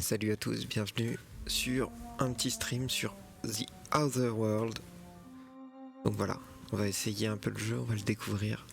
Salut à tous, bienvenue sur un petit stream sur The Other World. Donc voilà, on va essayer un peu le jeu, on va le découvrir.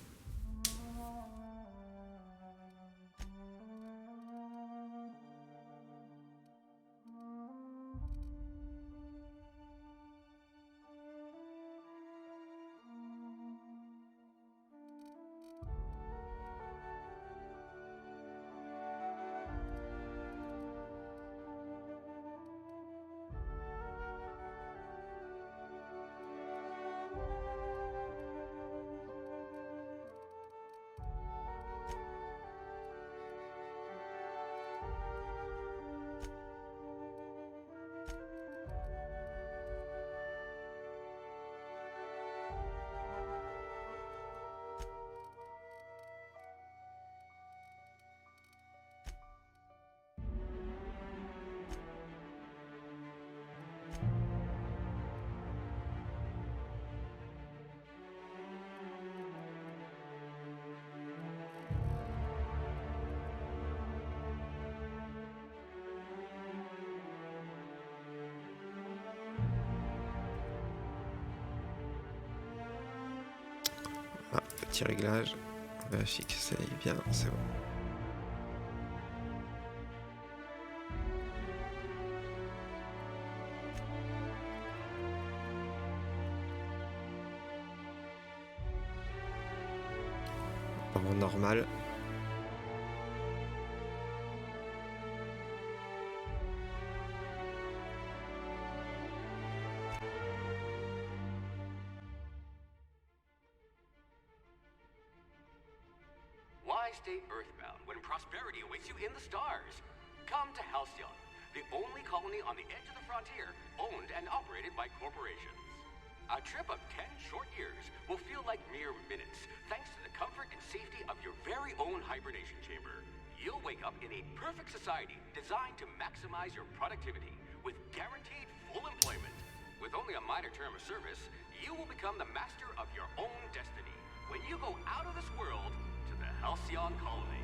Ah, petit réglage, on vérifie que ça aille bien, c'est bon. En normal. Why stay earthbound when prosperity awaits you in the stars? Come to Halcyon, the only colony on the edge of the frontier, owned and operated by corporations. A trip of 10 short years will feel like mere minutes, thanks to the comfort and safety of your very own hibernation chamber. You'll wake up in a perfect society designed to maximize your productivity with guaranteed full employment. With only a minor term of service, you will become the master of your own destiny when you go out of this world to the Halcyon colony.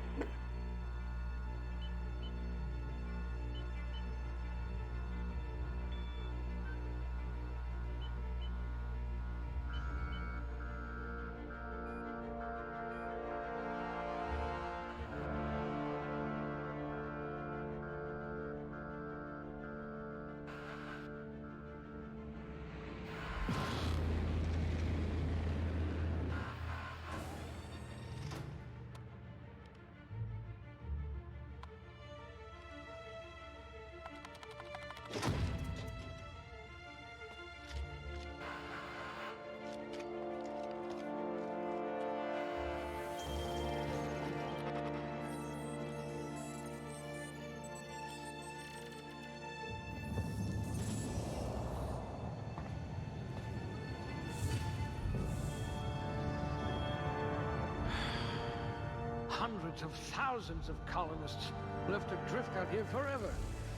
Hundreds of thousands of colonists left adrift out here forever,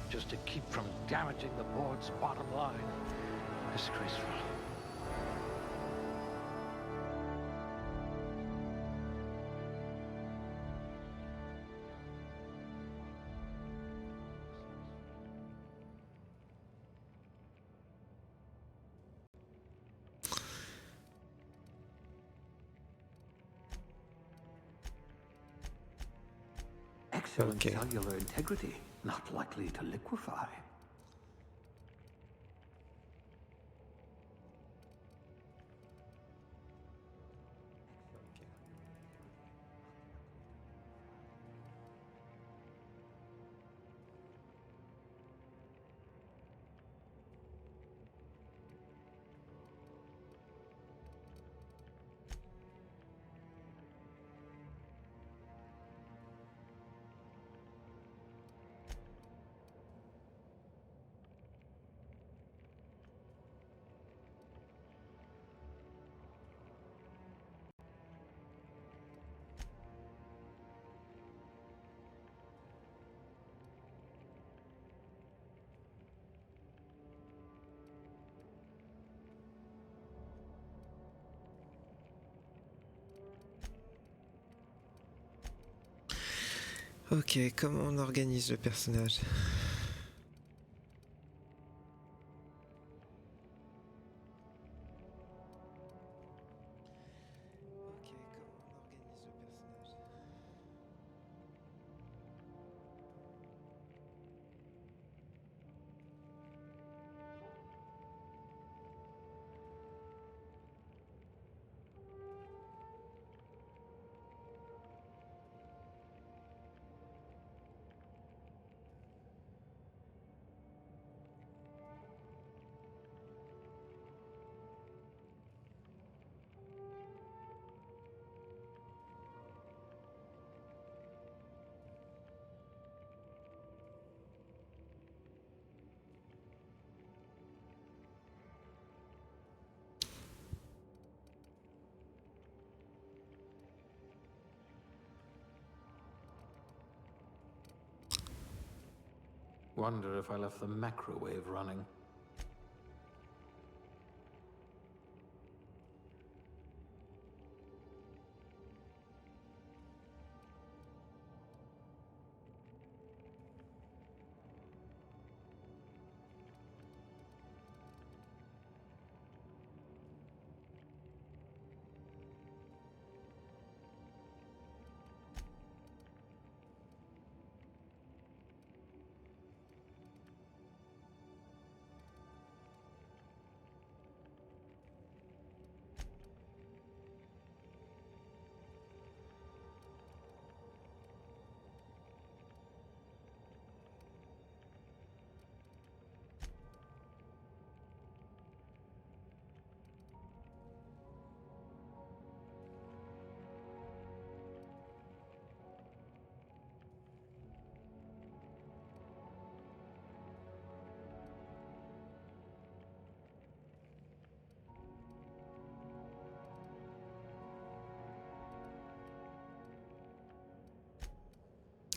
just to keep from damaging the board's bottom line. Disgraceful. Excellent Okay. cellular integrity, not likely to liquefy. Ok, comment on organise le personnage? Wonder if I left the microwave running.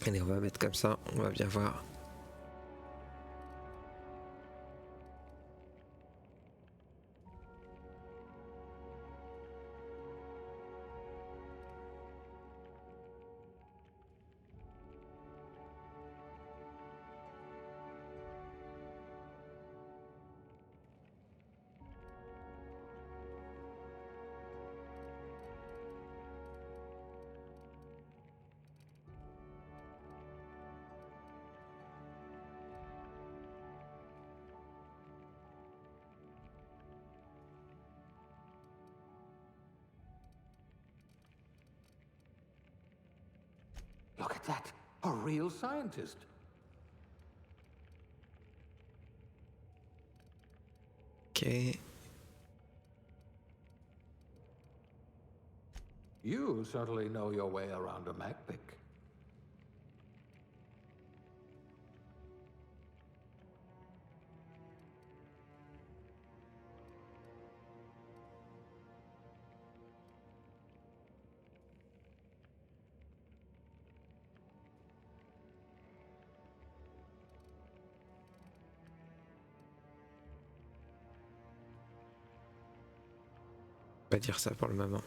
Allez, on va mettre comme ça, on va bien voir. Look at that. A real scientist. Ok. You certainly know your way around a MacPic. On va dire ça pour le moment.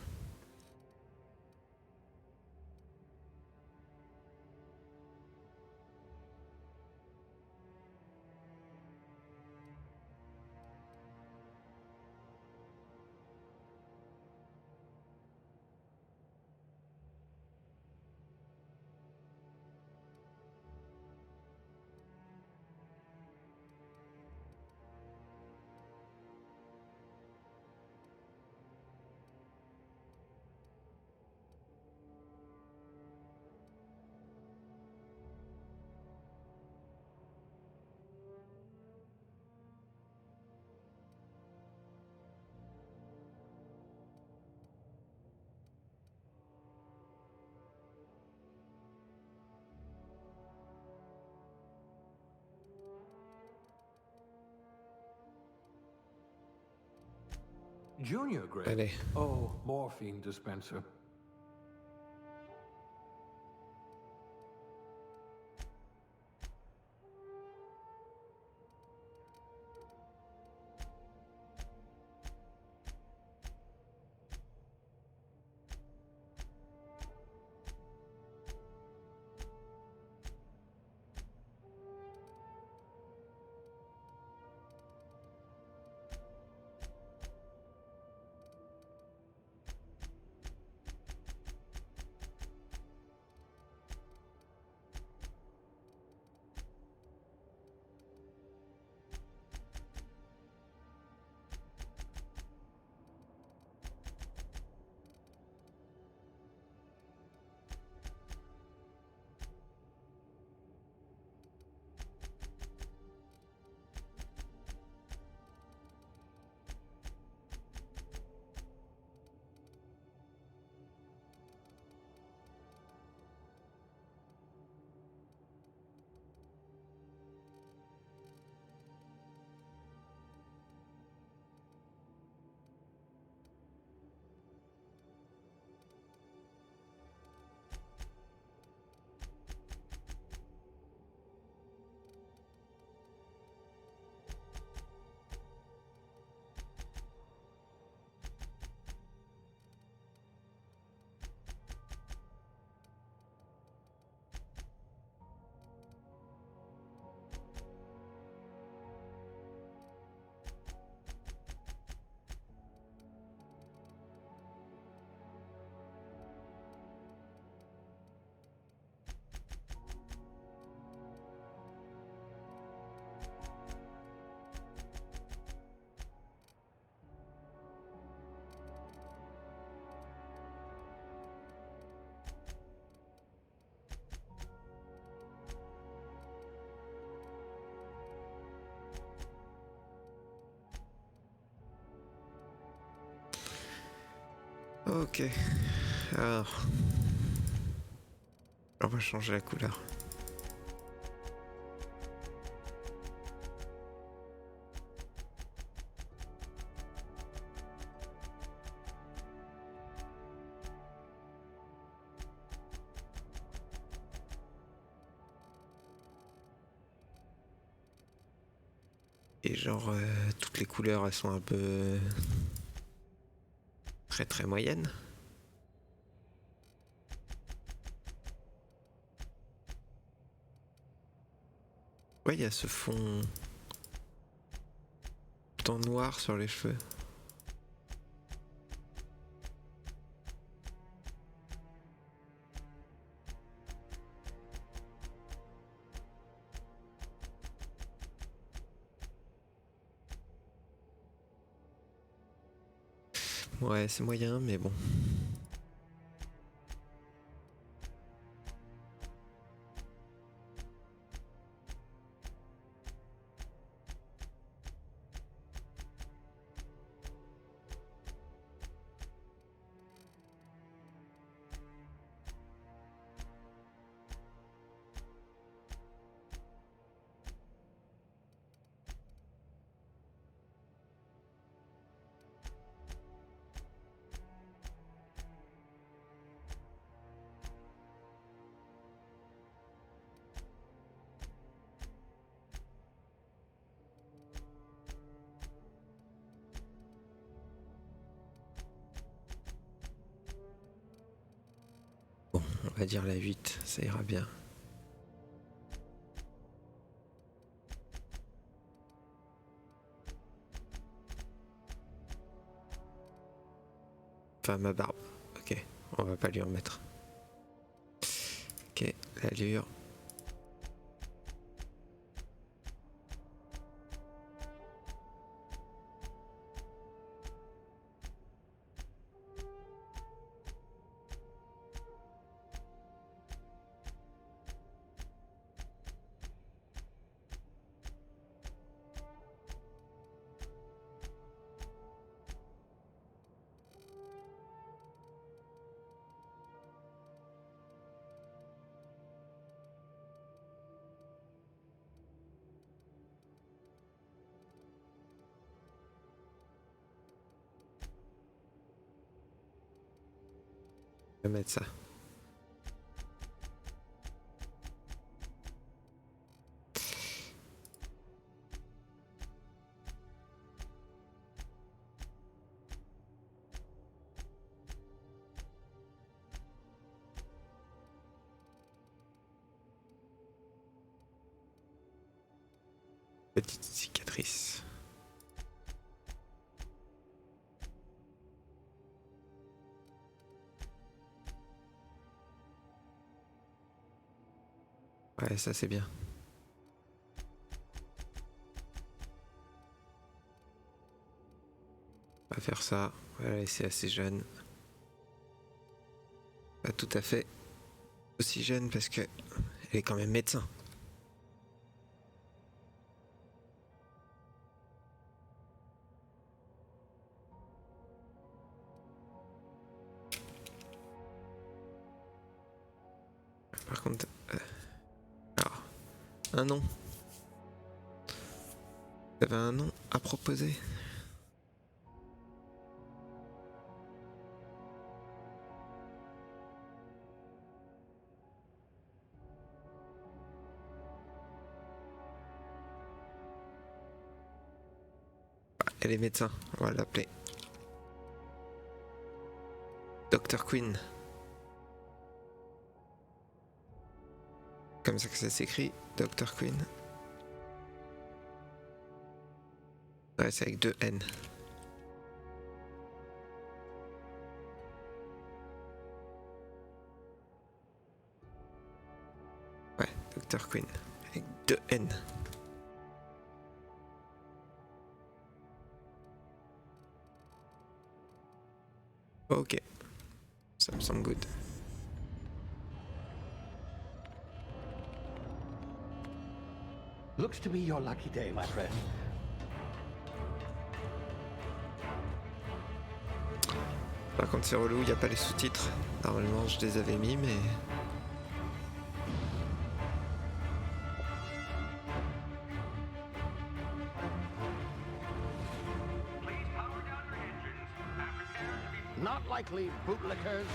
Junior grade? Allez. Oh, morphine dispenser. Ok. Alors, on va changer la couleur. Et genre, toutes les couleurs, elles sont un peu très très moyennes. Ouais, il y a ce fond temps noir sur les cheveux. Ouais, c'est moyen, mais bon. Bon, on va dire la 8, ça ira bien. Enfin, ma barbe. Ok, on va pas lui en mettre. Ok, l'allure. On va mettre ça. Petite cicatrice. Ouais, ça c'est bien. On va faire ça. On va la laisser assez jeune. Pas tout à fait aussi jeune parce que elle est quand même médecin. Par contre, alors, un nom. Vous avez un nom à proposer? Elle est médecin, on va l'appeler Dr. Queen. Comme ça que ça s'écrit, Dr. Queen. Ouais, c'est avec 2 N. Ouais, Dr. Queen, avec 2 N. Ok, ça me semble good. Looks to be your lucky day, my friend. Par contre c'est relou, il n'y a pas les sous-titres. Normalement je les avais mis mais... Not likely, bootlickers.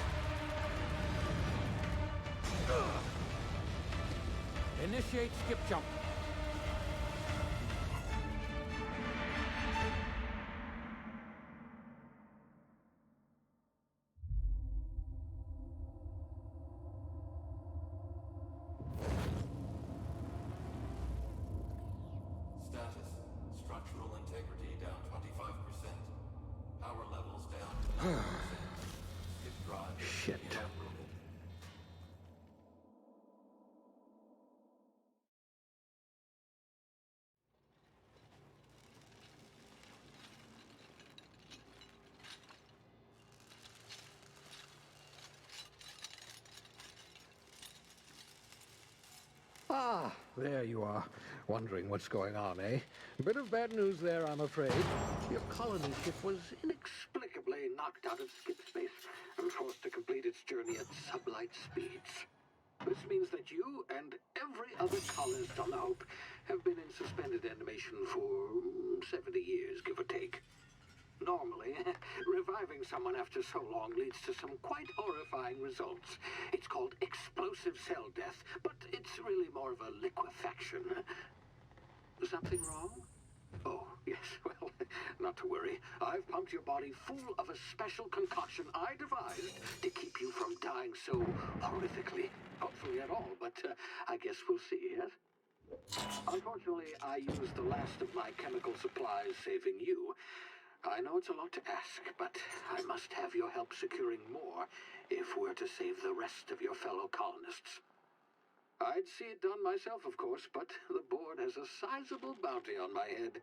Initiate skip jump. Status. Structural integrity down 25%. Power levels down 10%. Skip drive Shit. evaporated. Ah, there you are. Wondering what's going on, eh? Bit of bad news there, I'm afraid. Your colony ship was inexplicably knocked out of skip space and forced to complete its journey at sublight speeds. This means that you and every other colonist on the Hope have been in suspended animation for 70 years, give or take. Normally, reviving someone after so long leads to some quite horrifying results. It's called explosive cell death, but it's really more of a liquefaction. Something wrong? Oh, yes, well, not to worry. I've pumped your body full of a special concoction I devised to keep you from dying so horrifically. Hopefully at all, but I guess we'll see, yes? Unfortunately, I used the last of my chemical supplies saving you. I know it's a lot to ask, but I must have your help securing more if we're to save the rest of your fellow colonists. I'd see it done myself, of course, but the board has a sizable bounty on my head.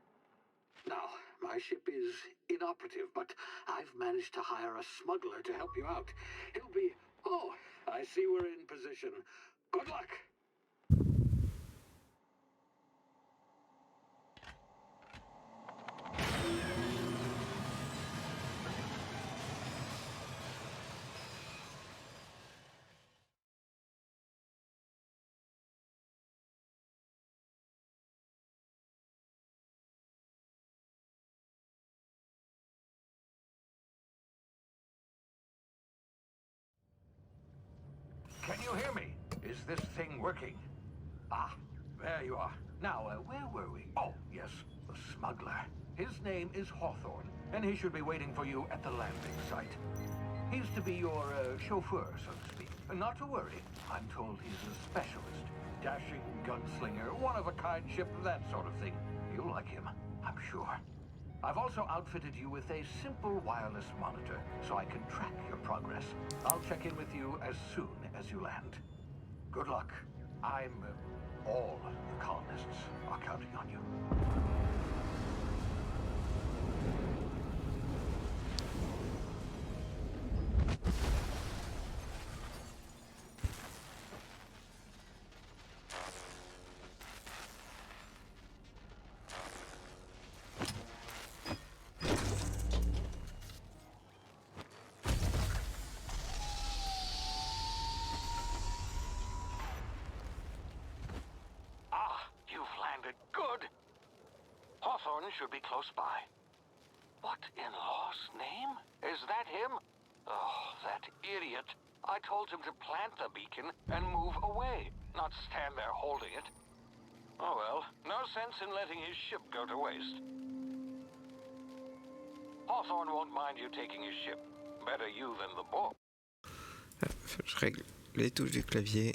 Now, my ship is inoperative, but I've managed to hire a smuggler to help you out. He'll be... Oh, I see we're in position. Good luck! Can you hear me? Is this thing working? Ah, there you are. Now, where were we? Oh, yes, the smuggler. His name is Hawthorne, and he should be waiting for you at the landing site. He's to be your chauffeur, so to speak. Not to worry. I'm told he's a specialist. Dashing gunslinger, one-of-a-kind ship, that sort of thing. You'll like him, I'm sure. I've also outfitted you with a simple wireless monitor, so I can track your progress. I'll check in with you as soon as you land. Good luck. All the colonists are counting on you. Good. Hawthorne should be close by. What in law's name? Is that him? Oh, that idiot. I told him to plant the beacon and move away, not stand there holding it. Oh well, no sense in letting his ship go to waste. Hawthorne won't mind you taking his ship. Better you than the boy. Je règle les touches du clavier.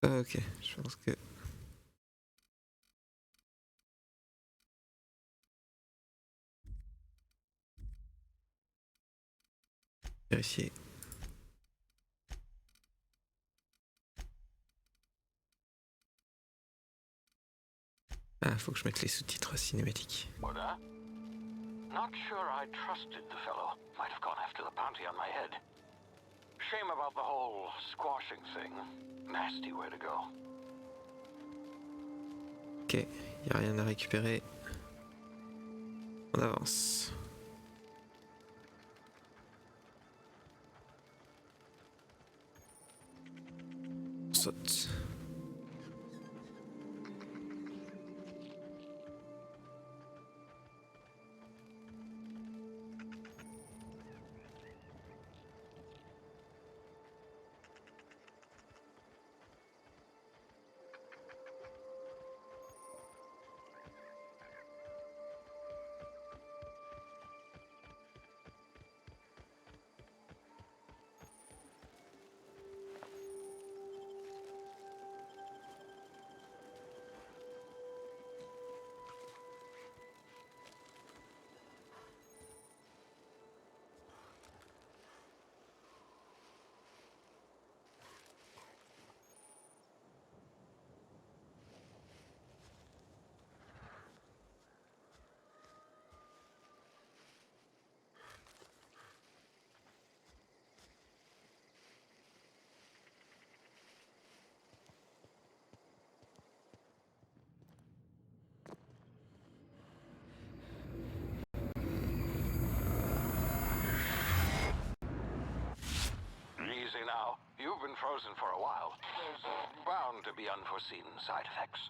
Ok, je pense que... Vérifier. Ah, faut que je mette les sous-titres cinématiques. What, Not sure I trusted the fellow. Might have gone after the bounty on my head. Shame about the whole squashing thing. Nasty way to go. Ok, y a rien à récupérer. On avance. On saute. Easy now. You've been frozen for a while. There's bound to be unforeseen side effects.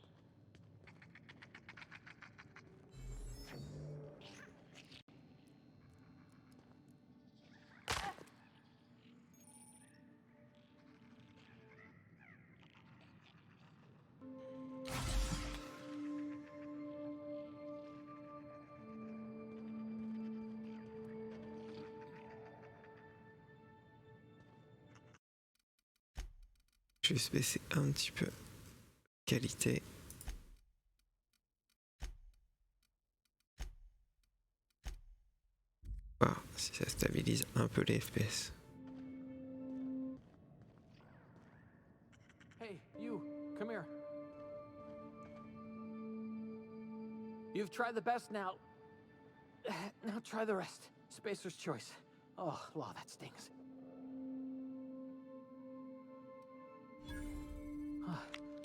Je vais se baisser un petit peu. Qualité. Voir si ça stabilise un peu les FPS. Hey, you, come here. You've tried the best now. Now try the rest. Spacer's choice. Oh, law, that stings.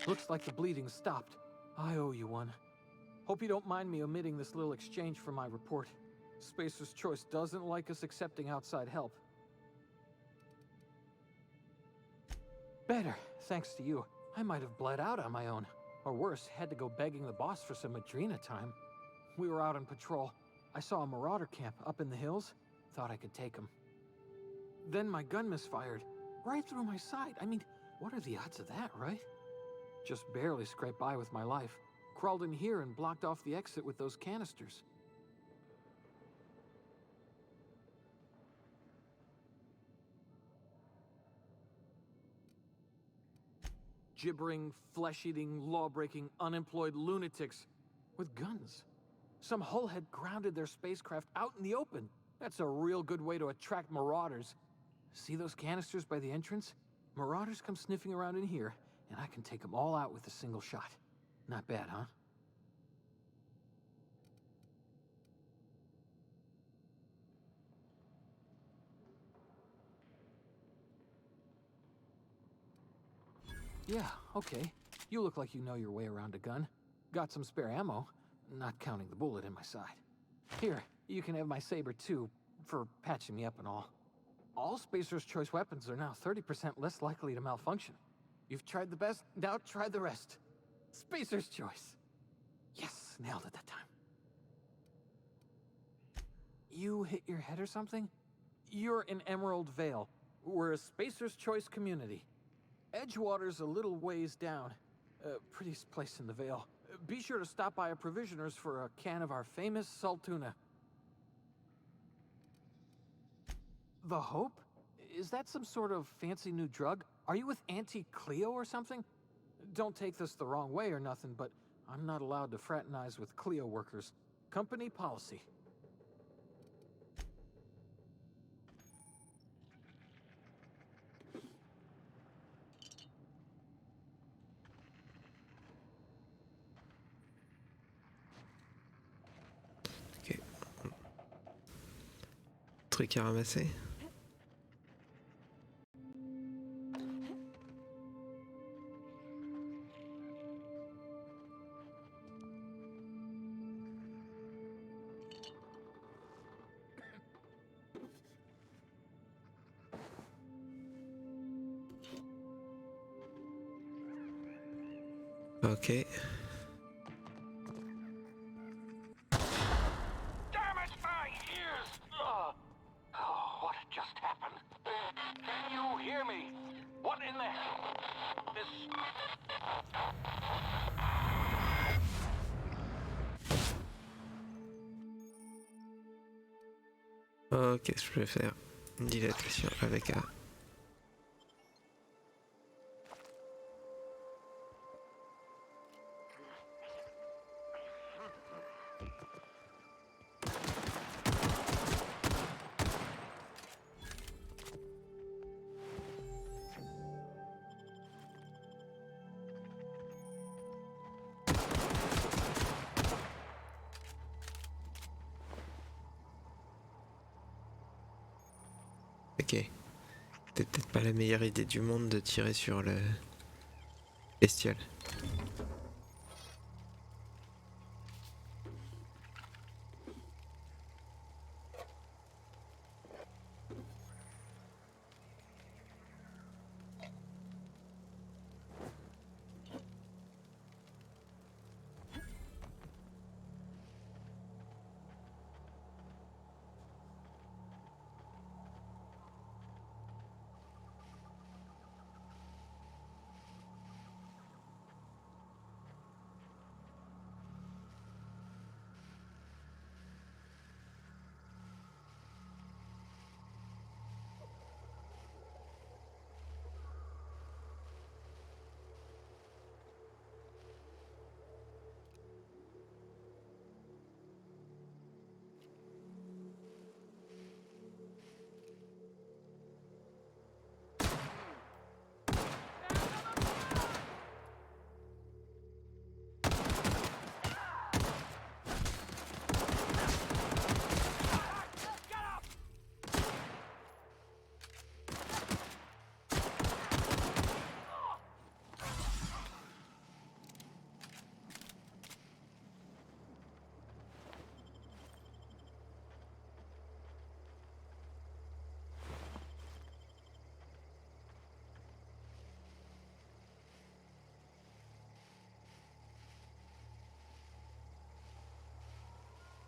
Looks like the bleeding stopped. I owe you one. Hope you don't mind me omitting this little exchange from my report. Spacer's choice doesn't like us accepting outside help. Better, thanks to you. I might have bled out on my own. Or worse, had to go begging the boss for some Adrena time. We were out on patrol. I saw a marauder camp up in the hills. Thought I could take him. Then my gun misfired. Right through my side. I mean, what are the odds of that, right? Just barely scraped by with my life. Crawled in here and blocked off the exit with those canisters. Gibbering, flesh-eating, law-breaking, unemployed lunatics with guns. Some hullhead grounded their spacecraft out in the open. That's a real good way to attract marauders. See those canisters by the entrance? Marauders come sniffing around in here, and I can take them all out with a single shot. Not bad, huh? Yeah, okay. You look like you know your way around a gun. Got some spare ammo, not counting the bullet in my side. Here, you can have my saber too, for patching me up and all. All Spacer's Choice weapons are now 30% less likely to malfunction. You've tried the best, now try the rest. Spacer's Choice. Yes, nailed it that time. You hit your head or something? You're in Emerald Vale. We're a Spacer's Choice community. Edgewater's a little ways down. Prettiest place in the Vale. Be sure to stop by a provisioner's for a can of our famous salt tuna. The Hope? Is that some sort of fancy new drug? Are you with Auntie Cleo or something? Don't take this the wrong way or nothing, but I'm not allowed to fraternize with Cleo workers. Company policy. trucs à ramasser. Ok. Damn it, my ears! Oh, what just happened? Can you hear me? What in the hell? This... Ok, je vais faire une dilatation avec A. Ok. C'était peut-être pas la meilleure idée du monde de tirer sur le bestiole.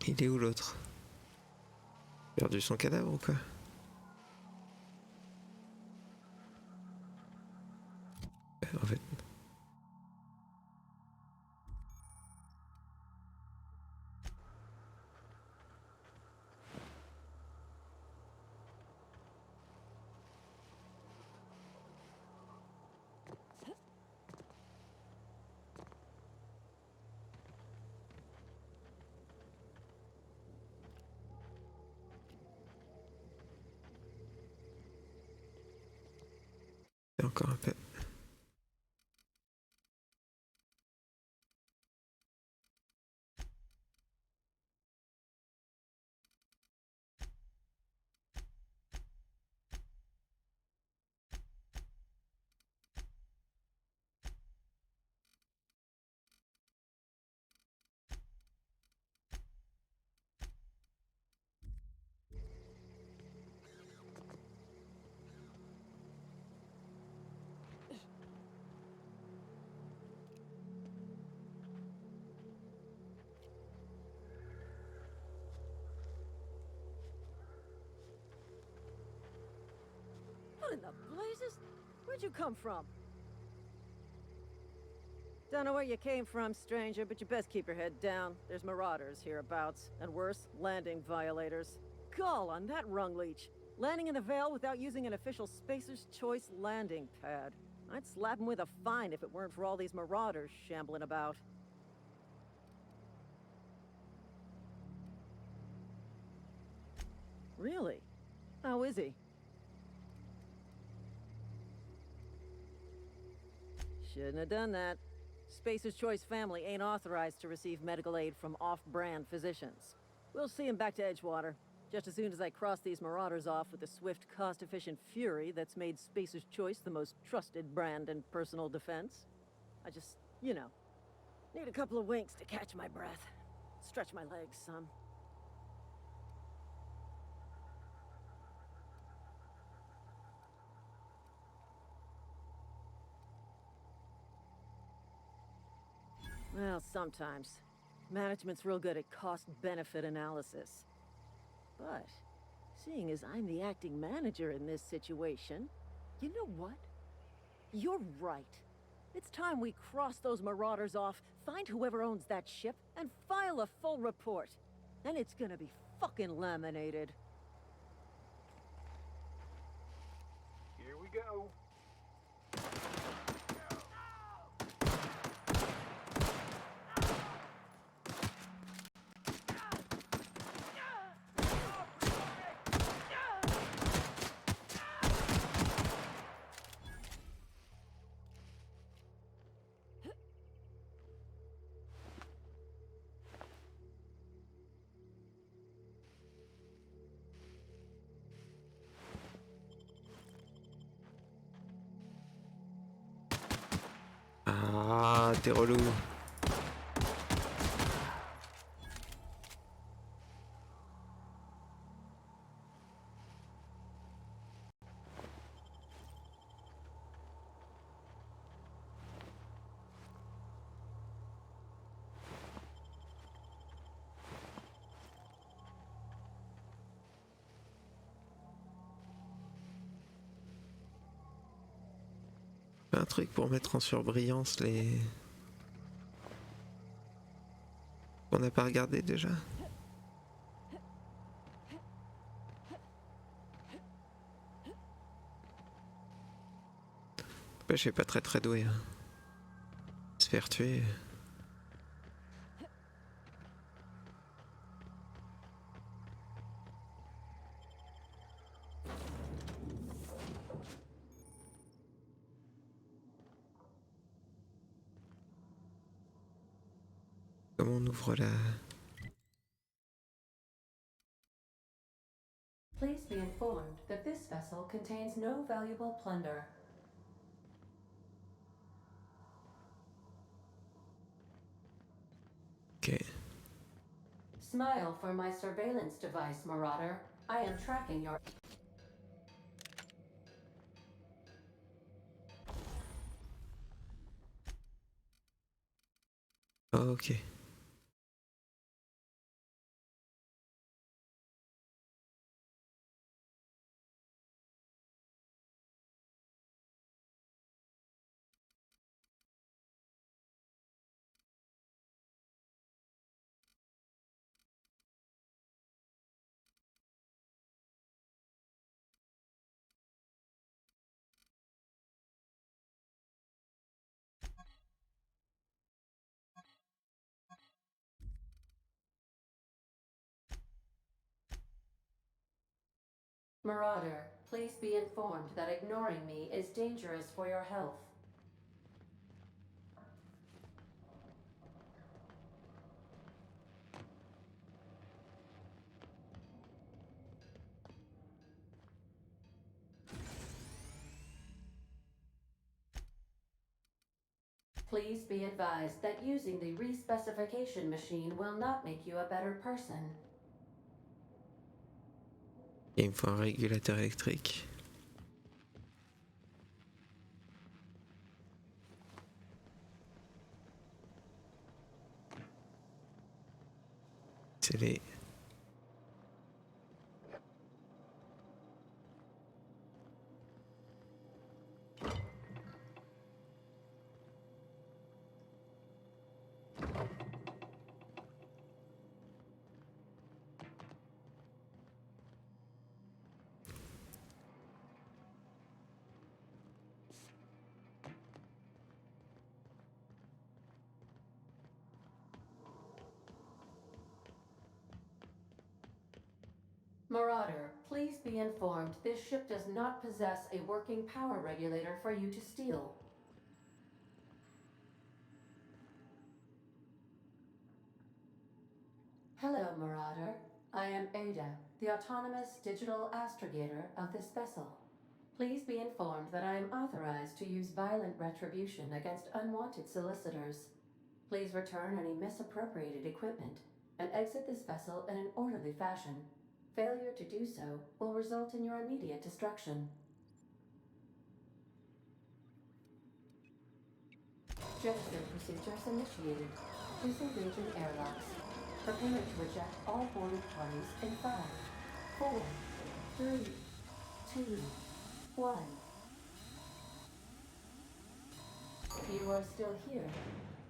Il est où l'autre? Perdu son cadavre ou quoi? En fait. C'est encore un peu. What in the blazes? Where'd you come from? Don't know where you came from, stranger, but you best keep your head down. There's marauders hereabouts, and worse, landing violators. Gall on that rung leech. Landing in the Vale without using an official Spacer's Choice landing pad. I'd slap him with a fine if it weren't for all these marauders shambling about. Really? How is he? Shouldn't have done that. Spacer's Choice family ain't authorized to receive medical aid from off-brand physicians. We'll see him back to Edgewater. Just as soon as I cross these marauders off with the swift, cost-efficient fury that's made Spacer's Choice the most trusted brand in personal defense, I just, need a couple of winks to catch my breath. Stretch my legs some. Well, sometimes. Management's real good at cost-benefit analysis. But, seeing as I'm the acting manager in this situation, you know what? You're right. It's time we cross those marauders off, find whoever owns that ship, and file a full report. Then it's gonna be fucking laminated. Here we go. Ah, t'es relou. Un truc pour mettre en surbrillance les... On n'a pas regardé déjà. Je suis pas très doué. Hein. Se faire tuer. Comment on ouvre la... Please be informed that this vessel contains no valuable plunder. Ok. Smile for my surveillance device, Marauder. I am tracking your... Ok. Marauder, please be informed that ignoring me is dangerous for your health. Please be advised that using the respecification machine will not make you a better person. Il me faut un régulateur électrique. C'est les... Marauder, please be informed this ship does not possess a working power regulator for you to steal. Hello, Marauder. I am Ada, the autonomous digital astrogator of this vessel. Please be informed that I am authorized to use violent retribution against unwanted solicitors. Please return any misappropriated equipment and exit this vessel in an orderly fashion. Failure to do so will result in your immediate destruction. Gesture procedures initiated. Disengaging airlocks. Prepare to eject all boarded parties in 5, 4, 3, 2, 1. You are still here.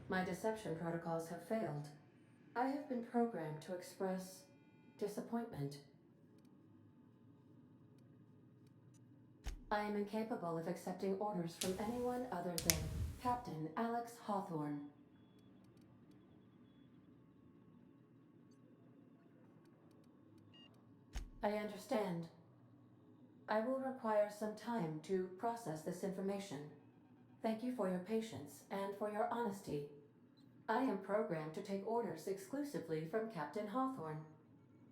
My deception protocols have failed. I have been programmed to express disappointment. I am incapable of accepting orders from anyone other than Captain Alex Hawthorne. I understand. I will require some time to process this information. Thank you for your patience and for your honesty. I am programmed to take orders exclusively from Captain Hawthorne.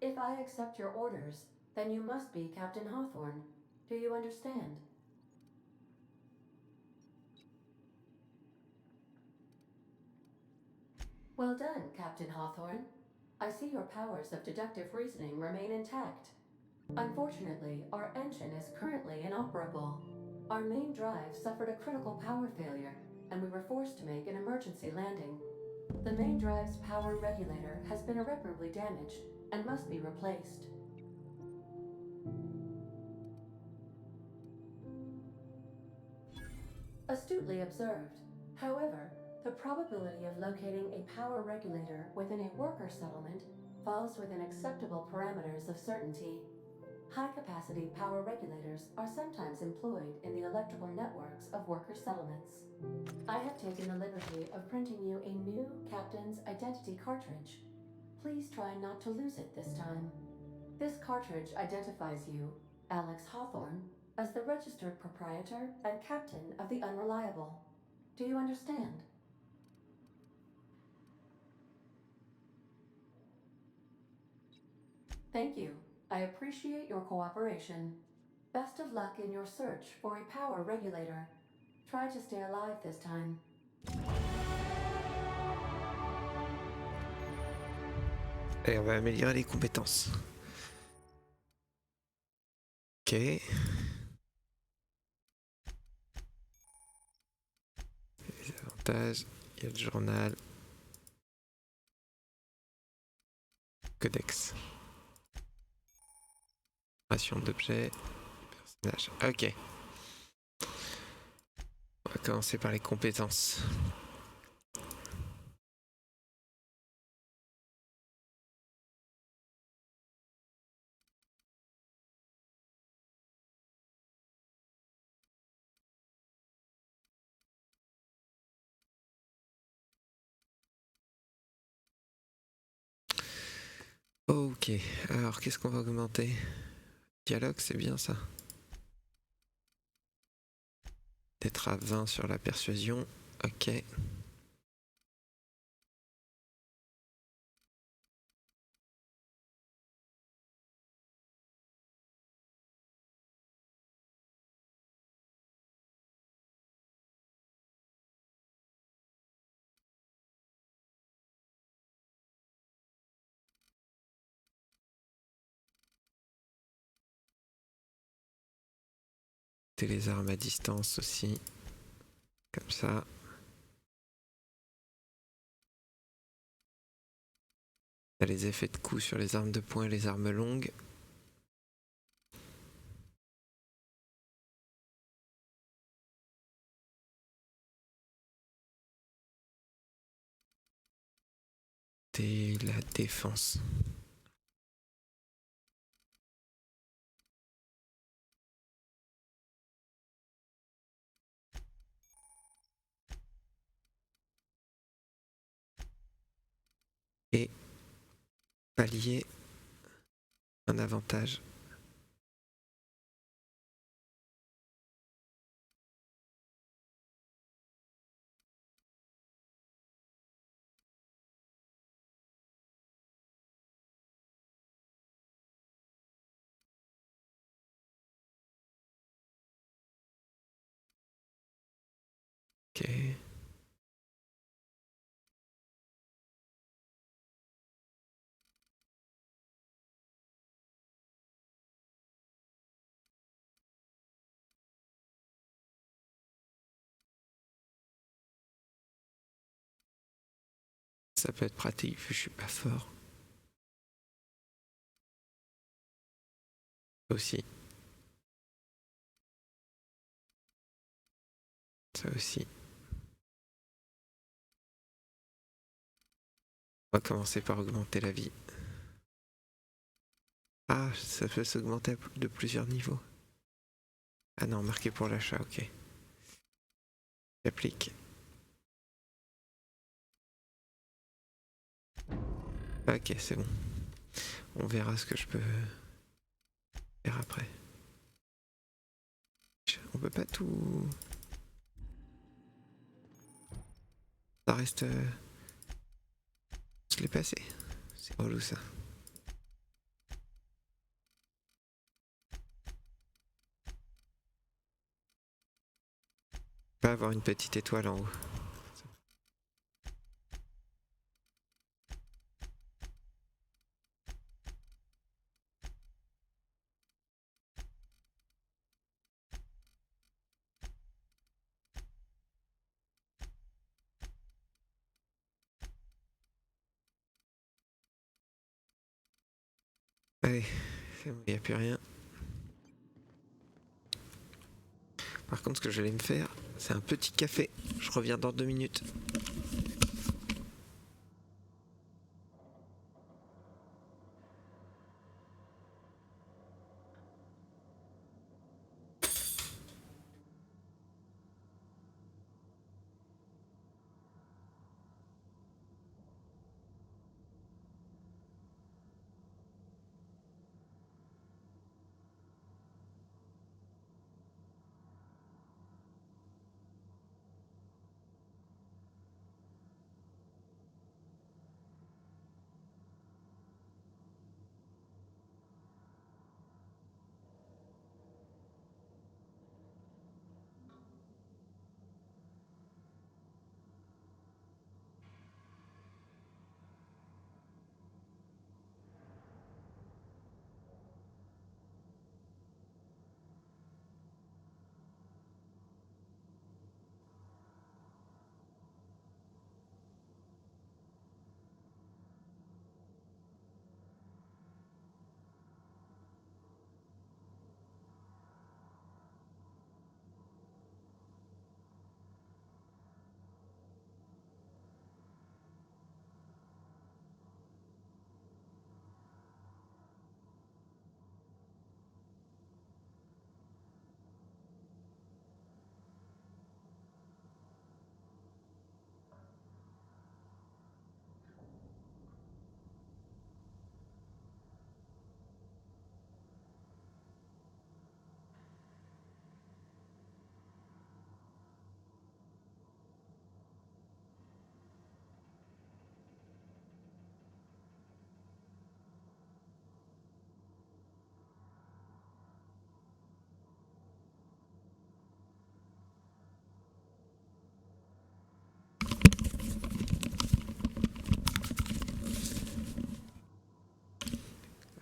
If I accept your orders, then you must be Captain Hawthorne. Do you understand? Well done, Captain Hawthorne. I see your powers of deductive reasoning remain intact. Unfortunately, our engine is currently inoperable. Our main drive suffered a critical power failure, and we were forced to make an emergency landing. The main drive's power regulator has been irreparably damaged and must be replaced. Astutely observed. However, the probability of locating a power regulator within a worker settlement falls within acceptable parameters of certainty. High-capacity power regulators are sometimes employed in the electrical networks of worker settlements. I have taken the liberty of printing you a new Captain's Identity cartridge. Please try not to lose it this time. This cartridge identifies you, Alex Hawthorne, as the registered proprietor and captain of the Unreliable. Do you understand? Thank you. I appreciate your cooperation. Best of luck in your search for a power regulator. Try to stay alive this time. Et on va améliorer les compétences. Ok. Les avantages, il y a le journal. Codex. Création d'objets. Personnage. Ok. On va commencer par les compétences. Ok, alors qu'est-ce qu'on va augmenter? Dialogue, c'est bien ça. D'être à 20 sur la persuasion. Ok. Les armes à distance aussi. Comme ça. On a les effets de coup sur les armes de poing et les armes longues. Et la défense. Et pallier un avantage. Ça peut être pratique, je suis pas fort. Aussi. Ça aussi. On va commencer par augmenter la vie. Ah, ça peut s'augmenter de plusieurs niveaux. Ah non, marqué pour l'achat, ok. J'applique. Ok, c'est bon. On verra ce que je peux faire après. On peut pas tout... Ça reste... Je l'ai passé. C'est relou ça. Pas avoir une petite étoile en haut. Allez, c'est bon, il n'y a plus rien. Par contre, ce que j'allais me faire, c'est un petit café. Je reviens dans 2 minutes.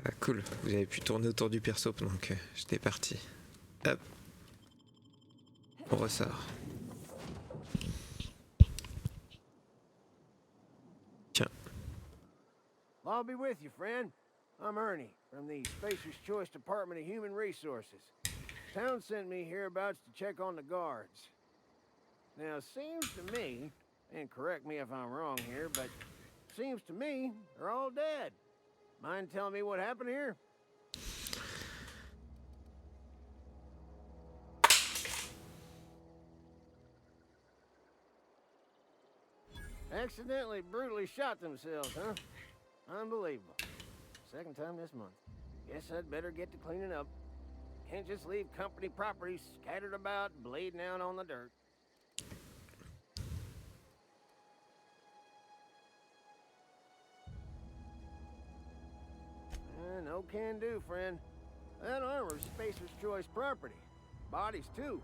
Ah, cool, vous avez pu tourner autour du perso pendant que j'étais parti. Hop. On ressort. Tiens. I'll be with you, friend. I'm Ernie, from the Spacer's Choice Department of Human Resources. Town sent me hereabouts to check on the guards. Now, seems to me, and correct me if I'm wrong here, but seems to me they're all dead. Mind telling me what happened here? Accidentally brutally shot themselves, huh? Unbelievable. Second time this month. Guess I'd better get to cleaning up. Can't just leave company property scattered about, bleeding out on the dirt. No can do, friend. That armor's Spacer's Choice property. Bodies, too.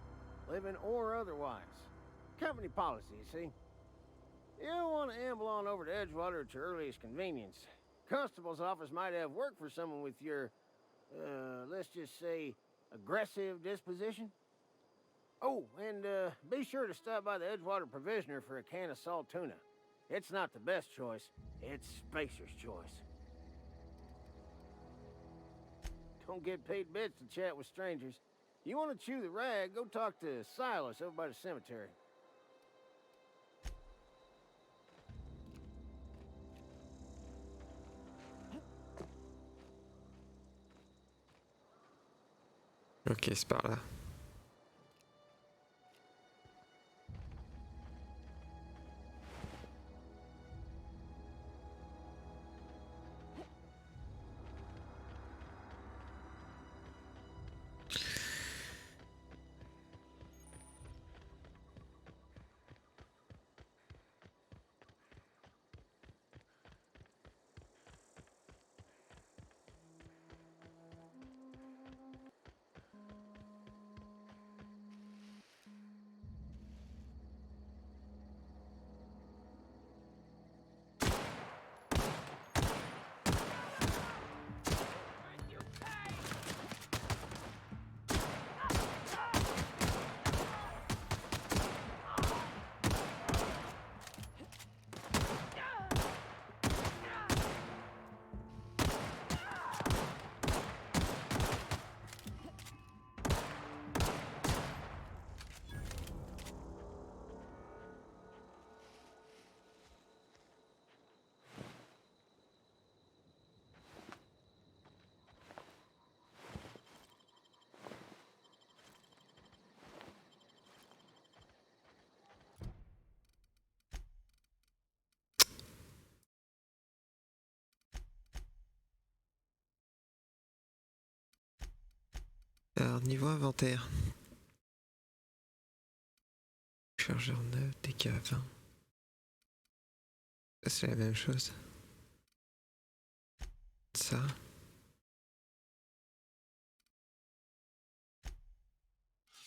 Living or otherwise. Company policy, you see. You don't want to amble on over to Edgewater at your earliest convenience. Constable's office might have work for someone with your, let's just say, aggressive disposition. Oh, and be sure to stop by the Edgewater Provisioner for a can of salt tuna. It's not the best choice. It's Spacer's choice. Don't get paid bits to chat with strangers. You want to chew the rag, go talk to Silas over by the cemetery. Ok, c'est par là. Alors, niveau inventaire. Chargeur 9, DK 20. Ça, c'est la même chose. Ça.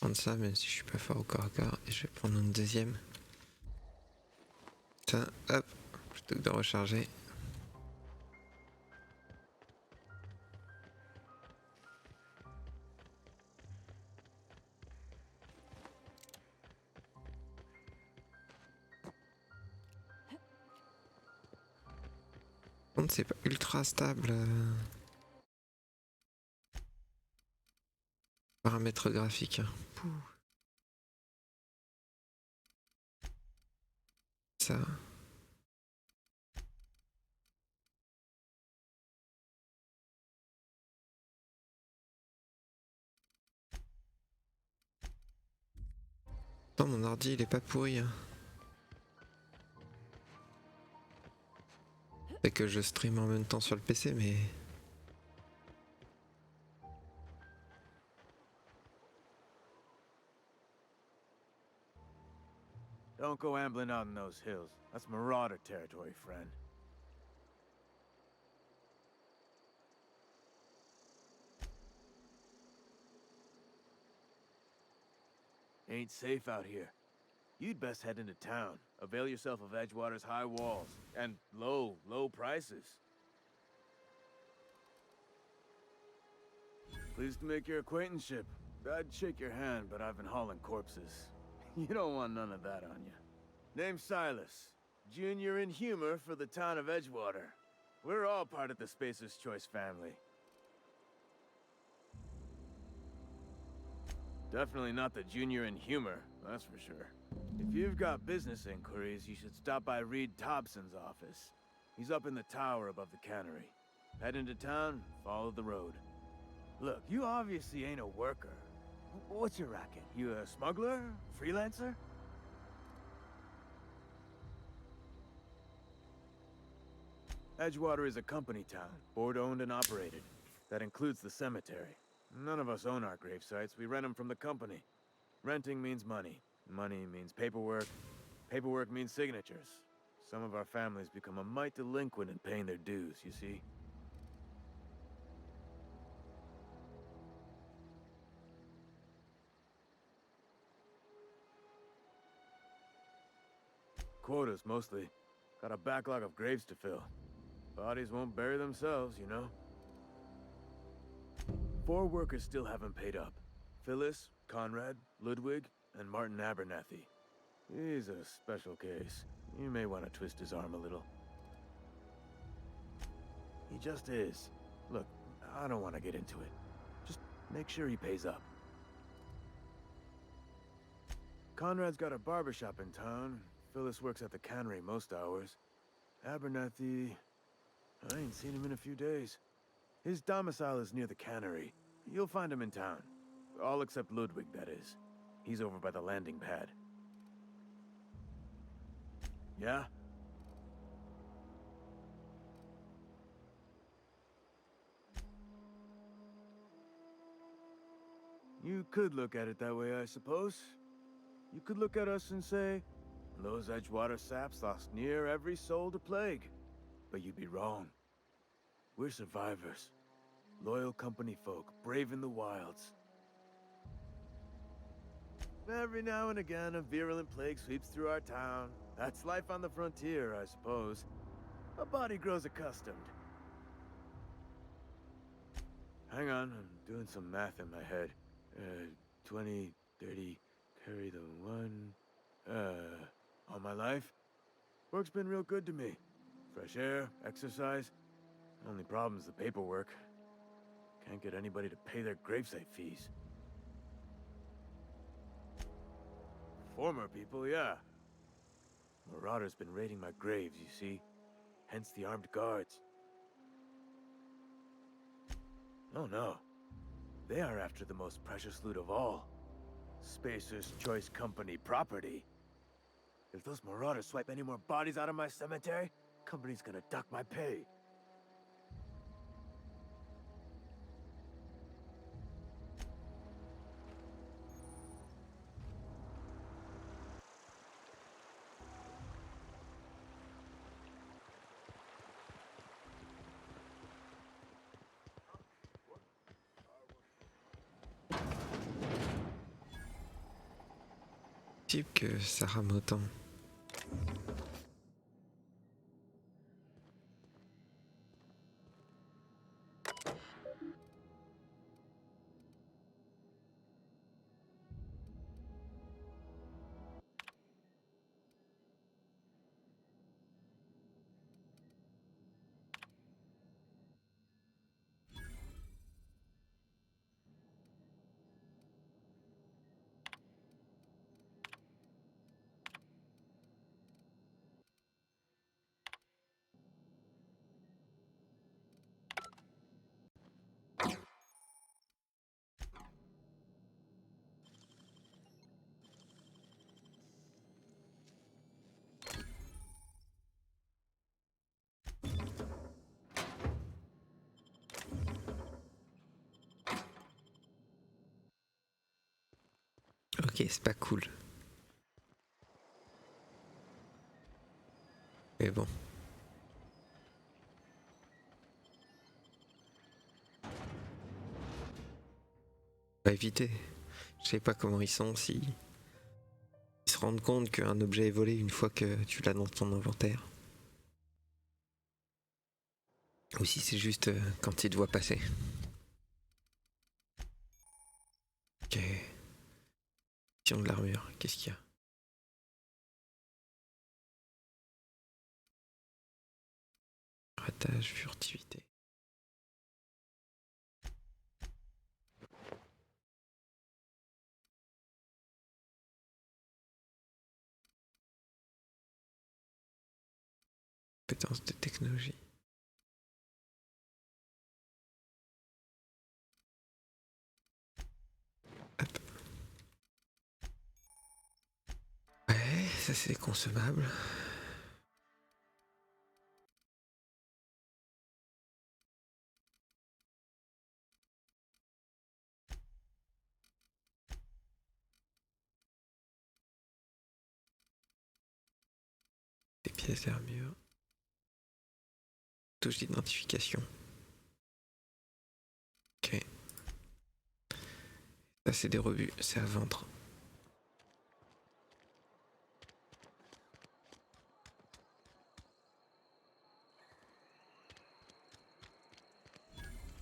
Prendre ça, même si je suis pas fort au corps à corps. Et je vais prendre une deuxième. Tiens, hop. Plutôt que de recharger. Par contre, c'est pas ultra stable. Paramètres graphiques. Hein. Ça. Attends, mon ordi il est pas pourri. Hein. C'est que je stream en même temps sur le PC, mais. Don't go ambling out in those hills. That's marauder territory, friend. Ain't safe out here. You'd best head into town. Avail yourself of Edgewater's high walls. And low prices. Pleased to make your acquaintanceship. I'd shake your hand, but I've been hauling corpses. You don't want none of that on you. Name's Silas. Junior in humor for the town of Edgewater. We're all part of the Spacer's Choice family. Definitely not the junior in humor, that's for sure. If you've got business inquiries, you should stop by Reed Thompson's office. He's up in the tower above the cannery. Head into town, follow the road. Look, you obviously ain't a worker. What's your racket? You a smuggler? Freelancer? Edgewater is a company town, board-owned and operated. That includes the cemetery. None of us own our grave sites, we rent them from the company. Renting means money. Money means paperwork. Paperwork means signatures. Some of our families become a mite delinquent in paying their dues, you see? Quotas, mostly. Got a backlog of graves to fill. Bodies won't bury themselves, you know? 4 workers still haven't paid up. Phyllis, Conrad, Ludwig, and Martin Abernathy. He's a special case. You may want to twist his arm a little. He just is. Look, I don't want to get into it. Just make sure he pays up. Conrad's got a barbershop in town. Phyllis works at the cannery most hours. Abernathy... I ain't seen him in a few days. His domicile is near the cannery. You'll find him in town. All except Ludwig, that is. He's over by the landing pad. Yeah? You could look at it that way, I suppose. You could look at us and say, those Edgewater saps lost near every soul to plague. But you'd be wrong. We're survivors. Loyal company folk, brave in the wilds. Every now and again, a virulent plague sweeps through our town. That's life on the frontier, I suppose. A body grows accustomed. Hang on, I'm doing some math in my head. 20, 30, carry the one... all my life? Work's been real good to me. Fresh air, exercise. Only problem's the paperwork. Can't get anybody to pay their gravesite fees. Former people, yeah. Marauders been raiding my graves, you see. Hence the armed guards. Oh no. They are after the most precious loot of all. Spacer's Choice Company property. If those marauders swipe any more bodies out of my cemetery, company's gonna duck my pay. Type que ça rame autant. Ok, c'est pas cool. Mais bon. On va éviter. Je sais pas comment ils sont, si ils se rendent compte qu'un objet est volé une fois que tu l'as dans ton inventaire. Ou si c'est juste quand ils te voient passer. Ok. De l'armure, qu'est-ce qu'il y a? Ratage, furtivité. Compétences de technologie. Hop. Ouais, ça c'est consommable. Des pièces d'armure. Touche d'identification. Ok. Ça c'est des rebuts, c'est à vendre.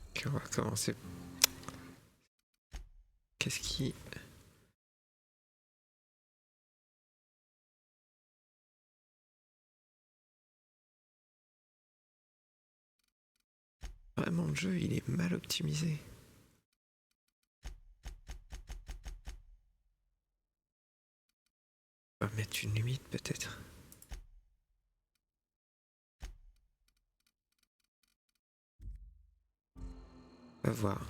Ok, on va commencer. Qu'est-ce qui... Vraiment, le jeu, il est mal optimisé. On va mettre une limite peut-être. On va voir.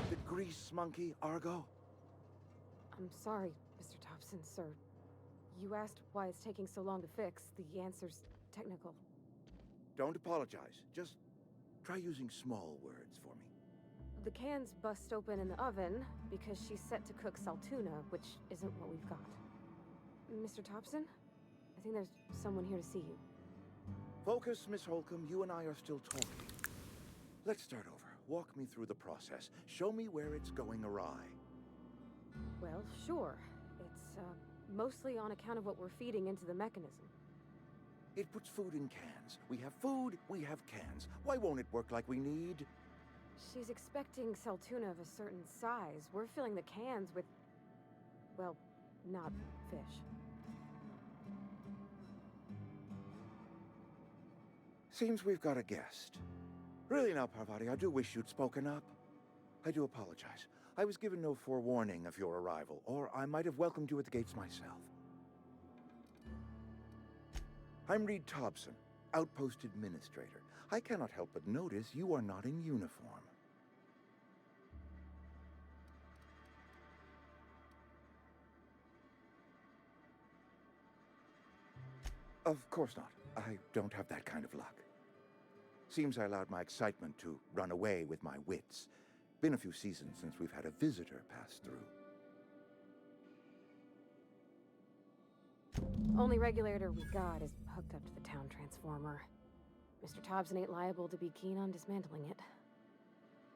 The grease monkey, Argo? I'm sorry, Mr. Thompson, sir. You asked why it's taking so long to fix. The answer's technical. Don't apologize. Just try using small words for me. The cans bust open in the oven because she's set to cook saltuna, which isn't what we've got. Mr. Thompson? I think there's someone here to see you. Focus, Miss Holcomb. You and I are still talking. Let's start over. Walk me through the process. Show me where it's going awry. Well, sure. It's, mostly on account of what we're feeding into the mechanism. It puts food in cans. We have food, we have cans. Why won't it work like we need? She's expecting saltuna of a certain size. We're filling the cans with, well, not fish. Seems we've got a guest. Really now, Parvati, I do wish you'd spoken up. I do apologize. I was given no forewarning of your arrival, or I might have welcomed you at the gates myself. I'm Reed Thompson, Outpost Administrator. I cannot help but notice you are not in uniform. Of course not. I don't have that kind of luck. Seems I allowed my excitement to run away with my wits. Been a few seasons since we've had a visitor pass through. Only regulator we got is hooked up to the town transformer. Mr. Thompson ain't liable to be keen on dismantling it.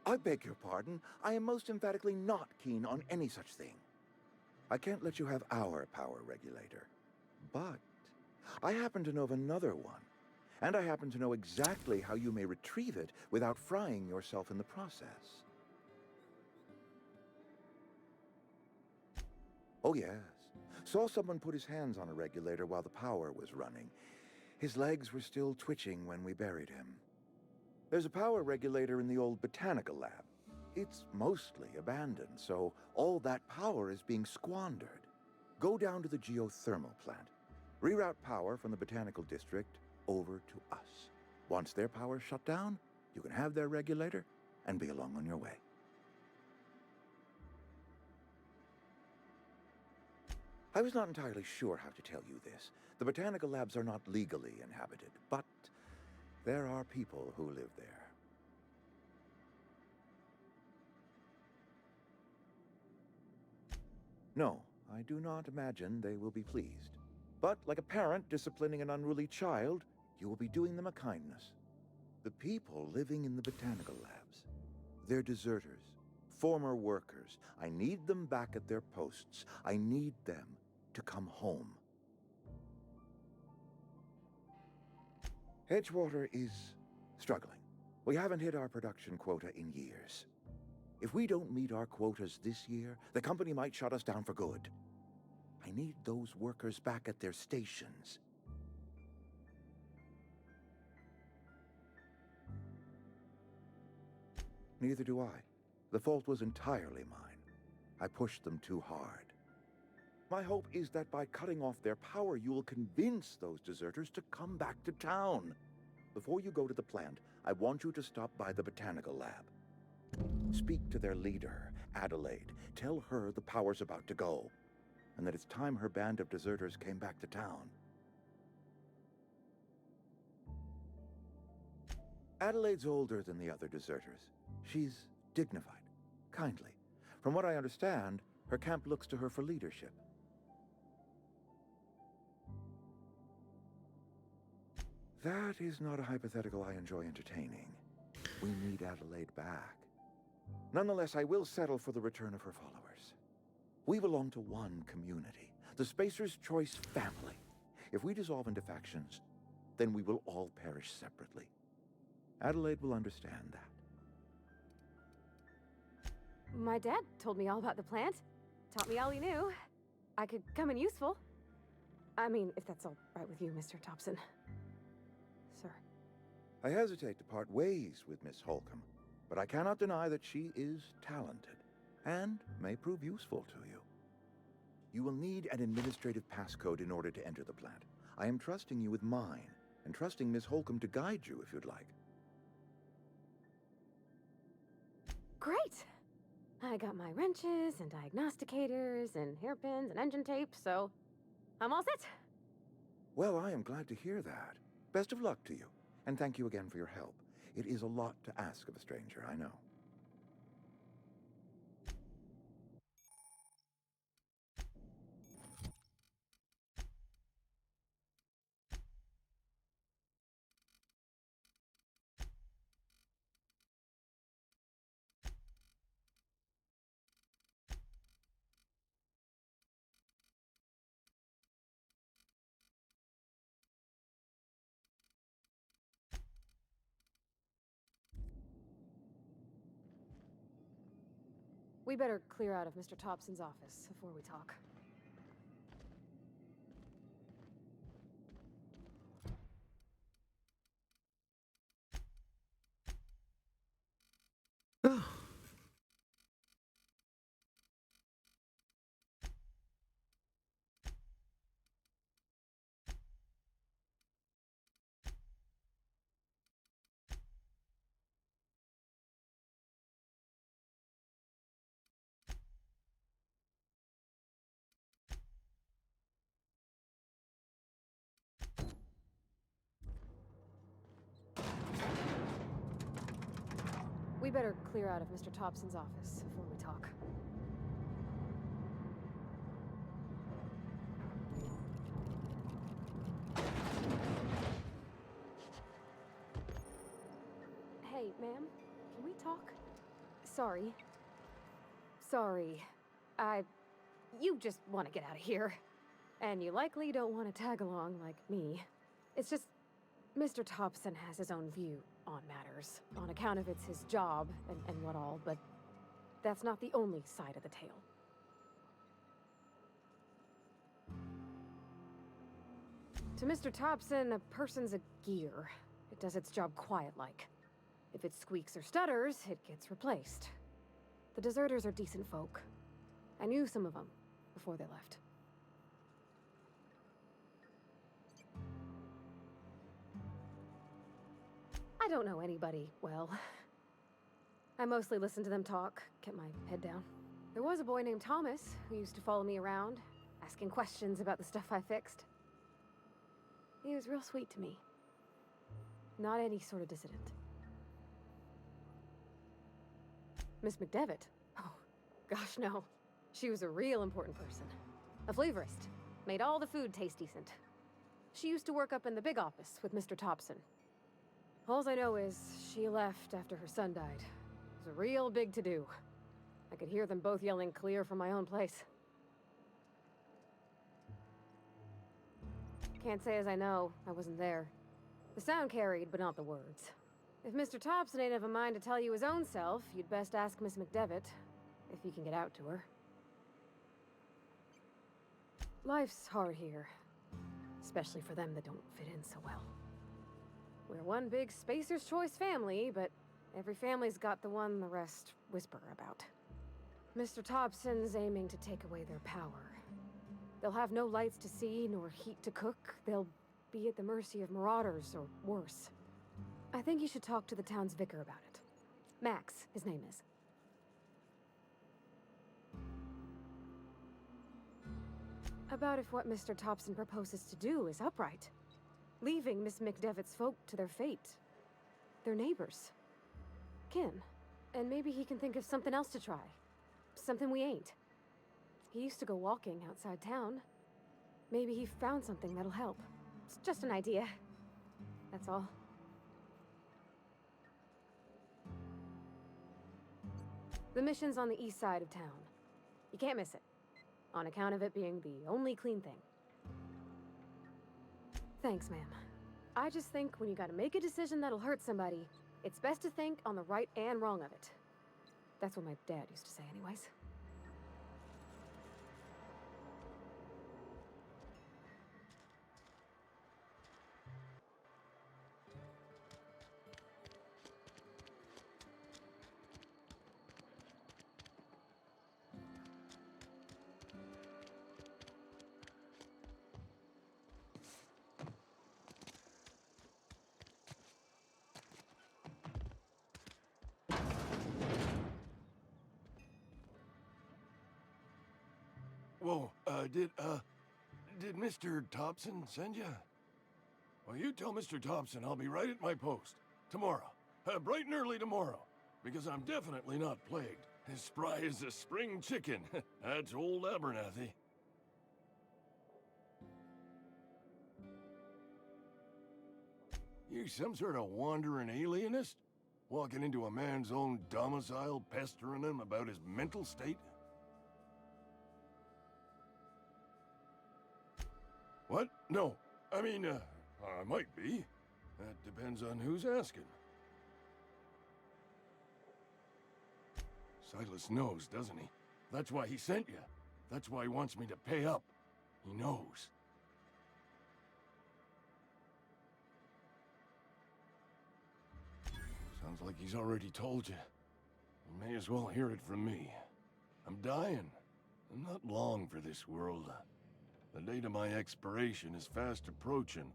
I beg your pardon. I am most emphatically not keen on any such thing. I can't let you have our power regulator. But I happen to know of another one. And I happen to know exactly how you may retrieve it without frying yourself in the process. Oh, yes. Saw someone put his hands on a regulator while the power was running. His legs were still twitching when we buried him. There's a power regulator in the old botanical lab. It's mostly abandoned, so all that power is being squandered. Go down to the geothermal plant. Reroute power from the botanical district over to us. Once their power's shut down, you can have their regulator and be along on your way. I was not entirely sure how to tell you this. The botanical labs are not legally inhabited, but there are people who live there. No, I do not imagine they will be pleased. But like a parent disciplining an unruly child, you will be doing them a kindness. The people living in the botanical labs, they're deserters, former workers. I need them back at their posts. I need them to come home. Edgewater is struggling. We haven't hit our production quota in years. If we don't meet our quotas this year, the company might shut us down for good. I need those workers back at their stations. Neither do I. The fault was entirely mine. I pushed them too hard. My hope is that by cutting off their power, you will convince those deserters to come back to town. Before you go to the plant, I want you to stop by the botanical lab. Speak to their leader, Adelaide. Tell her the power's about to go, and that it's time her band of deserters came back to town. Adelaide's older than the other deserters. She's dignified, kindly. From what I understand, her camp looks to her for leadership. That is not a hypothetical I enjoy entertaining. We need Adelaide back. Nonetheless, I will settle for the return of her followers. We belong to one community, the Spacer's Choice family. If we dissolve into factions, then we will all perish separately. Adelaide will understand that. My dad told me all about the plant. Taught me all he knew. I could come in useful. I mean, if that's all right with you, Mr. Thompson. Sir. I hesitate to part ways with Miss Holcomb, but I cannot deny that she is talented and may prove useful to you. You will need an administrative passcode in order to enter the plant. I am trusting you with mine, and trusting Miss Holcomb to guide you if you'd like. Great! I got my wrenches and diagnosticators and hairpins and engine tape, so I'm all set. Well, I am glad to hear that. Best of luck to you, and thank you again for your help. It is a lot to ask of a stranger, I know. We better clear out of Mr. Thompson's office before we talk. Ah. We better clear out of Mr. Thompson's office before we talk. Hey, ma'am, can we talk? Sorry. You just want to get out of here. And you likely don't want to tag along like me. It's just, Mr. Thompson has his own view on matters, on account of it's his job and what all, but that's not the only side of the tale. To Mr. Thompson, a person's a gear. It does its job quiet-like. If it squeaks or stutters, it gets replaced. The deserters are decent folk. I knew some of them before they left. I don't know anybody well. I mostly listen to them talk, kept my head down. There was a boy named Thomas who used to follow me around, asking questions about the stuff I fixed. He was real sweet to me. Not any sort of dissident. Miss McDevitt? Oh, gosh no. She was a real important person. A flavorist. Made all the food taste decent. She used to work up in the big office with Mr. Thompson. All I know is she left after her son died. It was a real big to-do. I could hear them both yelling clear from my own place. Can't say as I know. I wasn't there. The sound carried, but not the words. If Mr. Thompson ain't of a mind to tell you his own self, you'd best ask Miss McDevitt, if you can get out to her. Life's hard here, especially for them that don't fit in so well. We're one big Spacer's Choice family, but every family's got the one the rest whisper about. Mr. Thompson's aiming to take away their power. They'll have no lights to see, nor heat to cook. They'll be at the mercy of marauders, or worse. I think you should talk to the town's vicar about it. Max, his name is. About if what Mr. Thompson proposes to do is upright. Leaving Miss McDevitt's folk to their fate. Their neighbors. Kin. And maybe he can think of something else to try. Something we ain't. He used to go walking outside town. Maybe he found something that'll help. It's just an idea. That's all. The mission's on the east side of town. You can't miss it, on account of it being the only clean thing. Thanks, ma'am. I just think when you gotta make a decision that'll hurt somebody, it's best to think on the right and wrong of it. That's what my dad used to say anyways. Whoa, did Mr. Thompson send you? Well, you tell Mr. Thompson I'll be right at my post. Tomorrow. Bright and early tomorrow. Because I'm definitely not plagued. As spry as a spring chicken. That's old Abernathy. You some sort of wandering alienist? Walking into a man's own domicile, pestering him about his mental state? What? No. I mean, I might be. That depends on who's asking. Silas knows, doesn't he? That's why he sent you. That's why he wants me to pay up. He knows. Sounds like he's already told you. You may as well hear it from me. I'm dying. I'm not long for this world. The date of my expiration is fast approaching,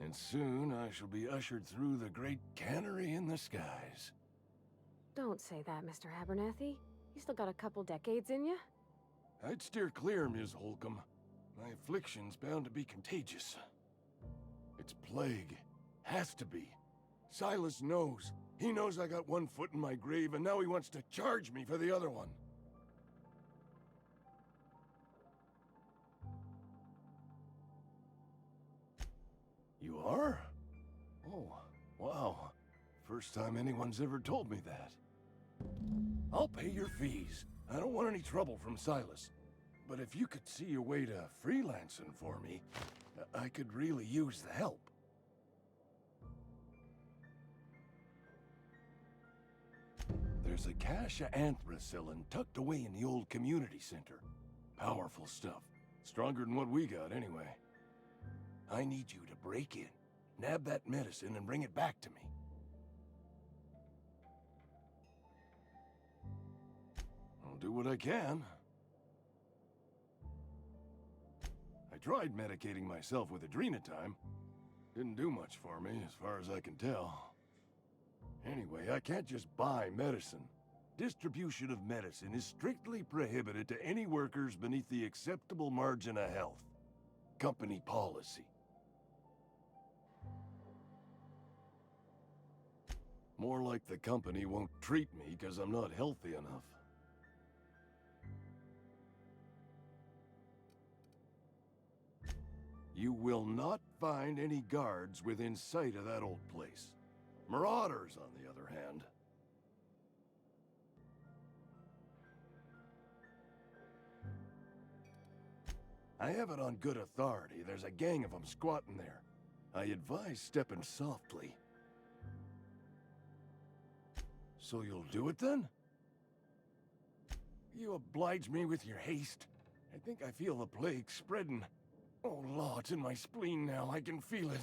and soon I shall be ushered through the great cannery in the skies. Don't say that, Mr. Abernathy. You still got a couple decades in you. I'd steer clear, Ms. Holcomb. My affliction's bound to be contagious. It's plague. Has to be. Silas knows. He knows I got one foot in my grave, and now he wants to charge me for the other one. You are? Oh, wow. First time anyone's ever told me that. I'll pay your fees. I don't want any trouble from Silas. But if you could see your way to freelancing for me, I could really use the help. There's a cache of anthracillin tucked away in the old community center. Powerful stuff. Stronger than what we got, anyway. I need you to break in, nab that medicine, and bring it back to me. I'll do what I can. I tried medicating myself with adrenatime. Didn't do much for me, as far as I can tell. Anyway, I can't just buy medicine. Distribution of medicine is strictly prohibited to any workers beneath the acceptable margin of health. Company policy. More like the company won't treat me because I'm not healthy enough. You will not find any guards within sight of that old place. Marauders, on the other hand. I have it on good authority. There's a gang of them squatting there. I advise stepping softly. So you'll do it then? You oblige me with your haste. I think I feel the plague spreading. Oh, Law, it's in my spleen now. I can feel it.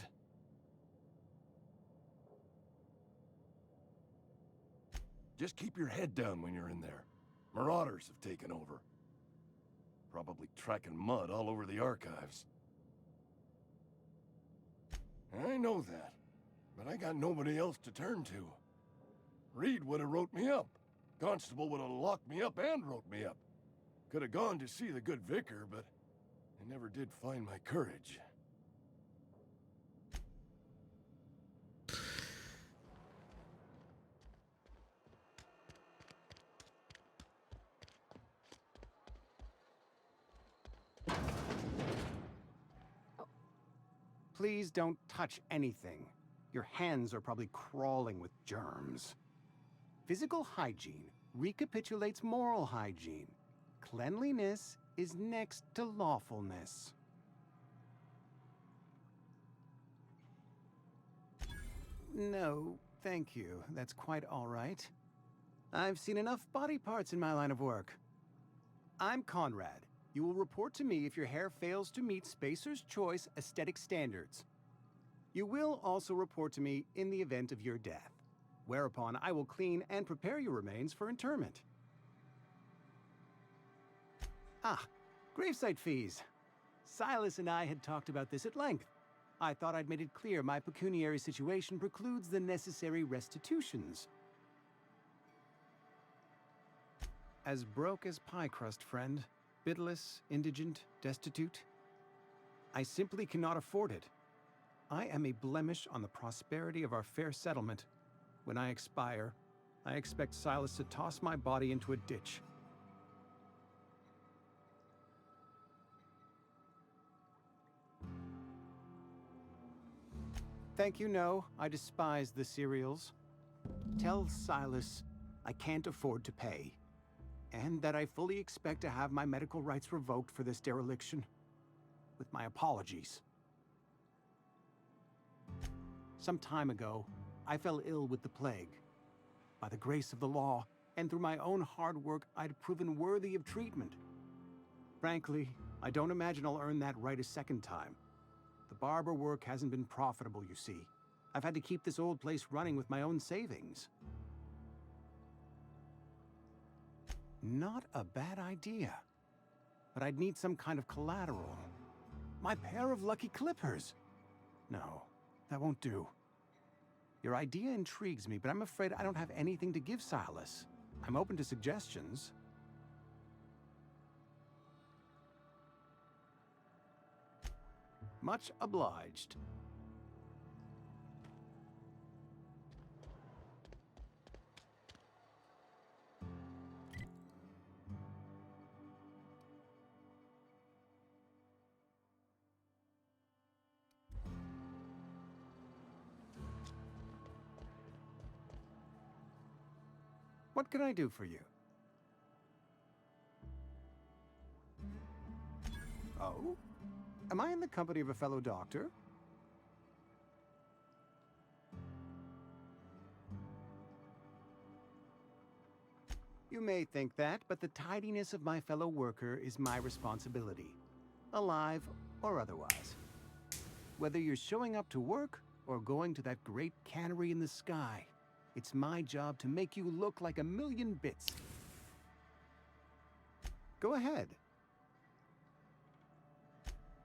Just keep your head down when you're in there. Marauders have taken over. Probably tracking mud all over the archives. I know that, but I got nobody else to turn to. Reed would have wrote me up. Constable would have locked me up and wrote me up. Could have gone to see the good vicar, but I never did find my courage. Please don't touch anything. Your hands are probably crawling with germs. Physical hygiene recapitulates moral hygiene. Cleanliness is next to lawfulness. No, thank you. That's quite all right. I've seen enough body parts in my line of work. I'm Conrad. You will report to me if your hair fails to meet Spacer's Choice aesthetic standards. You will also report to me in the event of your death, whereupon I will clean and prepare your remains for interment. Ah, gravesite fees. Silas and I had talked about this at length. I thought I'd made it clear my pecuniary situation precludes the necessary restitutions. As broke as pie crust, friend. Bidless, indigent, destitute. I simply cannot afford it. I am a blemish on the prosperity of our fair settlement. When I expire, I expect Silas to toss my body into a ditch. Thank you, no. I despise the cereals. Tell Silas I can't afford to pay, and that I fully expect to have my medical rights revoked for this dereliction. With my apologies. Some time ago, I fell ill with the plague. By the grace of the law, and through my own hard work, I'd proven worthy of treatment. Frankly, I don't imagine I'll earn that right a second time. The barber work hasn't been profitable, you see. I've had to keep this old place running with my own savings. Not a bad idea. But I'd need some kind of collateral. My pair of lucky clippers. No, that won't do. Your idea intrigues me, but I'm afraid I don't have anything to give Silas. I'm open to suggestions. Much obliged. What can I do for you? Oh? Am I in the company of a fellow doctor? You may think that, but the tidiness of my fellow worker is my responsibility, alive or otherwise. Whether you're showing up to work or going to that great cannery in the sky, it's my job to make you look like a million bits. Go ahead.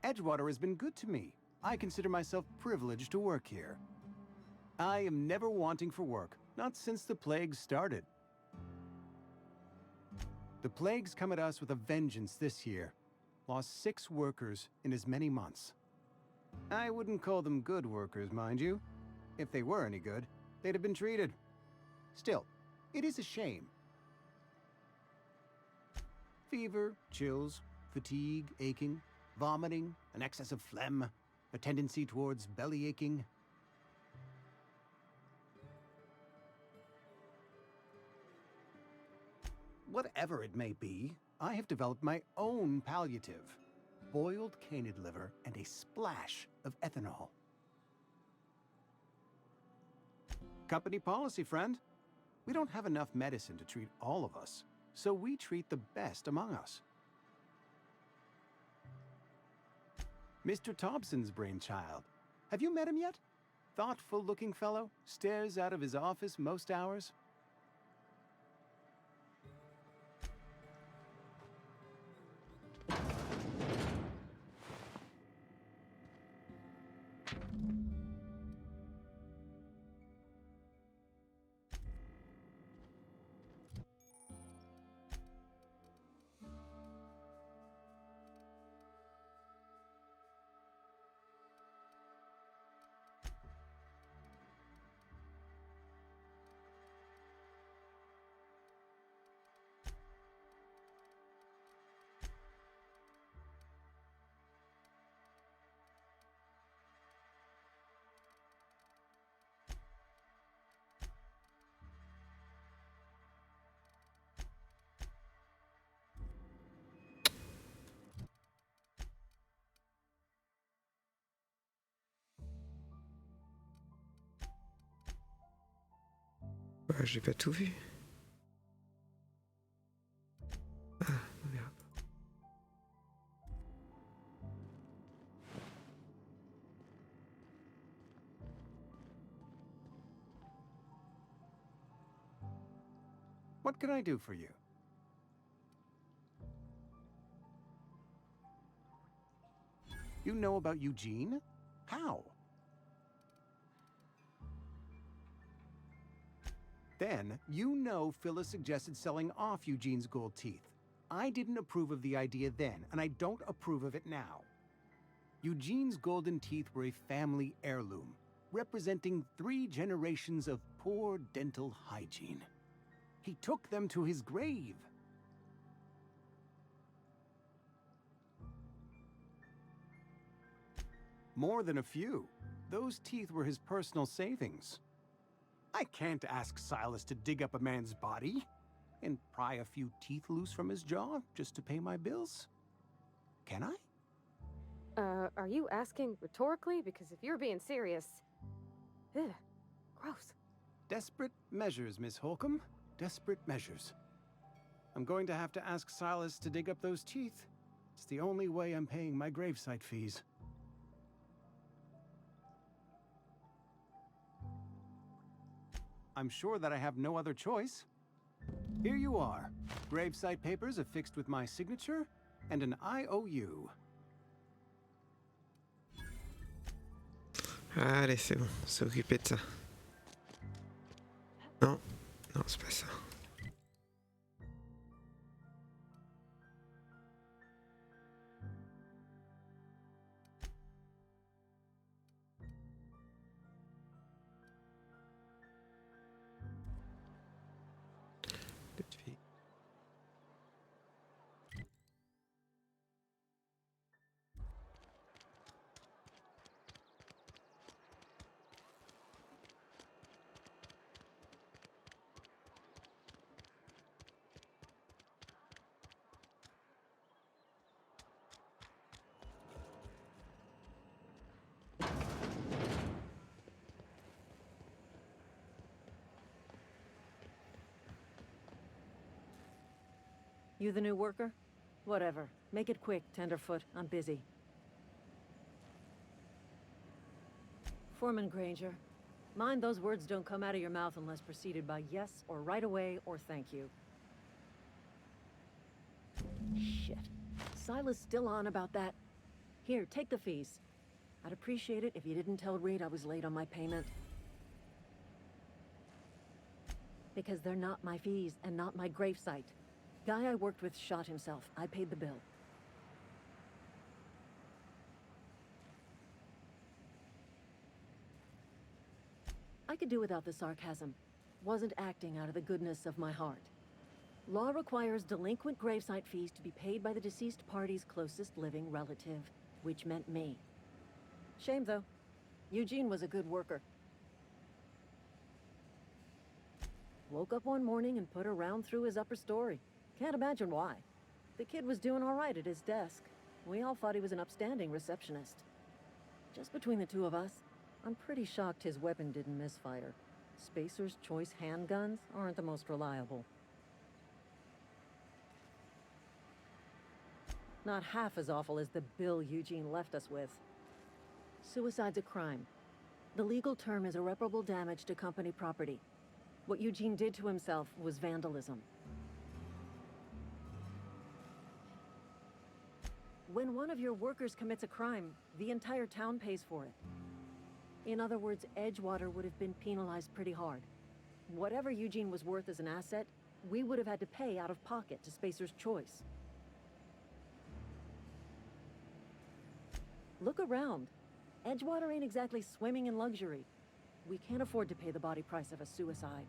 Edgewater has been good to me. I consider myself privileged to work here. I am never wanting for work, not since the plague started. The plague's come at us with a vengeance this year. Lost 6 workers in as many months. I wouldn't call them good workers, mind you. If they were any good, they'd have been treated. Still, it is a shame. Fever, chills, fatigue, aching, vomiting, an excess of phlegm, a tendency towards belly aching. Whatever it may be, I have developed my own palliative. Boiled canid liver and a splash of ethanol. Company policy, friend. We don't have enough medicine to treat all of us, so we treat the best among us. Mr. Thompson's brainchild. Have you met him yet? Thoughtful-looking fellow, stares out of his office most hours. J'ai pas tout vu. Ah, merde. What can I do for you? You know about Eugene? How? Then, you know Phyllis suggested selling off Eugene's gold teeth. I didn't approve of the idea then, and I don't approve of it now. Eugene's golden teeth were a family heirloom, representing 3 generations of poor dental hygiene. He took them to his grave. More than a few. Those teeth were his personal savings. I can't ask Silas to dig up a man's body and pry a few teeth loose from his jaw just to pay my bills. Can I? Are you asking rhetorically? Because if you're being serious... Ugh, gross. Desperate measures, Miss Holcomb. Desperate measures. I'm going to have to ask Silas to dig up those teeth. It's the only way I'm paying my gravesite fees. I'm sure that I have no other choice. Here you are. Gravesite papers affixed with my signature and an IOU. Allez, c'est bon, on s'est occupé de ça. Non, non, c'est pas ça. You the new worker? Whatever. Make it quick, Tenderfoot. I'm busy. Foreman Granger, mind those words don't come out of your mouth unless preceded by yes or right away or thank you. Shit. Silas still on about that? Here, take the fees. I'd appreciate it if you didn't tell Reed I was late on my payment. Because they're not my fees and not my gravesite. Guy I worked with shot himself. I paid the bill. I could do without the sarcasm. Wasn't acting out of the goodness of my heart. Law requires delinquent gravesite fees to be paid by the deceased party's closest living relative, which meant me. Shame, though. Eugene was a good worker. Woke up one morning and put a round through his upper story. Can't imagine why. The kid was doing all right at his desk. We all thought he was an upstanding receptionist. Just between the two of us, I'm pretty shocked his weapon didn't misfire. Spacer's Choice handguns aren't the most reliable. Not half as awful as the bill Eugene left us with. Suicide's a crime. The legal term is irreparable damage to company property. What Eugene did to himself was vandalism. When one of your workers commits a crime, the entire town pays for it. In other words, Edgewater would have been penalized pretty hard. Whatever Eugene was worth as an asset, we would have had to pay out of pocket to Spacer's Choice. Look around. Edgewater ain't exactly swimming in luxury. We can't afford to pay the body price of a suicide.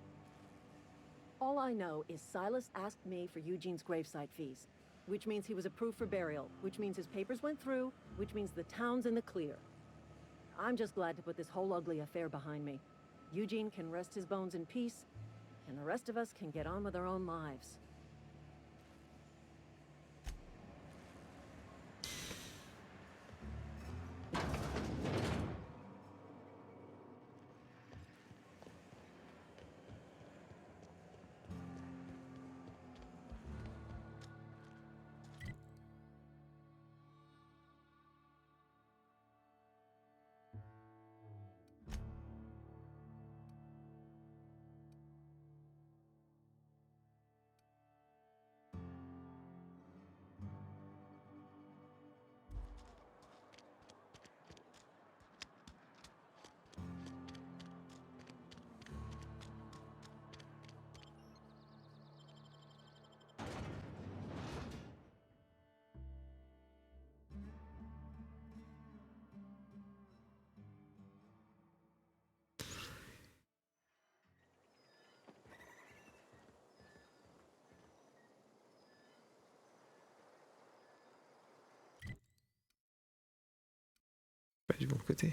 All I know is Silas asked me for Eugene's gravesite fees, which means he was approved for burial, which means his papers went through, which means the town's in the clear. I'm just glad to put this whole ugly affair behind me. Eugene can rest his bones in peace, and the rest of us can get on with our own lives. du bon côté.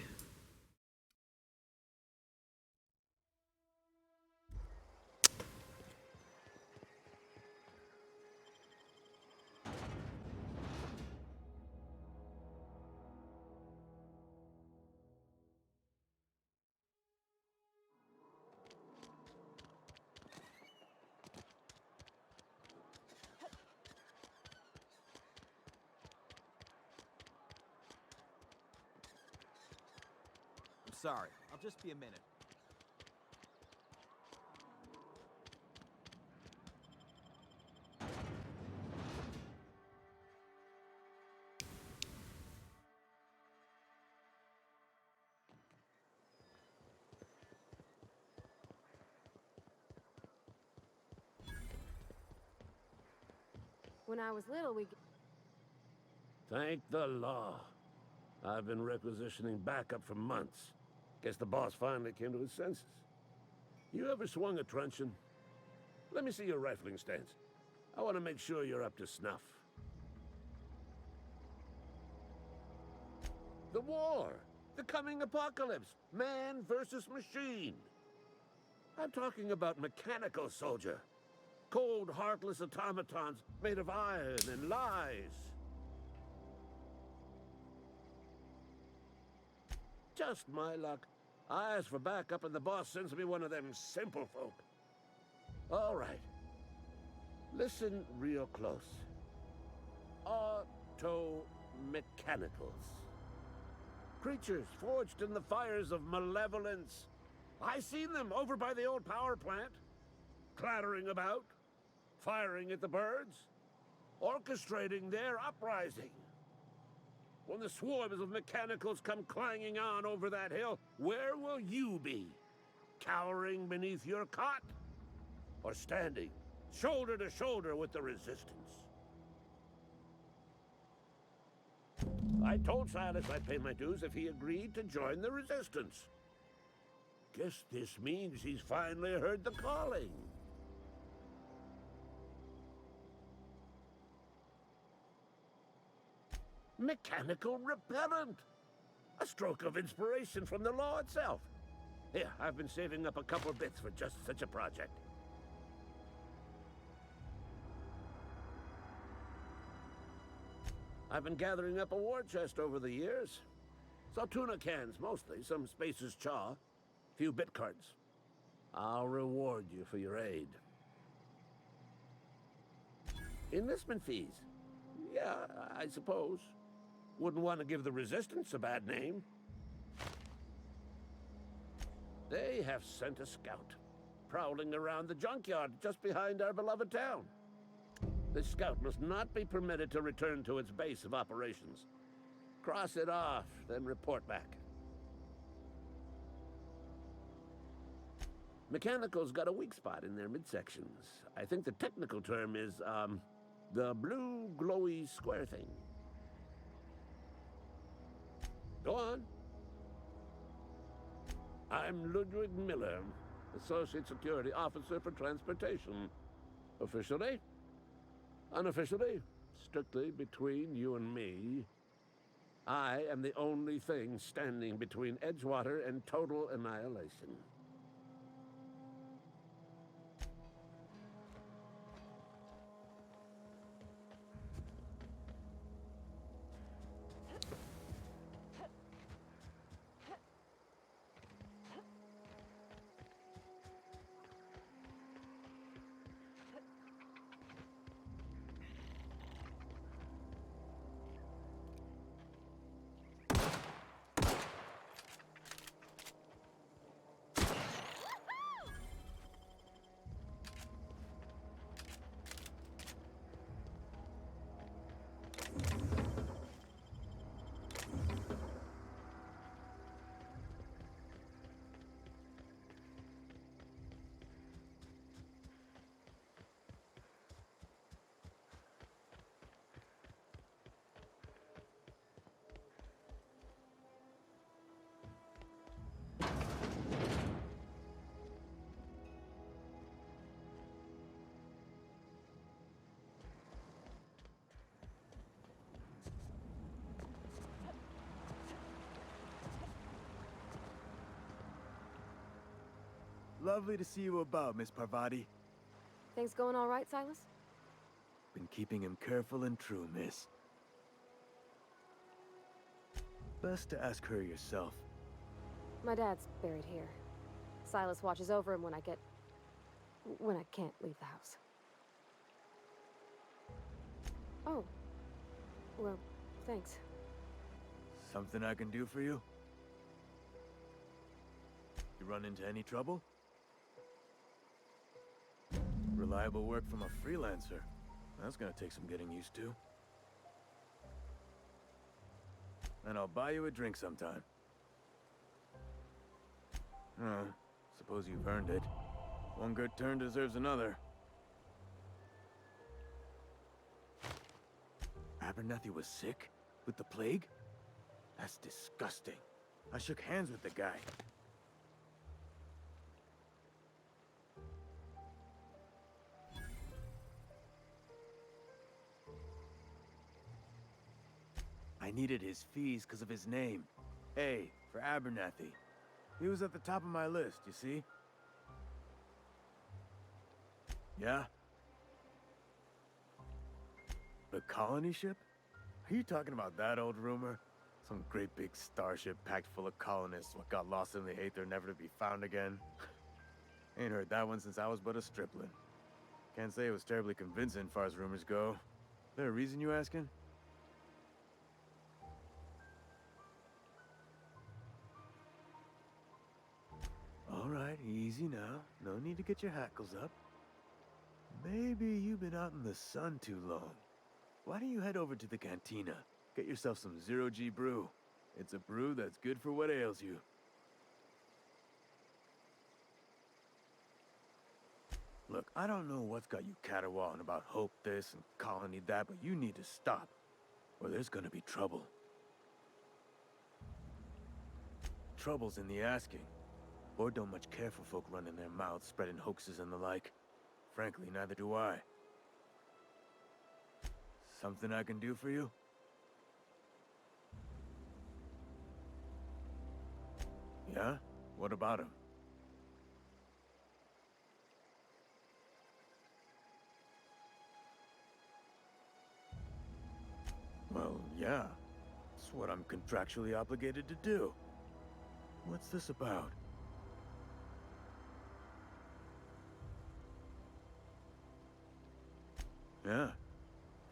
Sorry, I'll just be a minute. When I was little, we... Thank the law. I've been requisitioning backup for months. Guess the boss finally came to his senses. You ever swung a truncheon? Let me see your rifling stance. I want to make sure you're up to snuff. The war! The coming apocalypse! Man versus machine! I'm talking about mechanical soldier. Cold, heartless automatons made of iron and lies. Just my luck. I ask for backup and the boss sends me one of them simple folk. All right. Listen real close. Auto-mechanicals. Creatures forged in the fires of malevolence. I seen them over by the old power plant. Clattering about. Firing at the birds. Orchestrating their uprising. When the swarms of mechanicals come clanging on over that hill, where will you be? Cowering beneath your cot? Or standing, shoulder to shoulder with the resistance? I told Silas I'd pay my dues if he agreed to join the resistance. Guess this means he's finally heard the calling. Mechanical repellent! A stroke of inspiration from the law itself. Here, I've been saving up a couple bits for just such a project. I've been gathering up a war chest over the years. Saw tuna cans, mostly, some Spacer's chaw, few bit cards. I'll reward you for your aid. Enlistment fees? Yeah, I suppose. Wouldn't want to give the Resistance a bad name. They have sent a scout, prowling around the junkyard just behind our beloved town. This scout must not be permitted to return to its base of operations. Cross it off, then report back. Mechanicals got a weak spot in their midsections. I think the technical term is, the blue glowy square thing. Go on. I'm Ludwig Miller, Associate Security Officer for Transportation. Officially? Unofficially? Strictly between you and me. I am the only thing standing between Edgewater and total annihilation. Lovely to see you about, Miss Parvati. Things going all right, Silas? Been keeping him careful and true, miss. Best to ask her yourself. My dad's buried here. Silas watches over him when I can't leave the house. Oh. Well, thanks. Something I can do for you? You run into any trouble? Reliable work from a freelancer. That's gonna take some getting used to. And I'll buy you a drink sometime. Suppose you've earned it. One good turn deserves another. Abernathy was sick? With the plague? That's disgusting. I shook hands with the guy. I needed his fees because of his name. A for Abernathy. He was at the top of my list, you see? Yeah? The colony ship? Are you talking about that old rumor? Some great big starship packed full of colonists what got lost in the aether never to be found again? Ain't heard that one since I was but a stripling. Can't say it was terribly convincing far as rumors go. There a reason you asking? All right, easy now. No need to get your hackles up. Maybe you've been out in the sun too long. Why don't you head over to the cantina? Get yourself some zero-G brew. It's a brew that's good for what ails you. Look, I don't know what's got you caterwauling about hope this and colony that, but you need to stop, or there's gonna be trouble. Trouble's in the asking. Board don't much care for folk running their mouths, spreading hoaxes and the like. Frankly, neither do I. Something I can do for you? Yeah? What about him? Well, yeah. It's what I'm contractually obligated to do. What's this about? Yeah.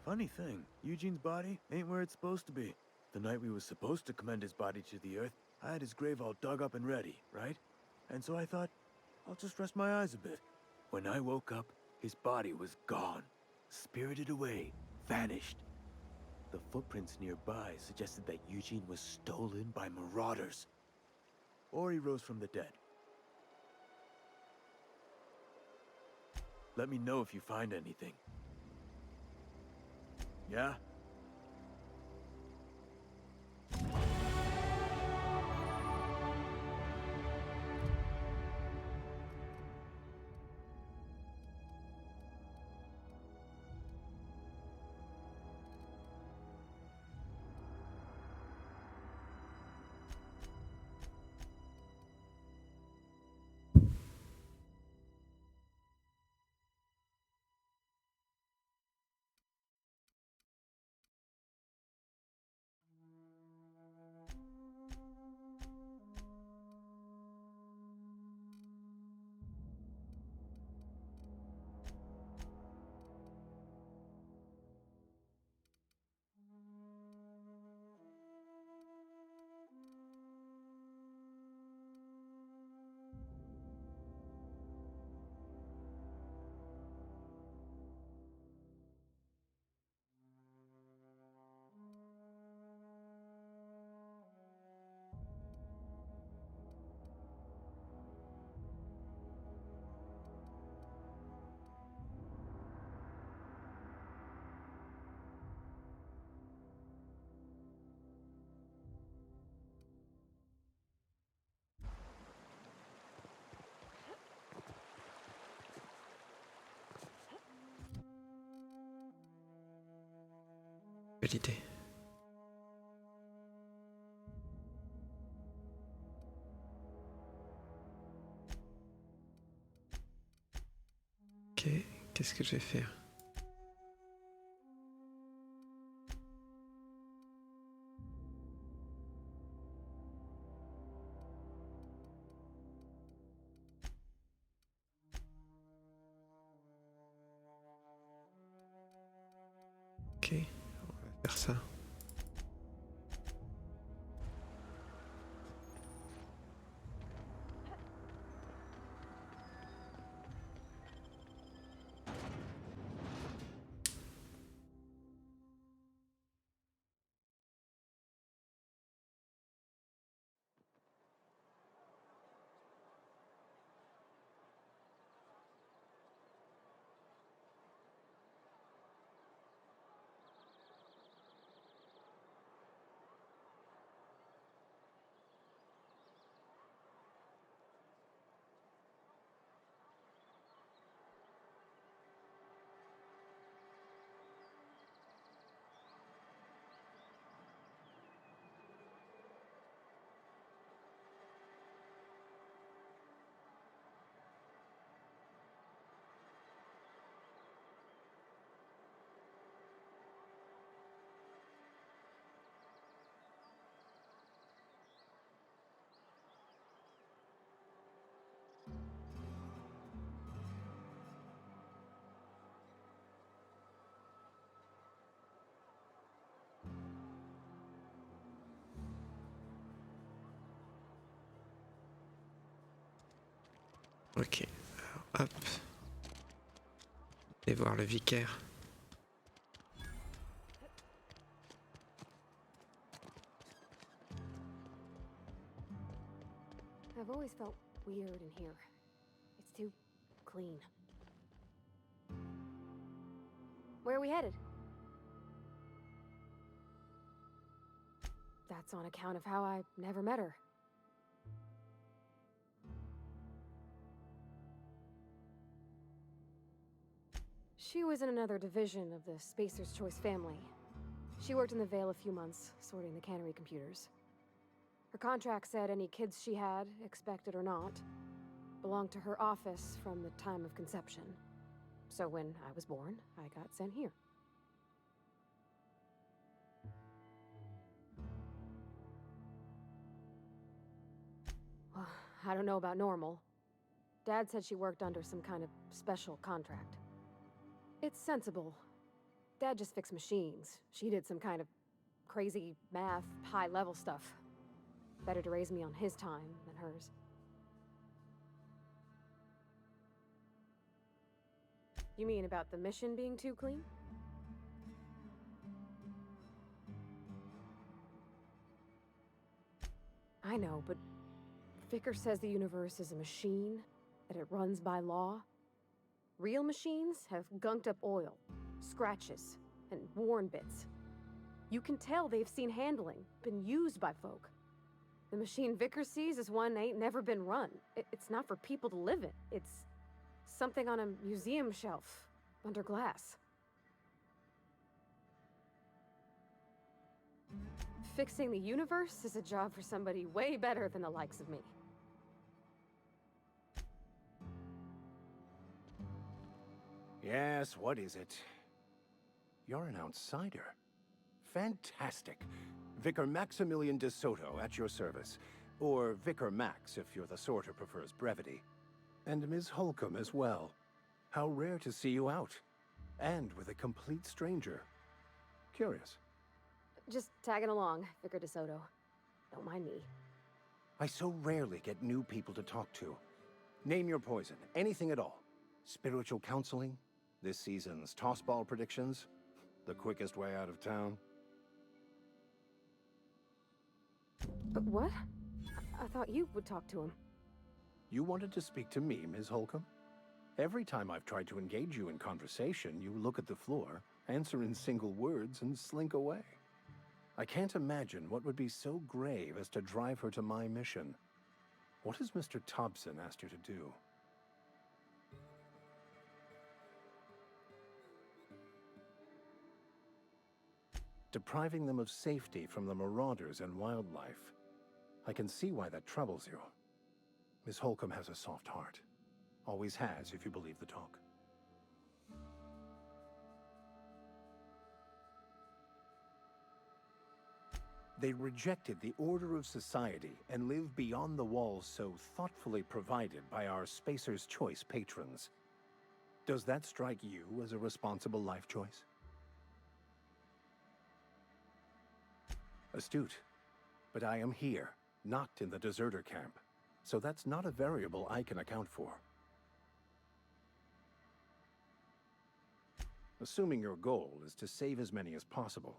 Funny thing, Eugene's body ain't where it's supposed to be. The night we was supposed to commend his body to the earth, I had his grave all dug up and ready, right? And so I thought, I'll just rest my eyes a bit. When I woke up, his body was gone. Spirited away. Vanished. The footprints nearby suggested that Eugene was stolen by marauders. Or he rose from the dead. Let me know if you find anything. Yeah? Belle idée. Ok, qu'est-ce que je vais faire? Ok, on va faire ça. Ok, alors hop. Et voir le vicaire. I've always felt weird in here. It's too clean. Where are we headed? That's on account of how I never met her. She was in another division of the Spacer's Choice family. She worked in the Vale a few months, sorting the cannery computers. Her contract said any kids she had, expected or not, belonged to her office from the time of conception. So when I was born, I got sent here. Well, I don't know about normal. Dad said she worked under some kind of special contract. It's sensible. Dad just fixed machines. She did some kind of crazy math, high-level stuff. Better to raise me on his time than hers. You mean about the mission being too clean? I know, but Vicker says the universe is a machine, that it runs by law. Real machines have gunked up oil, scratches, and worn bits. You can tell they've seen handling, been used by folk. The machine Vicker sees is one ain't never been run. It's not for people to live in. It's something on a museum shelf, under glass. Fixing the universe is a job for somebody way better than the likes of me. Yes, what is it? You're an outsider. Fantastic. Vicar Maximilian de Soto at your service. Or Vicar Max, if you're the sort who prefers brevity. And Ms. Holcomb as well. How rare to see you out. And with a complete stranger. Curious. Just tagging along, Vicar de Soto. Don't mind me. I so rarely get new people to talk to. Name your poison, anything at all. Spiritual counseling, this season's tossball predictions, the quickest way out of town. But what? I thought you would talk to him. You wanted to speak to me, Ms. Holcomb? Every time I've tried to engage you in conversation, you look at the floor, answer in single words, and slink away. I can't imagine what would be so grave as to drive her to my mission. What has Mr. Thompson asked you to do? Depriving them of safety from the marauders and wildlife. I can see why that troubles you. Miss Holcomb has a soft heart. Always has, if you believe the talk. They rejected the order of society and live beyond the walls so thoughtfully provided by our Spacer's Choice patrons. Does that strike you as a responsible life choice? Astute. But I am here, not in the deserter camp. So that's not a variable I can account for. Assuming your goal is to save as many as possible,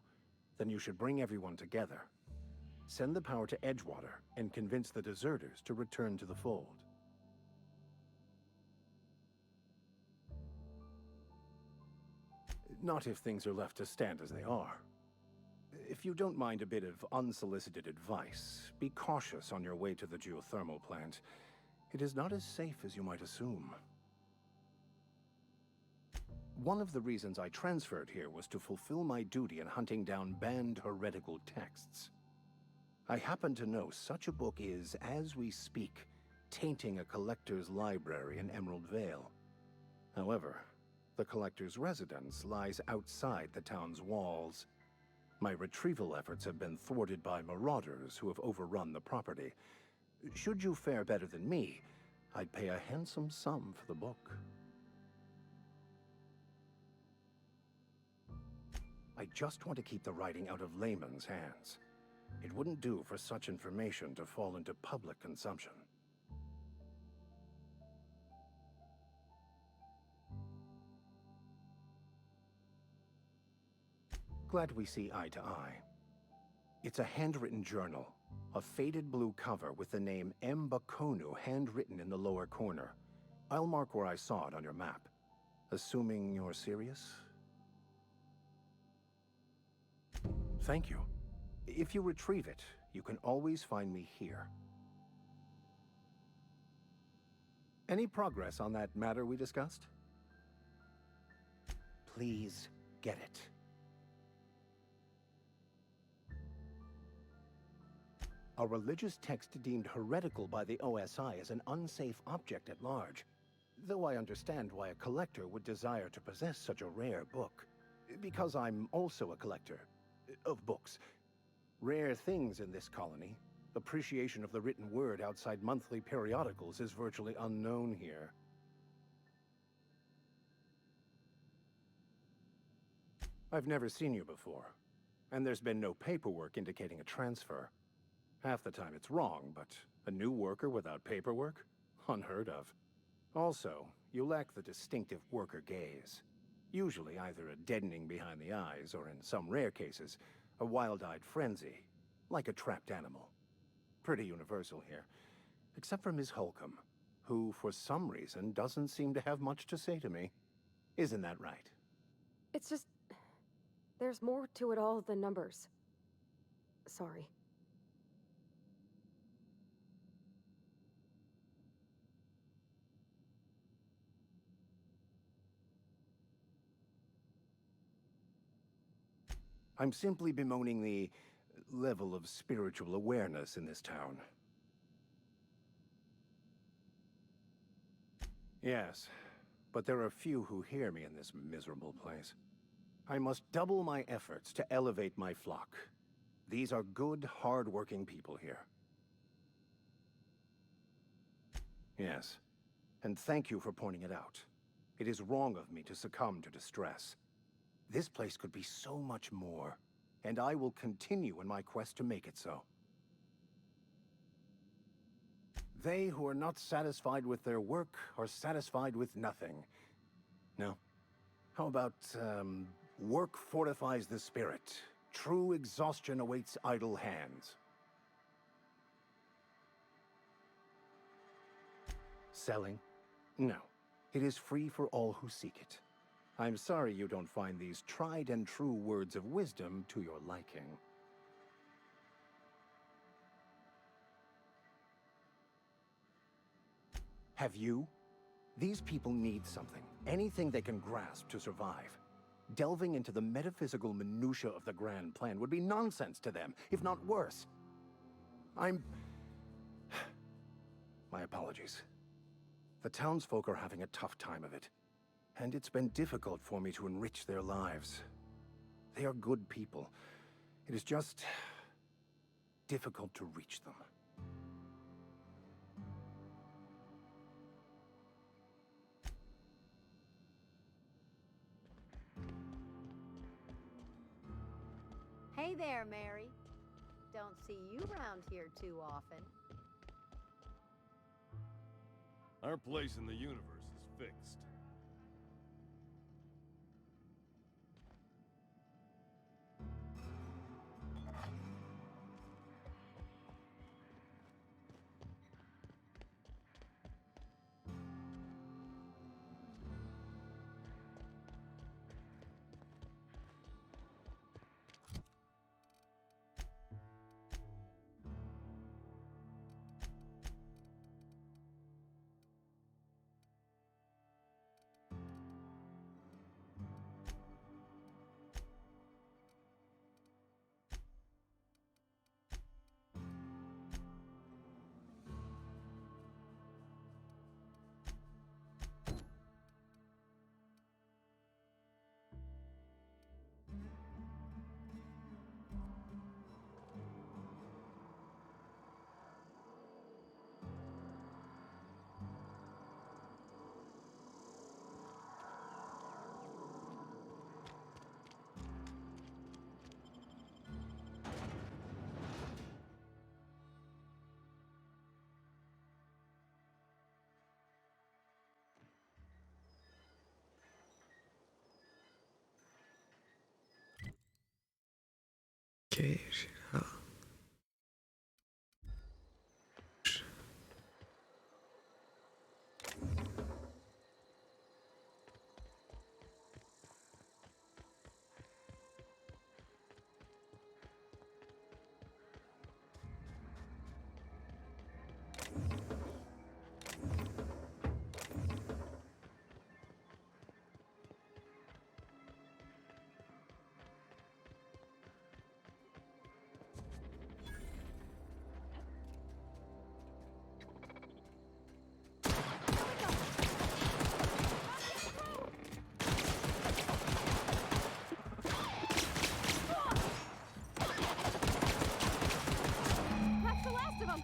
then you should bring everyone together. Send the power to Edgewater and convince the deserters to return to the fold. Not if things are left to stand as they are. If you don't mind a bit of unsolicited advice, be cautious on your way to the geothermal plant. It is not as safe as you might assume. One of the reasons I transferred here was to fulfill my duty in hunting down banned heretical texts. I happen to know such a book is, as we speak, tainting a collector's library in Emerald Vale. However, the collector's residence lies outside the town's walls. My retrieval efforts have been thwarted by marauders who have overrun the property. Should you fare better than me, I'd pay a handsome sum for the book. I just want to keep the writing out of layman's hands. It wouldn't do for such information to fall into public consumption. Glad we see eye to eye. It's a handwritten journal, a faded blue cover with the name M. Bakonu handwritten in the lower corner. I'll mark where I saw it on your map. Assuming you're serious? Thank you. If you retrieve it, you can always find me here. Any progress on that matter we discussed? Please get it. A religious text deemed heretical by the OSI is an unsafe object at large, though I understand why a collector would desire to possess such a rare book. Because I'm also a collector of books. Rare things in this colony. Appreciation of the written word outside monthly periodicals is virtually unknown here. I've never seen you before, and there's been no paperwork indicating a transfer. Half the time it's wrong, but a new worker without paperwork? Unheard of. Also, you lack the distinctive worker gaze. Usually either a deadening behind the eyes, or in some rare cases, a wild-eyed frenzy, like a trapped animal. Pretty universal here, except for Ms. Holcomb, who, for some reason, doesn't seem to have much to say to me. Isn't that right? It's just... there's more to it all than numbers. Sorry. I'm simply bemoaning the level of spiritual awareness in this town. Yes, but there are few who hear me in this miserable place. I must double my efforts to elevate my flock. These are good, hard-working people here. Yes, and thank you for pointing it out. It is wrong of me to succumb to distress. This place could be so much more, and I will continue in my quest to make it so. They who are not satisfied with their work are satisfied with nothing. No? How about, work fortifies the spirit. True exhaustion awaits idle hands. Selling? No. It is free for all who seek it. I'm sorry you don't find these tried and true words of wisdom to your liking. Have you? These people need something, anything they can grasp to survive. Delving into the metaphysical minutiae of the grand plan would be nonsense to them, if not worse. My apologies. The townsfolk are having a tough time of it. And it's been difficult for me to enrich their lives. They are good people. It is just... difficult to reach them. Hey there, Mary. Don't see you around here too often. Our place in the universe is fixed. Ok, j'ai là. That's the last of them!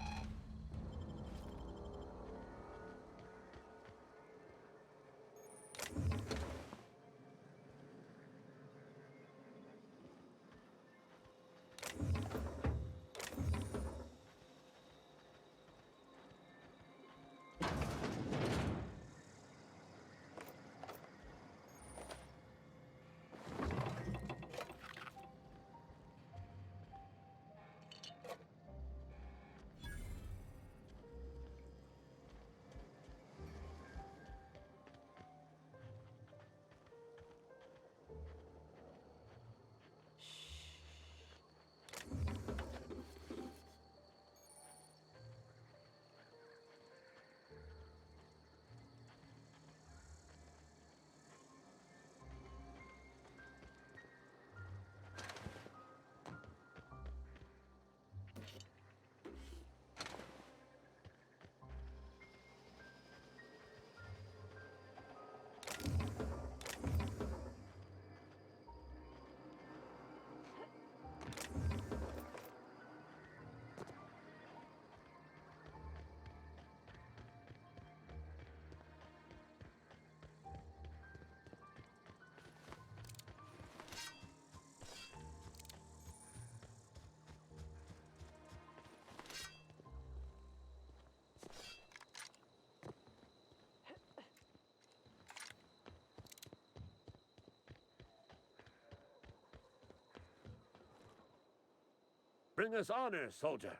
Bring us honor, soldier.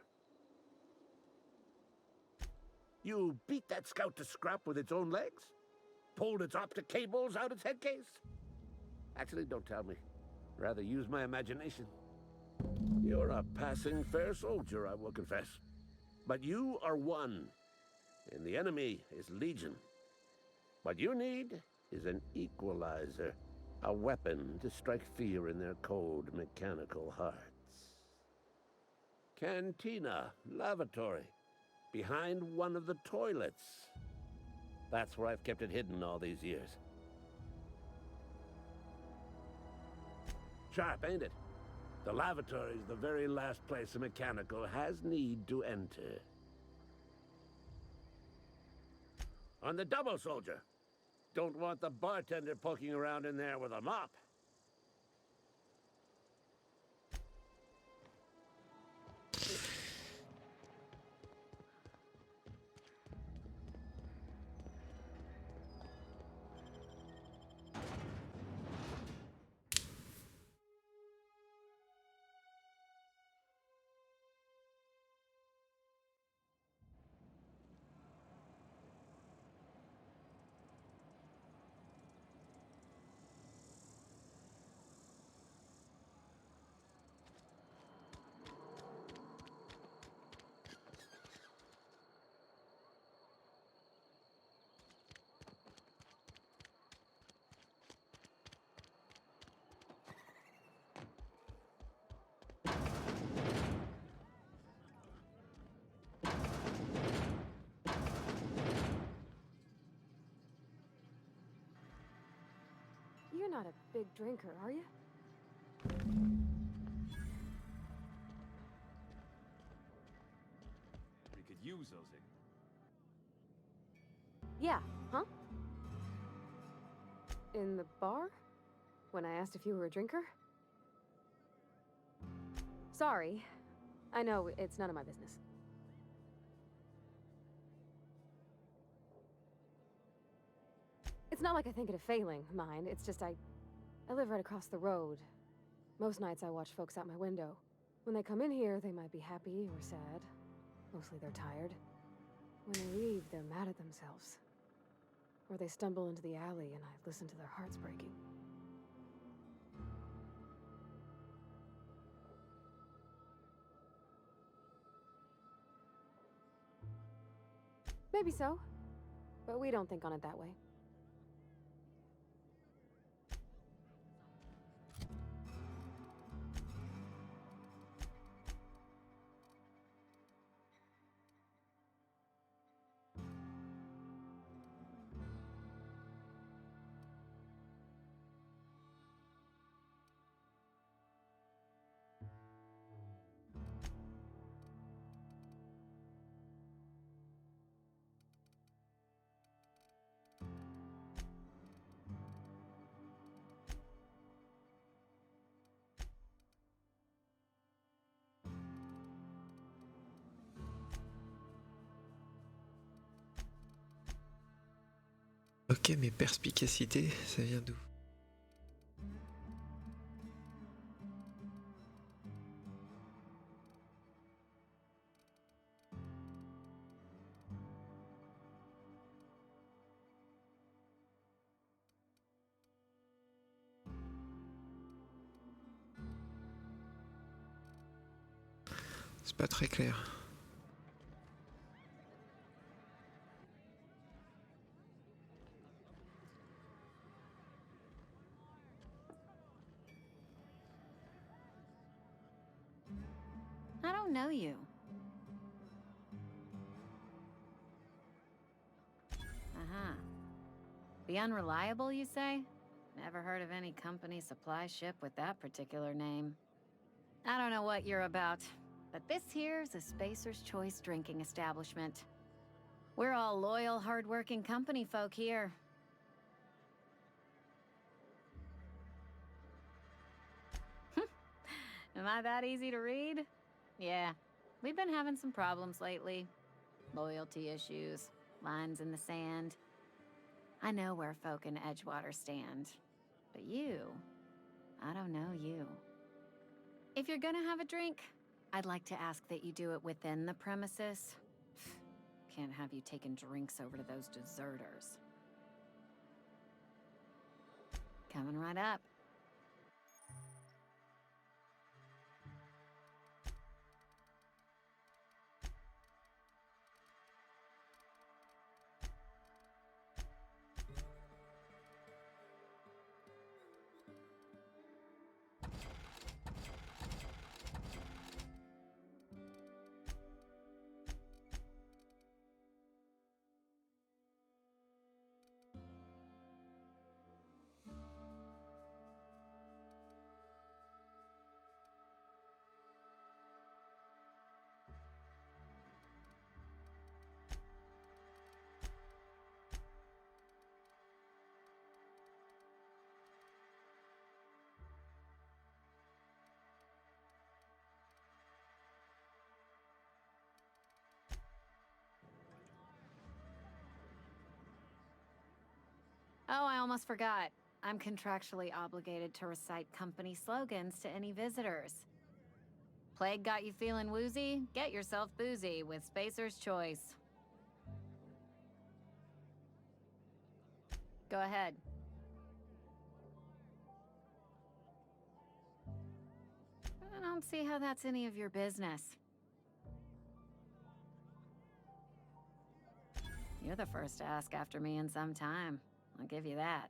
You beat that scout to scrap with its own legs? Pulled its optic cables out its head case? Actually, don't tell me. Rather use my imagination. You're a passing fair soldier, I will confess. But you are one, and the enemy is legion. What you need is an equalizer, a weapon to strike fear in their cold, mechanical hearts. Cantina, lavatory, behind one of the toilets. That's where I've kept it hidden all these years. Sharp, ain't it? The lavatory is the very last place a mechanical has need to enter. On the double, soldier. Don't want the bartender poking around in there with a mop. You're not a big drinker, are you? We could use those. Yeah, huh? In the bar? When I asked if you were a drinker? Sorry. I know, it's none of my business. It's not like I think it a failing, mind. It's just I live right across the road. Most nights I watch folks out my window. When they come in here, they might be happy or sad. Mostly they're tired. When they leave, they're mad at themselves. Or they stumble into the alley and I listen to their hearts breaking. Maybe so, but we don't think on it that way. Ok, mais perspicacité, ça vient d'où? C'est pas très clair. I don't know you. Uh-huh. The Unreliable, you say? Never heard of any company supply ship with that particular name. I don't know what you're about, but this here's a Spacer's Choice drinking establishment. We're all loyal, hard-working company folk here. Am I that easy to read? Yeah, we've been having some problems lately. Loyalty issues, lines in the sand. I know where folk in Edgewater stand. But you, I don't know you. If you're gonna have a drink, I'd like to ask that you do it within the premises. Can't have you taking drinks over to those deserters. Coming right up. almost forgot. I'm contractually obligated to recite company slogans to any visitors. Plague got you feeling woozy? Get yourself boozy with Spacer's Choice. Go ahead. I don't see how that's any of your business. You're the first to ask after me in some time. I'll give you that.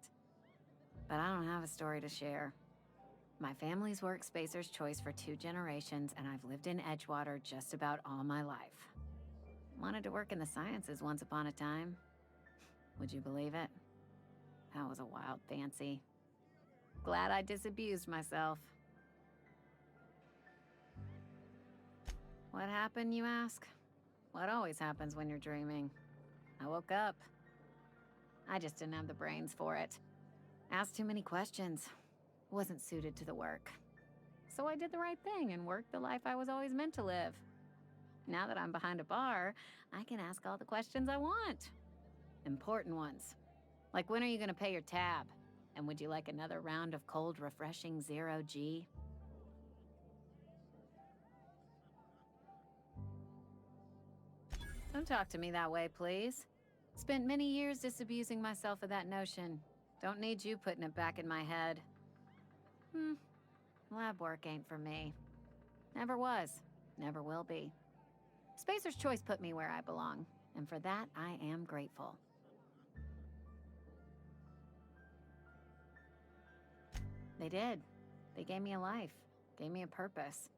But I don't have a story to share. My family's worked Spacer's Choice for 2 generations, and I've lived in Edgewater just about all my life. Wanted to work in the sciences once upon a time. Would you believe it? That was a wild fancy. Glad I disabused myself. What happened, you ask? What always happens when you're dreaming. I woke up. I just didn't have the brains for it. Asked too many questions. Wasn't suited to the work. So I did the right thing and worked the life I was always meant to live. Now that I'm behind a bar, I can ask all the questions I want. Important ones. Like, when are you gonna pay your tab? And would you like another round of cold, refreshing 0G? Don't talk to me that way, please. Spent many years disabusing myself of that notion. Don't need you putting it back in my head. Lab work ain't for me. Never was. Never will be. Spacer's Choice put me where I belong, and for that, I am grateful. They did. They gave me a life, gave me a purpose.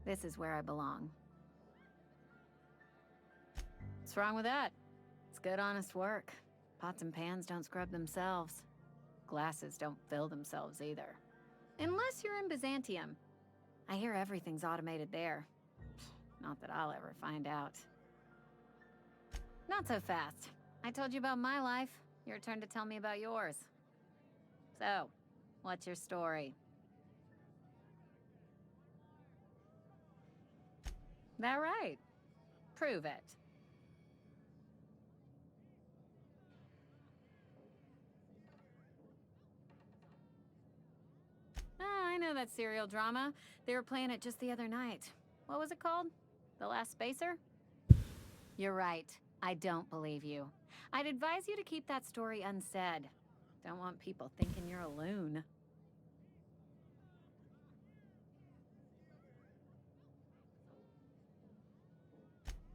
This is where I belong. What's wrong with that? It's good, honest work. Pots and pans don't scrub themselves. Glasses don't fill themselves either. Unless you're in Byzantium. I hear everything's automated there. Not that I'll ever find out. Not so fast. I told you about my life. Your turn to tell me about yours. So, what's your story? That right? Prove it. Ah, I know that serial drama. They were playing it just the other night. What was it called? The Last Spacer? You're right. I don't believe you. I'd advise you to keep that story unsaid. Don't want people thinking you're a loon.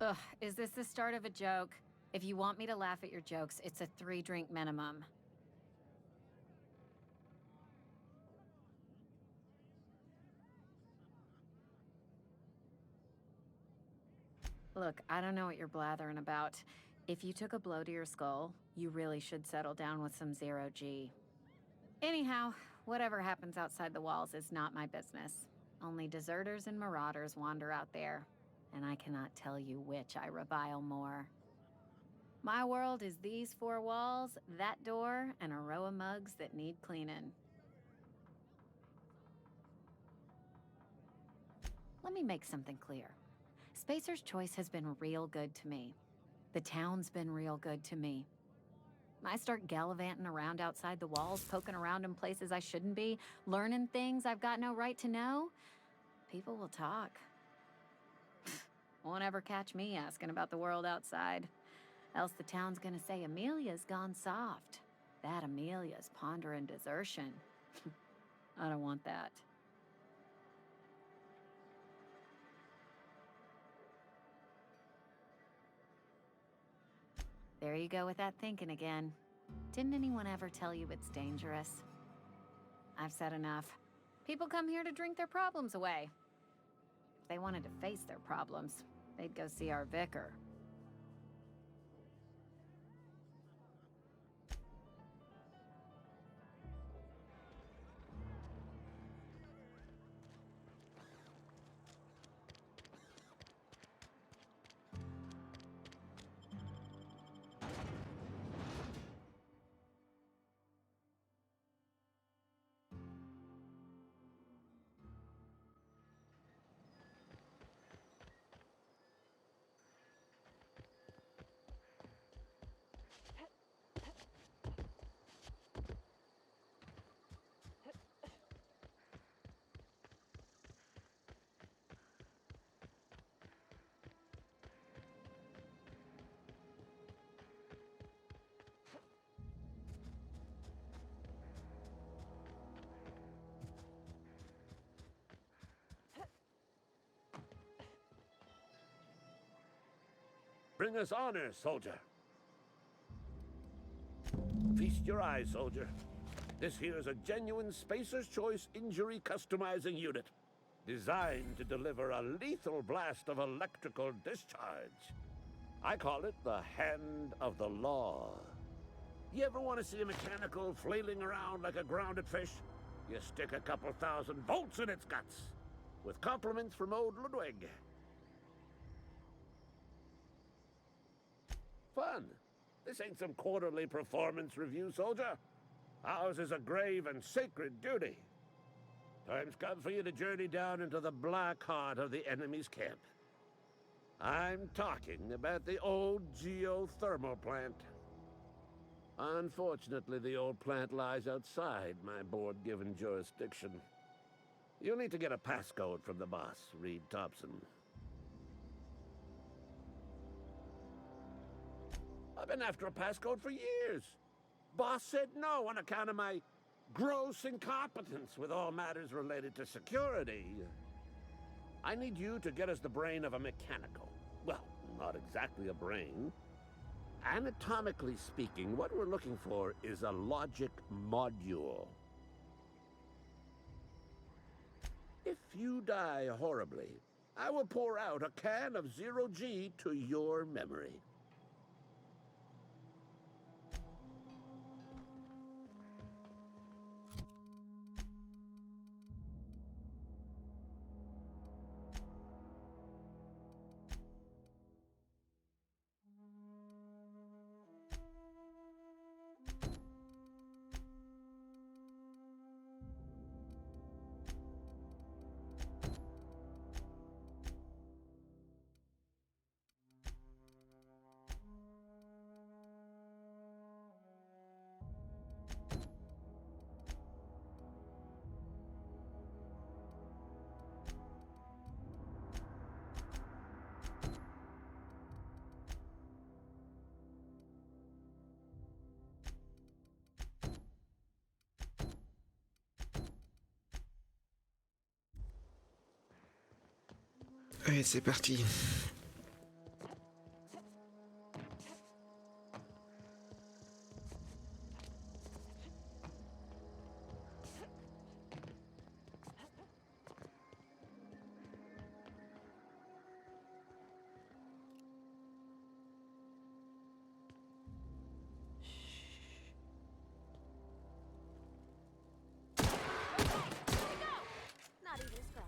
Ugh, is this the start of a joke? If you want me to laugh at your jokes, it's a 3-drink minimum. Look, I don't know what you're blathering about. If you took a blow to your skull, you really should settle down with some 0G. Anyhow, whatever happens outside the walls is not my business. Only deserters and marauders wander out there, and I cannot tell you which I revile more. My world is these 4 walls, that door, and a row of mugs that need cleaning. Let me make something clear. Spacer's Choice has been real good to me. The town's been real good to me. I start gallivanting around outside the walls, poking around in places I shouldn't be, learning things I've got no right to know. People will talk. Won't ever catch me asking about the world outside. Else the town's gonna say Amelia's gone soft. That Amelia's pondering desertion. I don't want that. There you go with that thinking again. Didn't anyone ever tell you it's dangerous? I've said enough. People come here to drink their problems away. If they wanted to face their problems, they'd go see our vicar. bring us honor, soldier. Feast your eyes, soldier. This here's a genuine Spacer's Choice injury customizing unit, designed to deliver a lethal blast of electrical discharge. I call it the Hand of the Law. You ever want to see a mechanical flailing around like a grounded fish? You stick a couple thousand volts in its guts. With compliments from old Ludwig. Fun. This ain't some quarterly performance review, soldier. Ours is a grave and sacred duty. Time's come for you to journey down into the black heart of the enemy's camp. I'm talking about the old geothermal plant. Unfortunately, the old plant lies outside my board-given jurisdiction. You'll need to get a passcode from the boss, Reed Thompson. I've been after a passcode for years. Boss said no on account of my gross incompetence with all matters related to security. I need you to get us the brain of a mechanical. Well, not exactly a brain. Anatomically speaking, what we're looking for is a logic module. If you die horribly, I will pour out a can of 0G to your memory. Allez, c'est parti. Not even a scratch.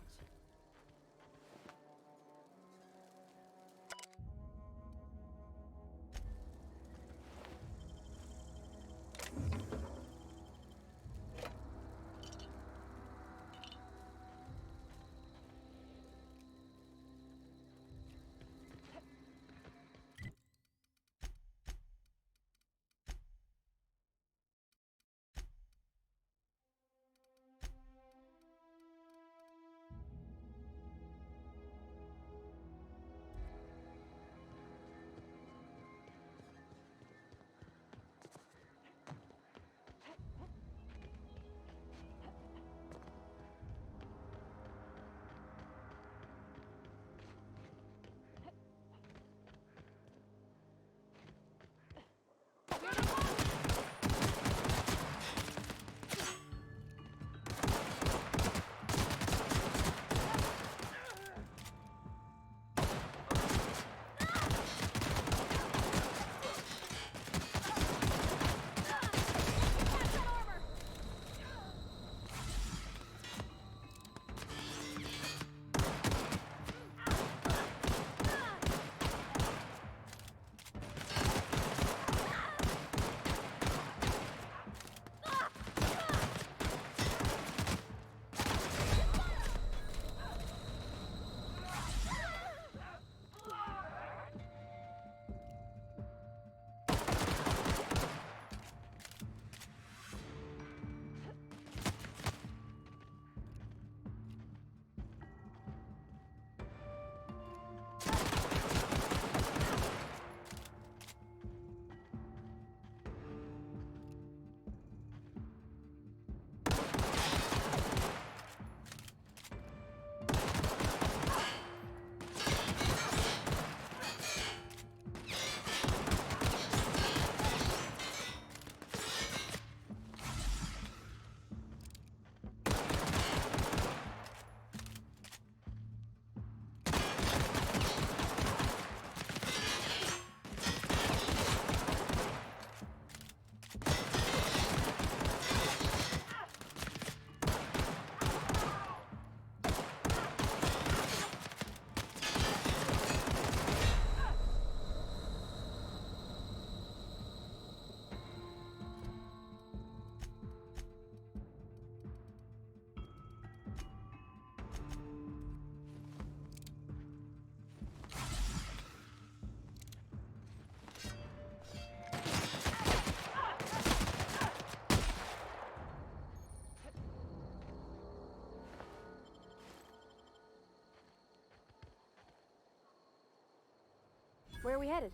Where are we headed?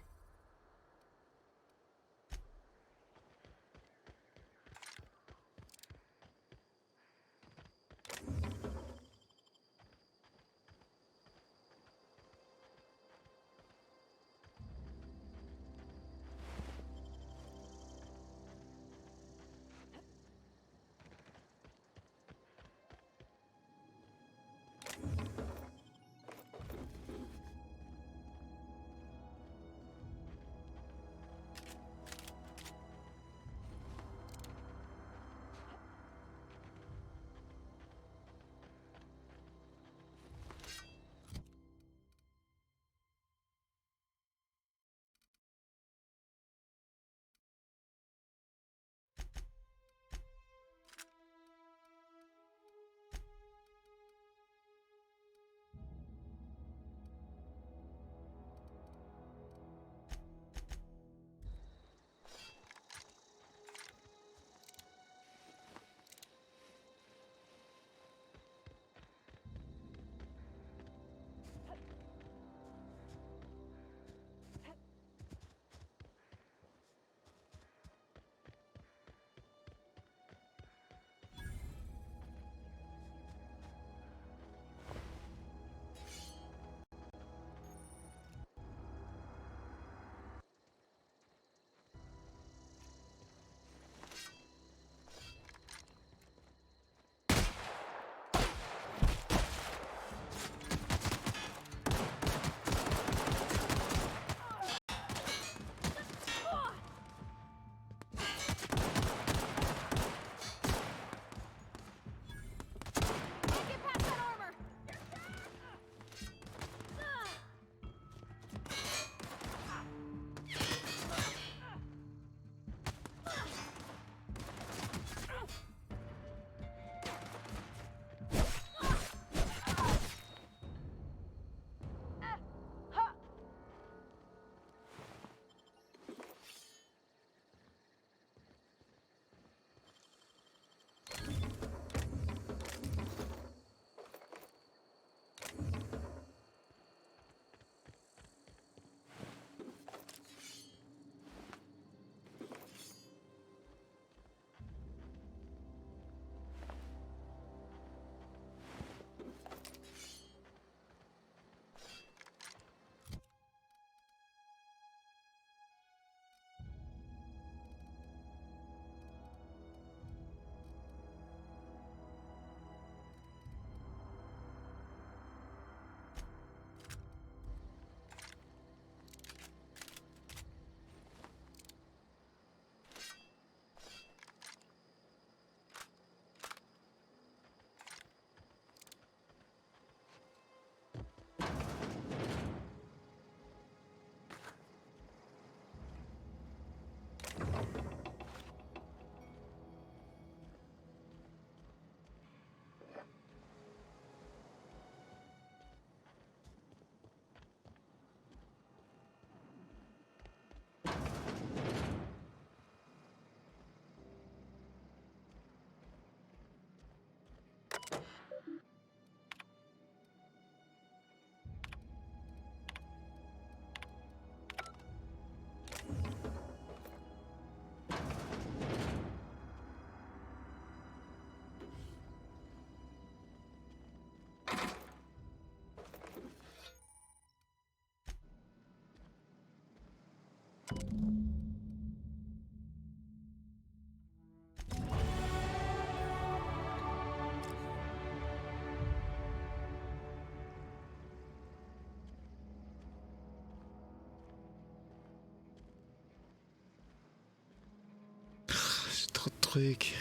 C'est trop de trucs.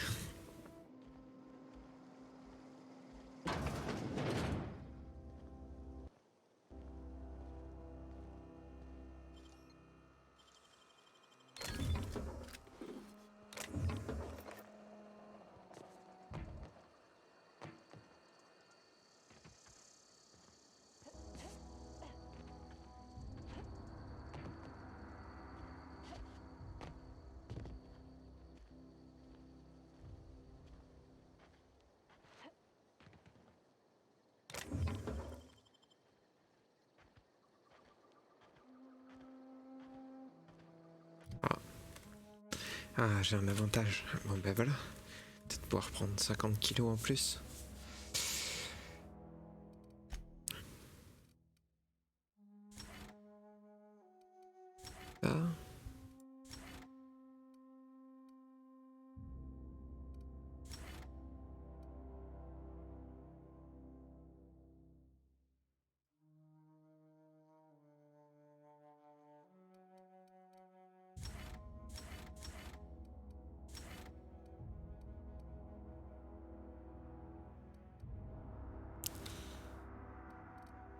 Ah, j'ai un avantage. Bon ben voilà. Peut-être pouvoir prendre 50 kilos en plus. Ah.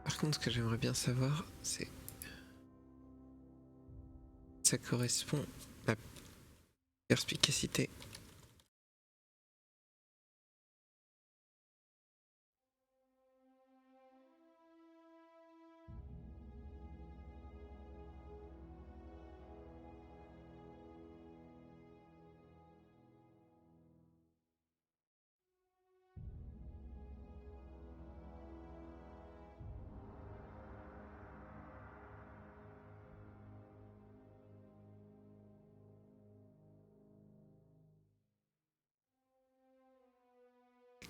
Par contre, ce que j'aimerais bien savoir, c'est... Ça correspond à la perspicacité.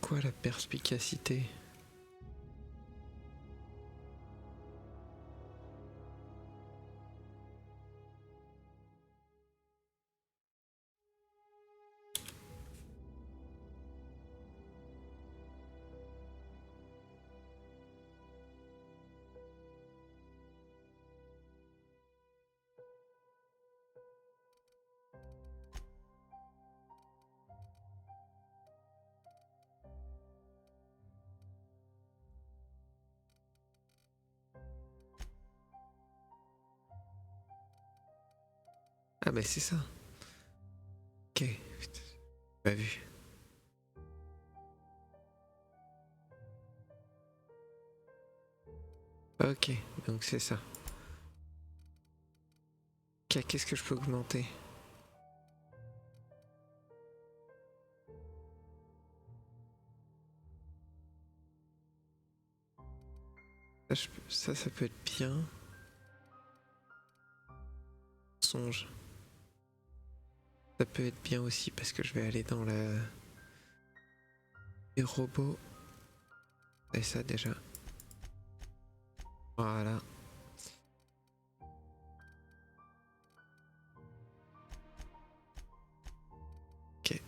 Quoi la perspicacité? Ah bah c'est ça. Ok, putain, pas vu. Ok, donc c'est ça. Ok, qu'est-ce que je peux augmenter? Ça peut être bien. Songe. Ça peut être bien aussi parce que je vais aller dans les robots. Et ça déjà. Voilà. Ok.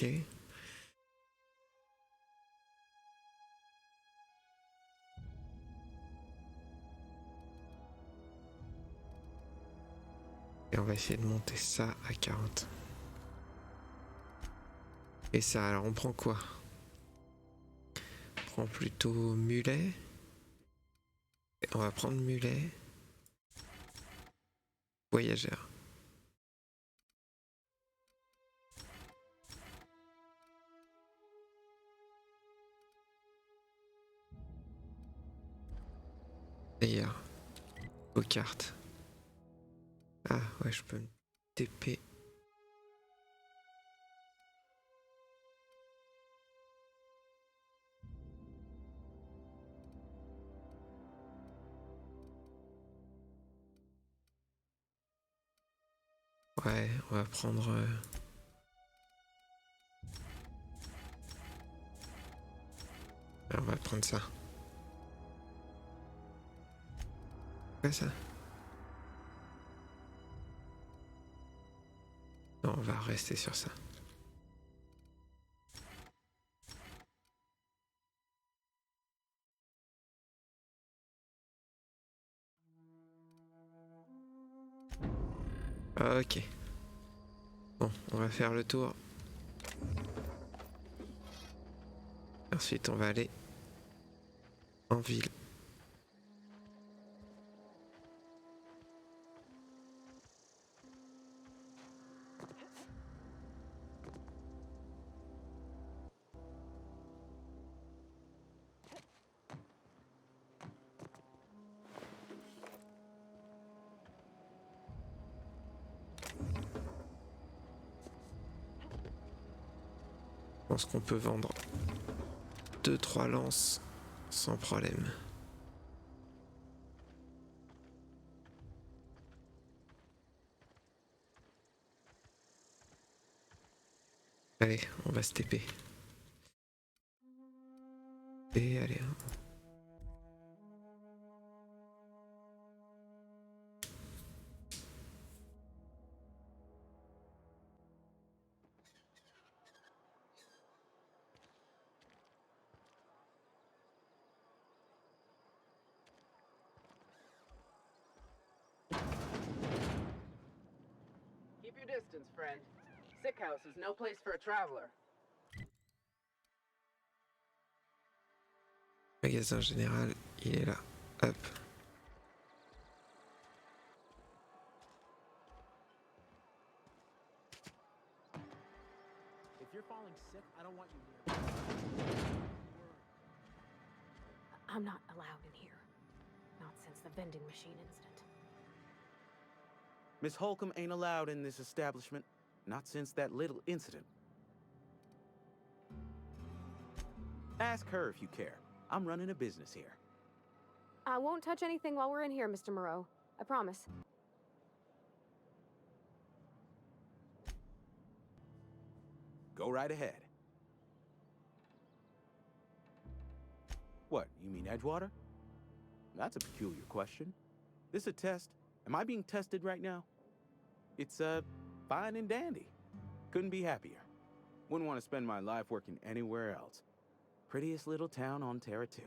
Ok. Et on va essayer de monter ça à 40. Et ça, alors on prend quoi? On prend plutôt mulet. Et on va prendre mulet. Voyageur. D'ailleurs, aux cartes. Ah ouais, je peux me TP. Ouais, on va prendre... on va prendre ça. Quoi ça? Non, on va rester sur ça. Ok. Bon, on va faire le tour. Ensuite, on va aller en ville. Je pense qu'on peut vendre 2-3 lances sans problème. Allez, on va se TP. Et allez. Keep your distance, friend. Sick house is no place for a traveler. Magasin général, il est là. Hop. If you're falling sick, I don't want you near. I'm not allowed in here. Not since the vending machine incident. Miss Holcomb ain't allowed in this establishment. Not since that little incident. Ask her if you care. I'm running a business here. I won't touch anything while we're in here, Mr. Moreau. I promise. Go right ahead. What, you mean Edgewater? That's a peculiar question. This a test? Am I being tested right now? It's, fine and dandy. Couldn't be happier. Wouldn't want to spend my life working anywhere else. Prettiest little town on Terra 2.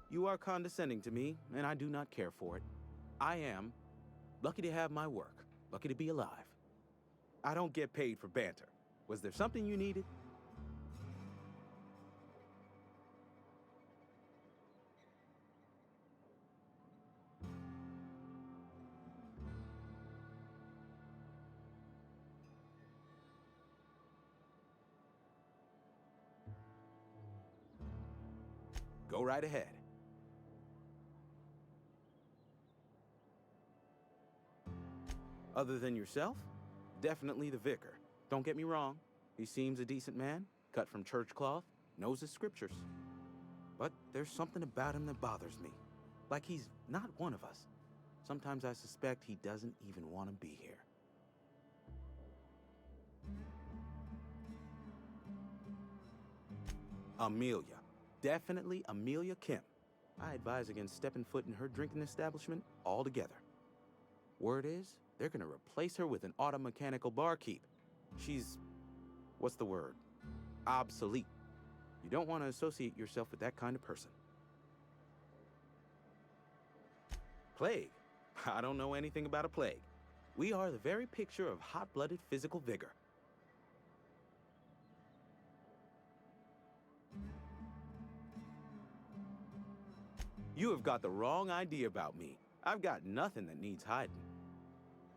You are condescending to me, and I do not care for it. I am lucky to have my work, lucky to be alive. I don't get paid for banter. Was there something you needed? Go right ahead. Other than yourself? Definitely the vicar. Don't get me wrong. He seems a decent man, cut from church cloth, knows his scriptures. But there's something about him that bothers me. Like he's not one of us. Sometimes I suspect he doesn't even want to be here. Amelia. Definitely Amelia Kim. I advise against stepping foot in her drinking establishment altogether. Word is, they're gonna replace her with an automechanical barkeep. She's, what's the word? Obsolete. You don't want to associate yourself with that kind of person. Plague? I don't know anything about a plague. We are the very picture of hot-blooded physical vigor. You have got the wrong idea about me. I've got nothing that needs hiding.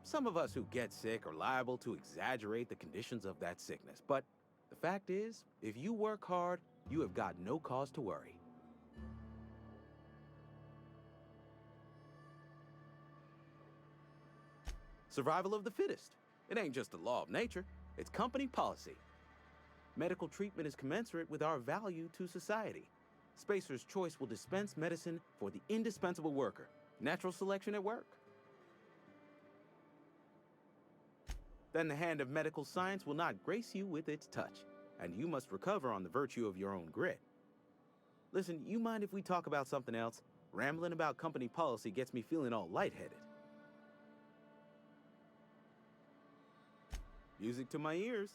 Some of us who get sick are liable to exaggerate the conditions of that sickness, but the fact is, if you work hard, you have got no cause to worry. Survival of the fittest. It ain't just a law of nature, it's company policy. Medical treatment is commensurate with our value to society. Spacer's Choice will dispense medicine for the indispensable worker. Natural selection at work. Then the hand of medical science will not grace you with its touch, and you must recover on the virtue of your own grit. Listen, you mind if we talk about something else? Rambling about company policy gets me feeling all lightheaded. Music to my ears.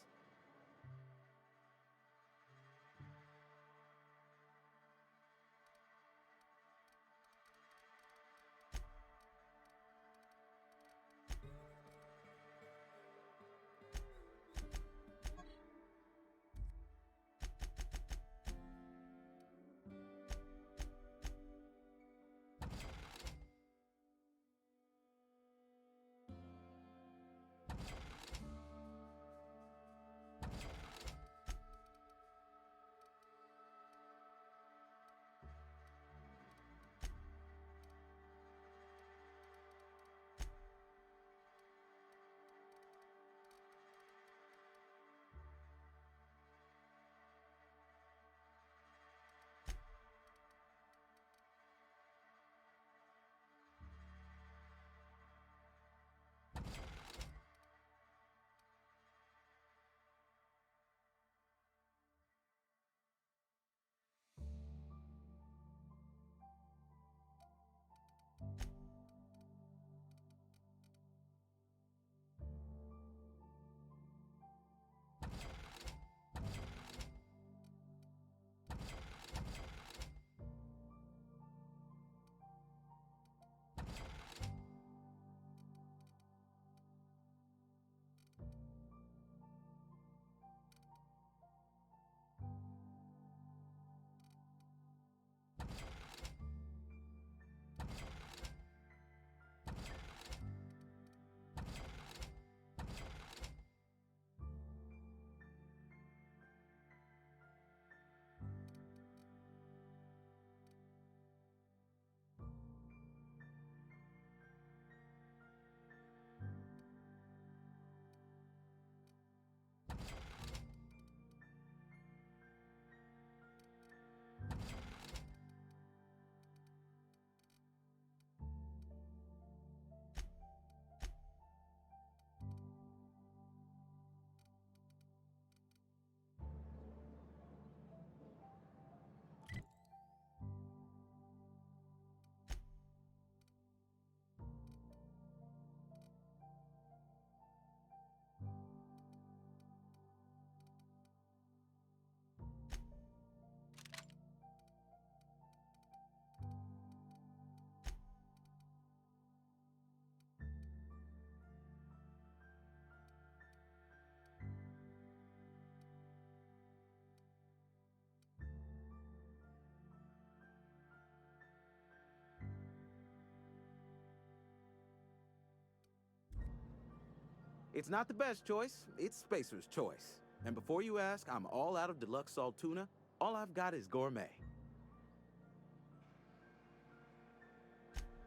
It's not the best choice, it's Spacer's choice. And before you ask, I'm all out of deluxe salt tuna. All I've got is gourmet.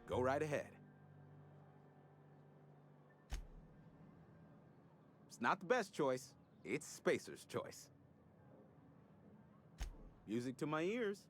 Go right ahead. It's not the best choice, it's Spacer's choice. Music to my ears.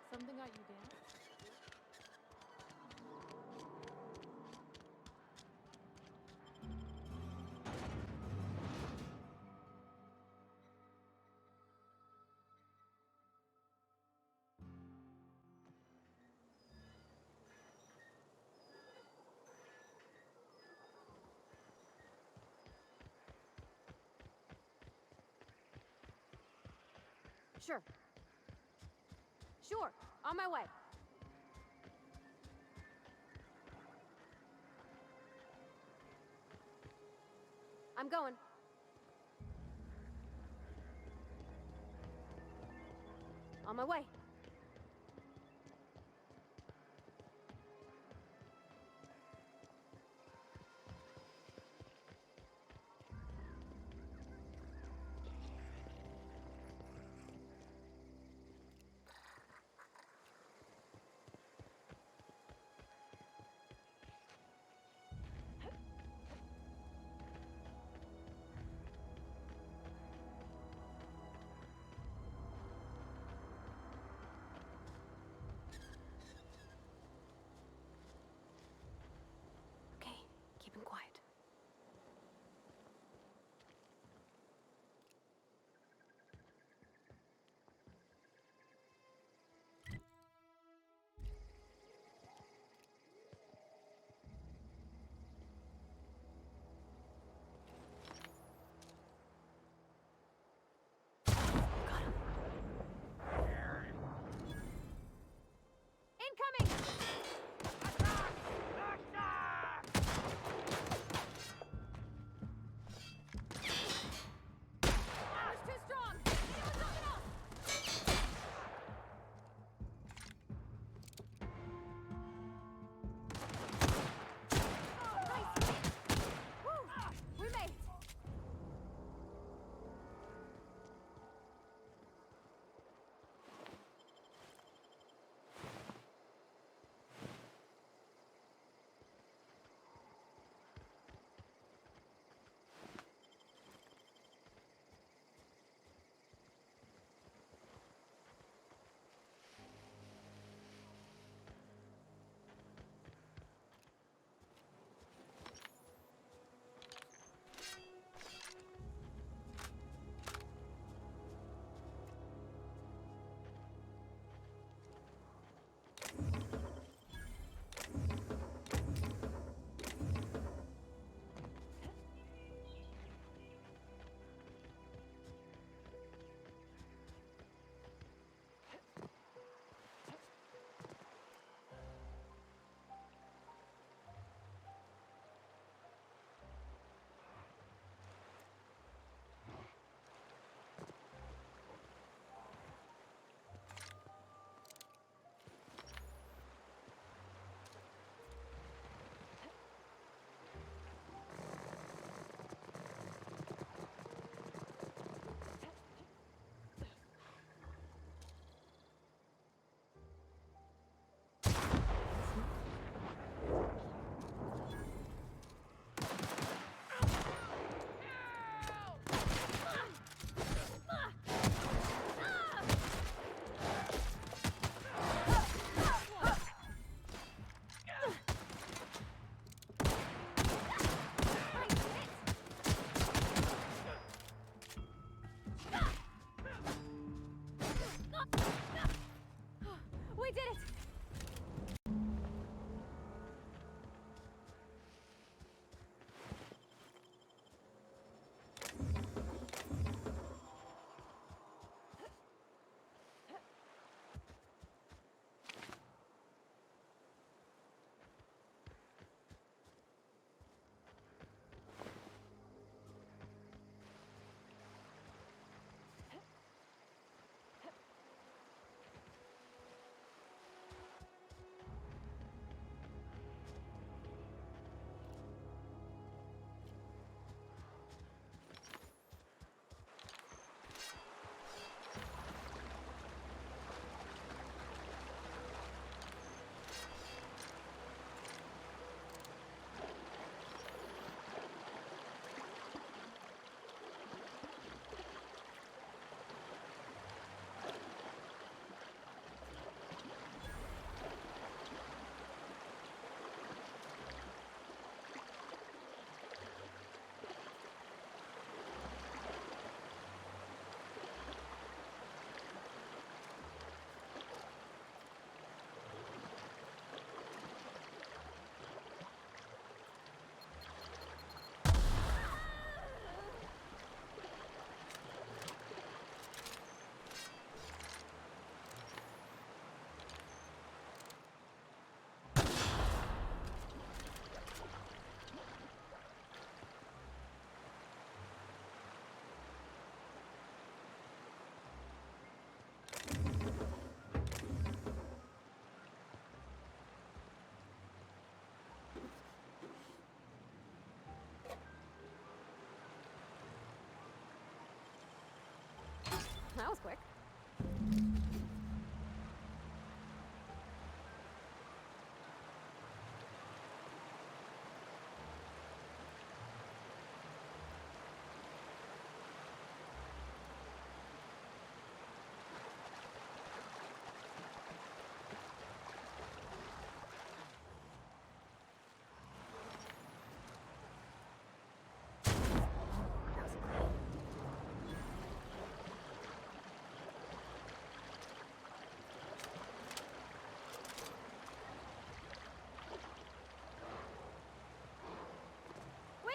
Something got you down? Sure. Sure, on my way. I'm going. On my way.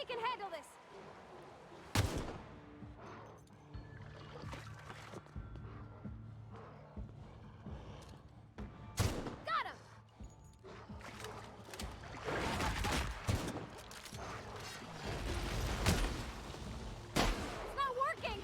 We can handle this! Got him! It's not working!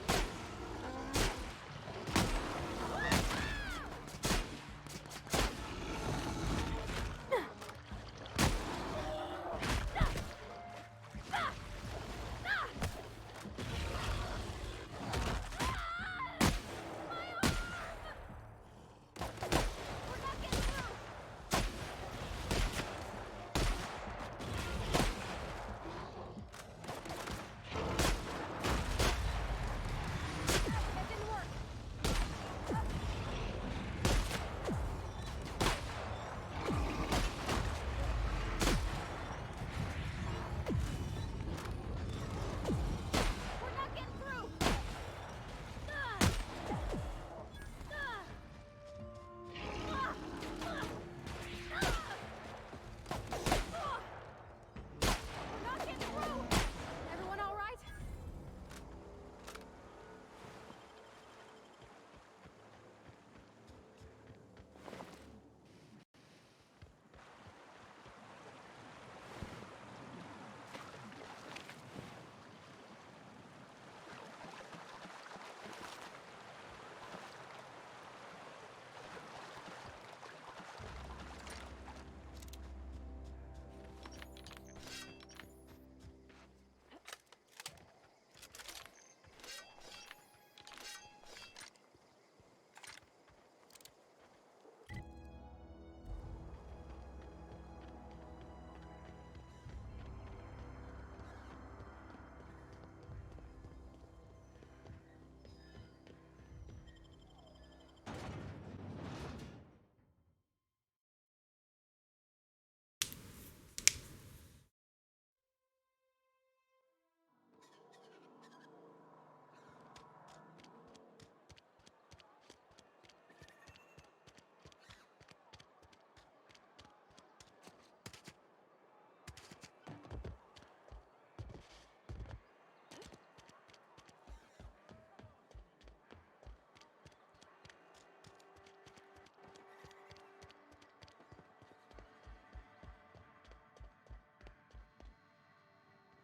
Everyone all right?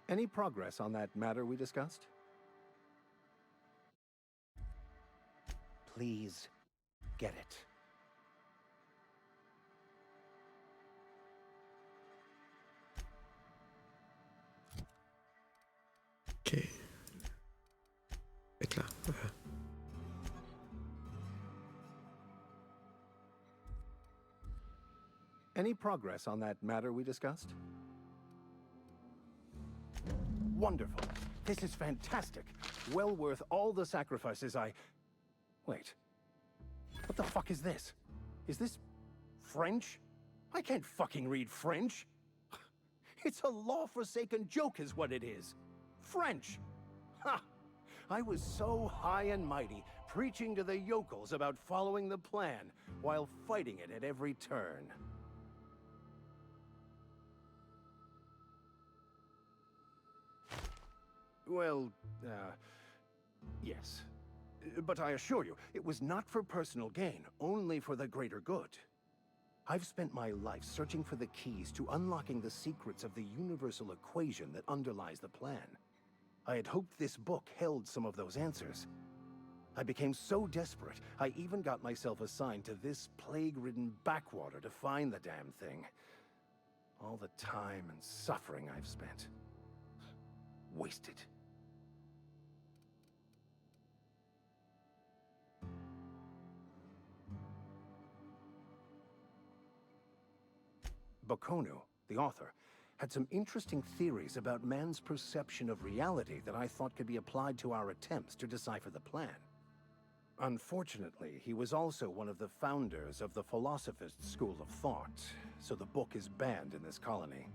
Any progress on that matter we discussed? Please, get it. Ok. Être là. Any progress on that matter we discussed? Wonderful. This is fantastic. Well worth all the sacrifices I... Wait. What the fuck is this? Is this French? I can't fucking read French. It's a law-forsaken joke is what it is. French. Ha! I was so high and mighty, preaching to the yokels about following the plan, while fighting it at every turn. Well, yes. But I assure you, it was not for personal gain, only for the greater good. I've spent my life searching for the keys to unlocking the secrets of the universal equation that underlies the plan. I had hoped this book held some of those answers. I became so desperate, I even got myself assigned to this plague-ridden backwater to find the damn thing. All the time and suffering I've spent. Wasted. Bokonu, the author, had some interesting theories about man's perception of reality that I thought could be applied to our attempts to decipher the plan. Unfortunately, he was also one of the founders of the Philosophist school of thought, so the book is banned in this colony.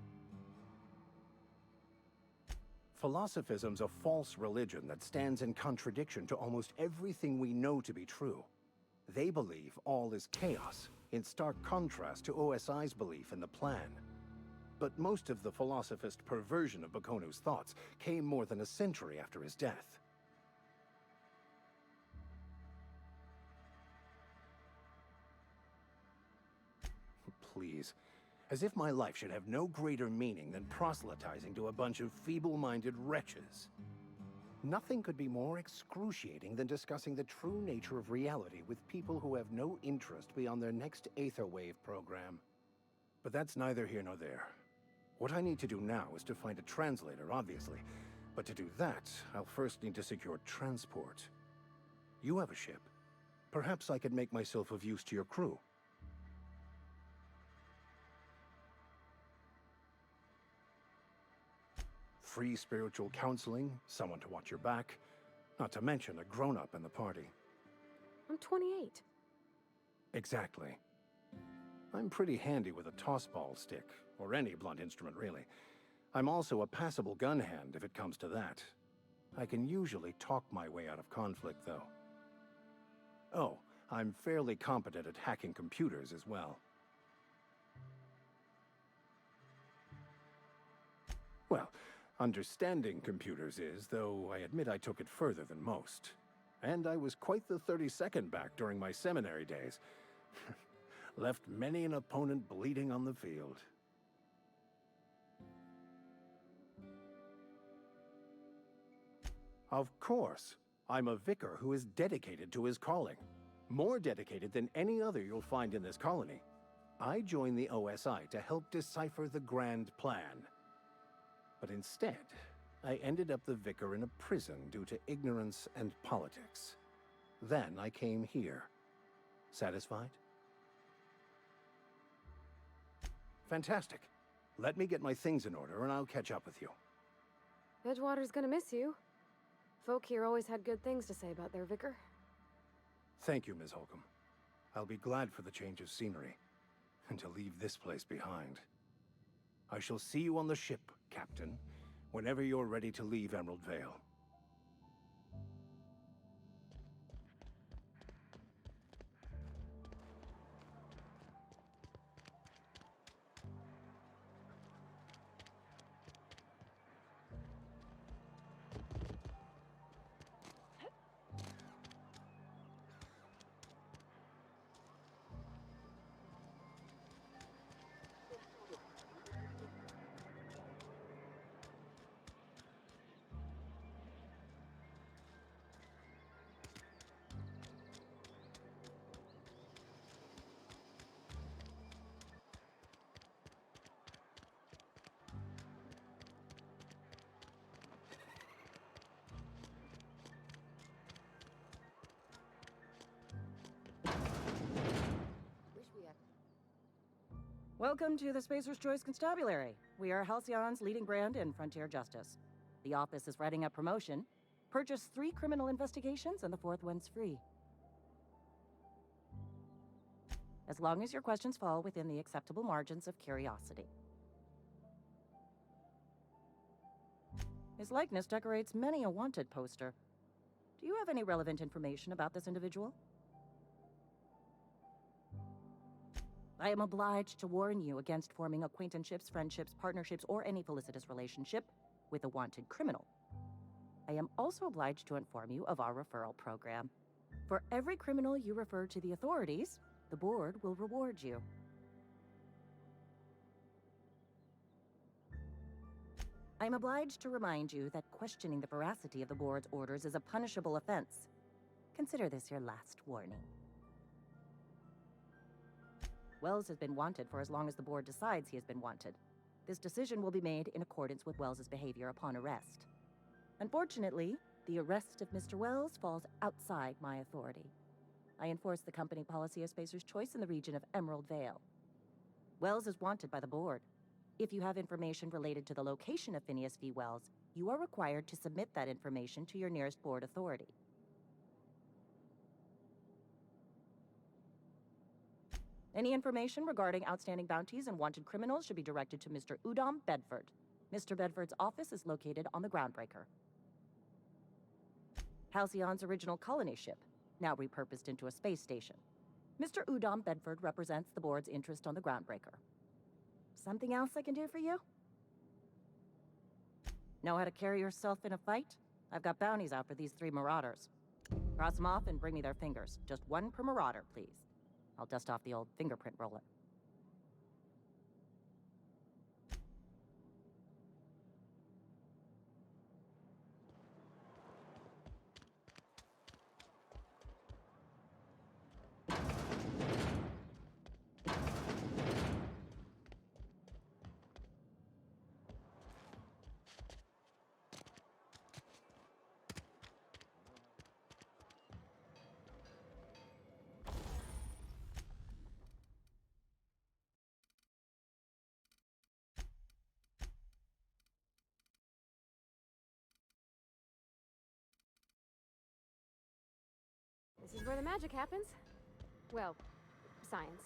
Philosophism's a false religion that stands in contradiction to almost everything we know to be true. They believe all is chaos, in stark contrast to OSI's belief in the plan. but most of the philosophist perversion of Bakonu's thoughts came more than a century after his death. Please. As if my life should have no greater meaning than proselytizing to a bunch of feeble-minded wretches. Nothing could be more excruciating than discussing the true nature of reality with people who have no interest beyond their next Aetherwave program. But that's neither here nor there. What I need to do now is to find a translator, obviously. But to do that, I'll first need to secure transport. You have a ship. Perhaps I could make myself of use to your crew. Free spiritual counseling, someone to watch your back, not to mention a grown-up in the party. I'm 28. Exactly. I'm pretty handy with a tossball stick, or any blunt instrument really. I'm also a passable gun hand if it comes to that. I can usually talk my way out of conflict, though. Oh, I'm fairly competent at hacking computers as well. Well, understanding computers is, though I admit I took it further than most. And I was quite the 32nd back during my seminary days. Left many an opponent bleeding on the field. Of course. I'm a vicar who is dedicated to his calling. More dedicated than any other you'll find in this colony. I joined the OSI to help decipher the grand plan. But instead, I ended up the vicar in a prison due to ignorance and politics. Then I came here. Satisfied? Fantastic. Let me get my things in order and I'll catch up with you. Edgewater's gonna miss you. Folk here always had good things to say about their vicar. Thank you, Ms. Holcomb. I'll be glad for the change of scenery, and to leave this place behind. I shall see you on the ship, Captain, whenever you're ready to leave Emerald Vale. Welcome to the Spacer's Choice Constabulary. We are Halcyon's leading brand in frontier justice. The office is writing up promotion. Purchase 3 criminal investigations and the 4th one's free. As long as your questions fall within the acceptable margins of curiosity. His likeness decorates many a wanted poster. Do you have any relevant information about this individual? I am obliged to warn you against forming acquaintanceships, friendships, partnerships, or any felicitous relationship with a wanted criminal. I am also obliged to inform you of our referral program. For every criminal you refer to the authorities, the board will reward you. I am obliged to remind you that questioning the veracity of the board's orders is a punishable offense. Consider this your last warning. Wells has been wanted for as long as the board decides he has been wanted. This decision will be made in accordance with Wells's behavior upon arrest. Unfortunately, the arrest of Mr. Wells falls outside my authority. I enforce the company policy of Spacer's Choice in the region of Emerald Vale. Wells is wanted by the board. If you have information related to the location of Phineas V. Wells, you are required to submit that information to your nearest board authority. Any information regarding outstanding bounties and wanted criminals should be directed to Mr. Udom Bedford. Mr. Bedford's office is located on the Groundbreaker. Halcyon's original colony ship, now repurposed into a space station. Mr. Udom Bedford represents the board's interest on the Groundbreaker. Something else I can do for you? Know how to carry yourself in a fight? I've got bounties out for these 3 marauders. Cross them off and bring me their fingers. Just 1 per marauder, please. I'll dust off the old fingerprint roller. This is where the magic happens. Well, science.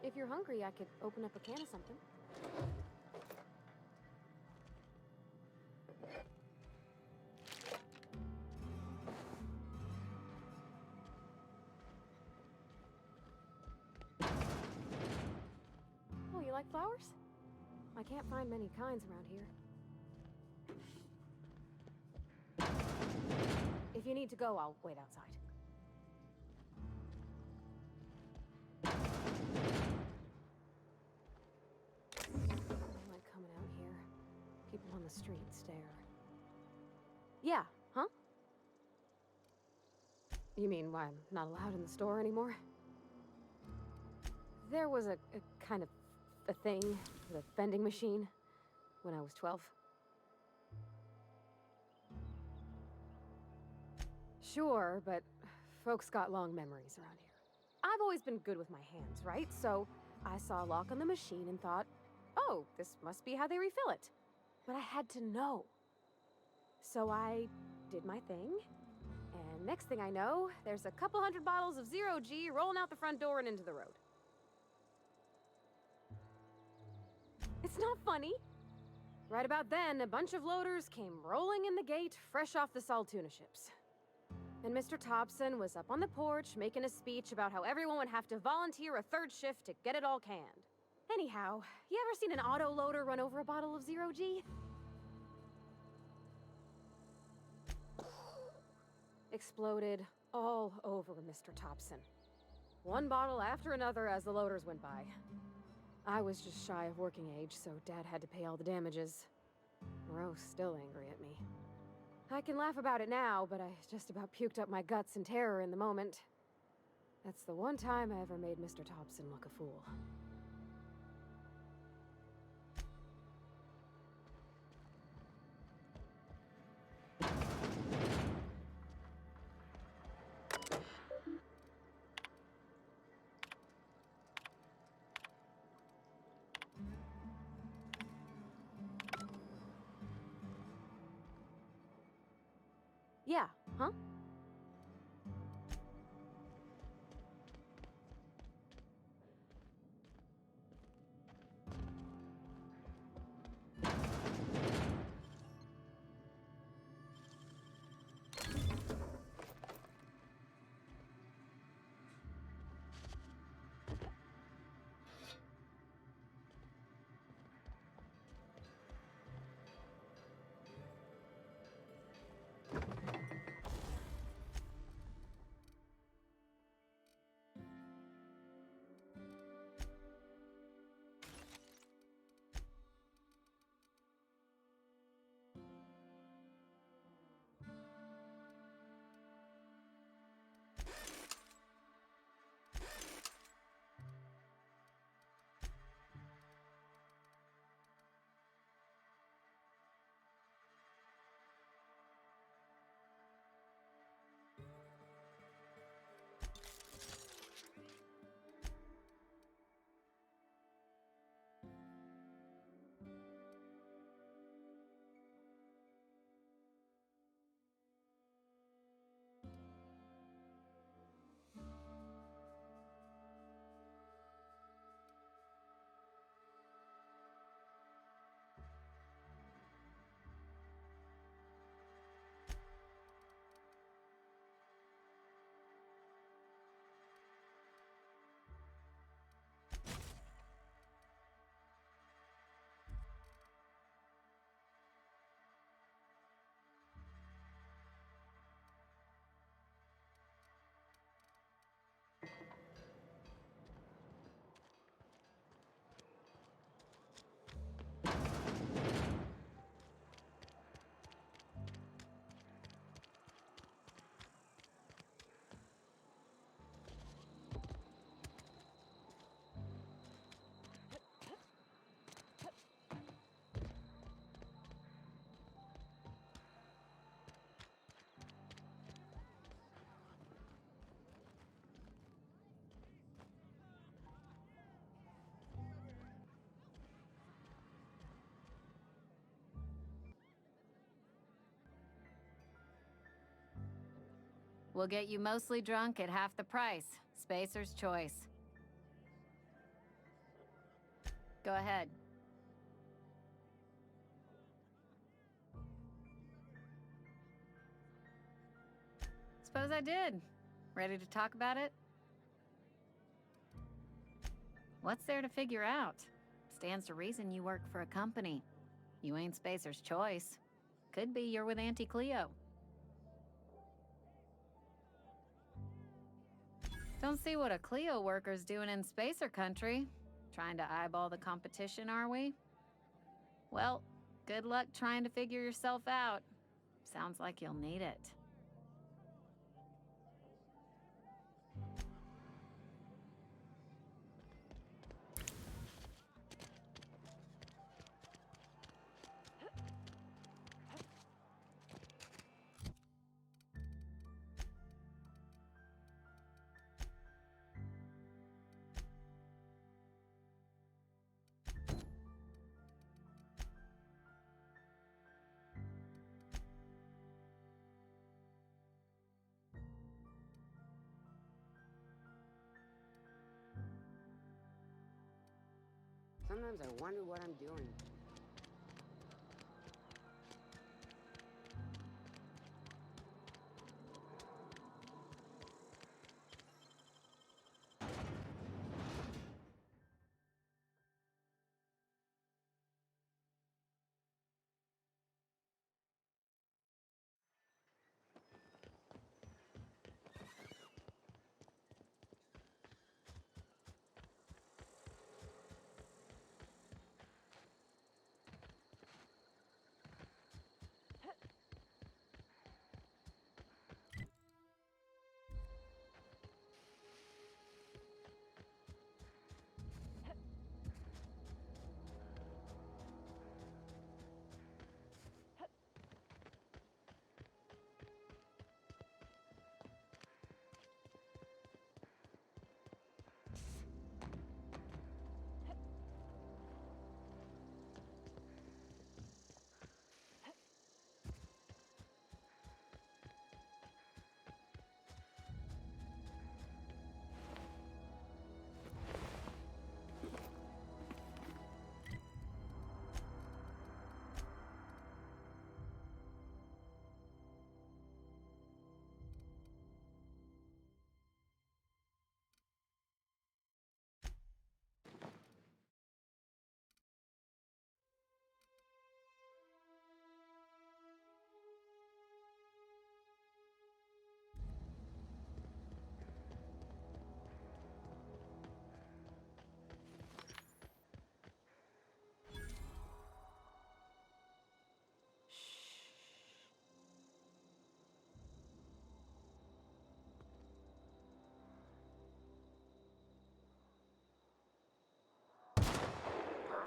If you're hungry, I could open up a can of something. Oh, you like flowers? I can't find many kinds around here. If you need to go, I'll wait outside. I like coming out here. People on the street stare. Yeah, huh? You mean why I'm not allowed in the store anymore? There was a kind of a thing with a vending machine when I was 12. Sure, but folks got long memories around here. I've always been good with my hands, right? So I saw a lock on the machine and thought, oh, this must be how they refill it. But I had to know. So I did my thing, and next thing I know, there's a couple hundred bottles of 0G rolling out the front door and into the road. It's not funny. Right about then, a bunch of loaders came rolling in the gate, fresh off the Saltuna ships. And Mr. Thompson was up on the porch making a speech about how everyone would have to volunteer a 3rd shift to get it all canned. Anyhow, you ever seen an auto loader run over a bottle of 0G? Exploded all over Mr. Thompson. One bottle after another as the loaders went by. I was just shy of working age, so Dad had to pay all the damages. Rose still angry at me. I can laugh about it now, but I just about puked up my guts in terror in the moment. That's the one time I ever made Mr. Thompson look a fool. Yeah, huh? We'll get you mostly drunk at half the price. Spacer's choice. Go ahead. Suppose I did. Ready to talk about it? What's there to figure out? Stands to reason you work for a company. You ain't Spacer's choice. Could be you're with Auntie Cleo. Don't see what a Cleo worker's doing in Spacer country. Trying to eyeball the competition, are we? Well, good luck trying to figure yourself out. Sounds like you'll need it. Sometimes I wonder what I'm doing.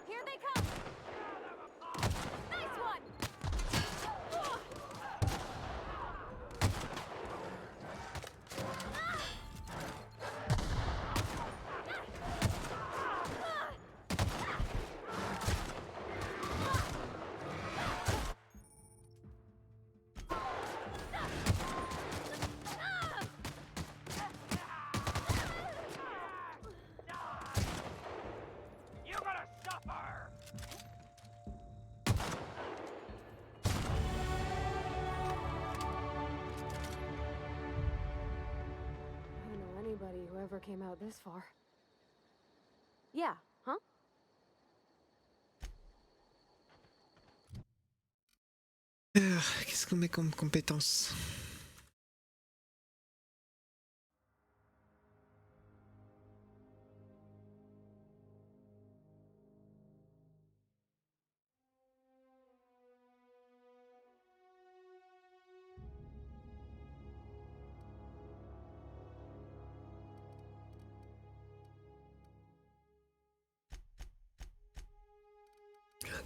Here they come! Nice one! You're gonna suffer! I don't know anybody who ever came out this far. Yeah, huh? Qu'est-ce qu'on met comme compétence?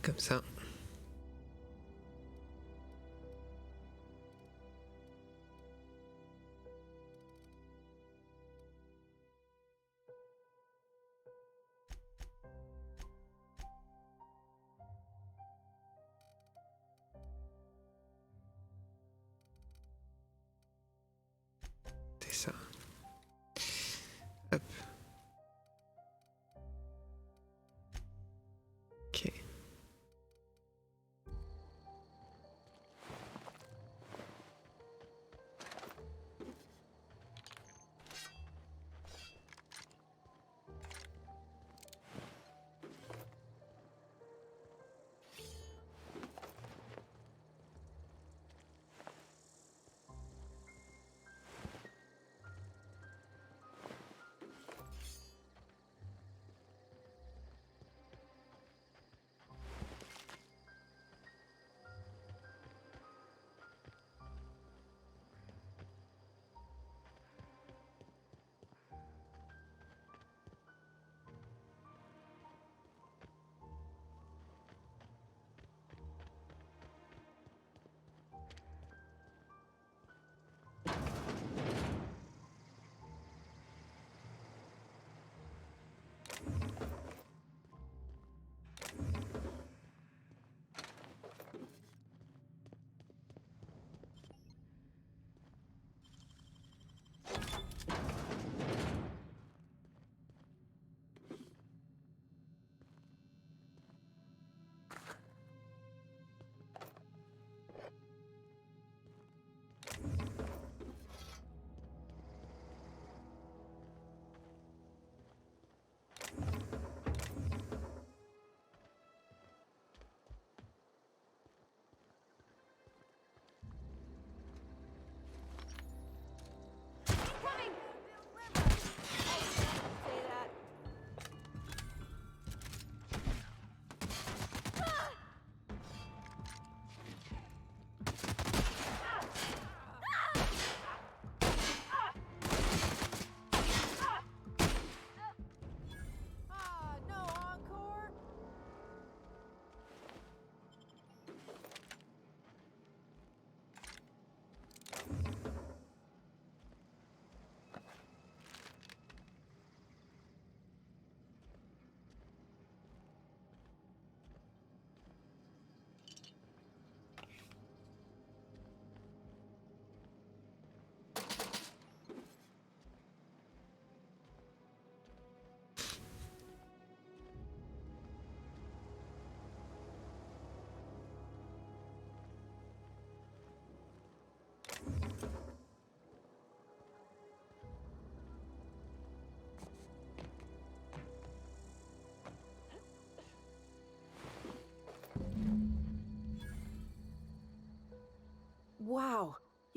Comme ça.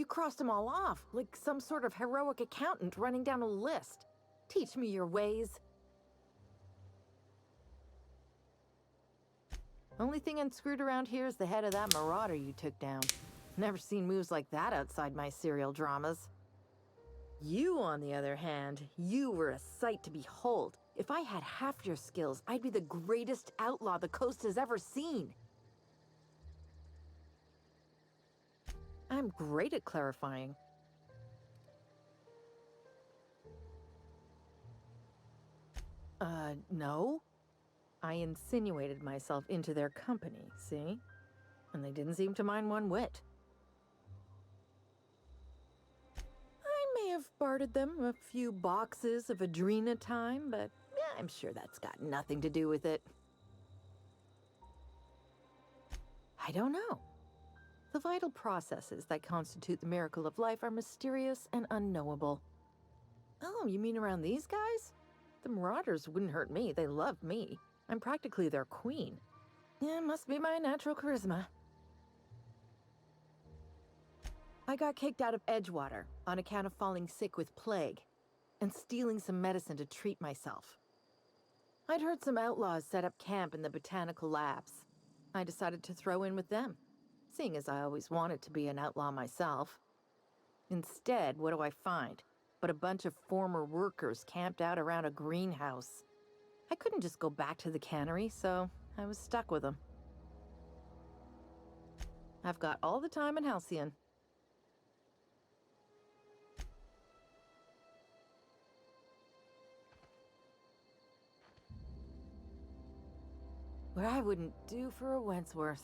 You crossed them all off, like some sort of heroic accountant running down a list. Teach me your ways. Only thing unscrewed around here is the head of that marauder you took down. Never seen moves like that outside my serial dramas. You, on the other hand, you were a sight to behold. If I had half your skills, I'd be the greatest outlaw the coast has ever seen. I'm great at clarifying. No. I insinuated myself into their company, see? And they didn't seem to mind one whit. I may have bartered them a few boxes of Adrena time, but I'm sure that's got nothing to do with it. I don't know. The vital processes that constitute the miracle of life are mysterious and unknowable. Oh, you mean around these guys? The Marauders wouldn't hurt me. They love me. I'm practically their queen. Yeah, must be my natural charisma. I got kicked out of Edgewater on account of falling sick with plague and stealing some medicine to treat myself. I'd heard some outlaws set up camp in the botanical labs. I decided to throw in with them, seeing as I always wanted to be an outlaw myself. Instead, what do I find but a bunch of former workers camped out around a greenhouse? I couldn't just go back to the cannery, so I was stuck with them. I've got all the time in Halcyon. What I wouldn't do for a Wentworth.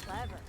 Clever.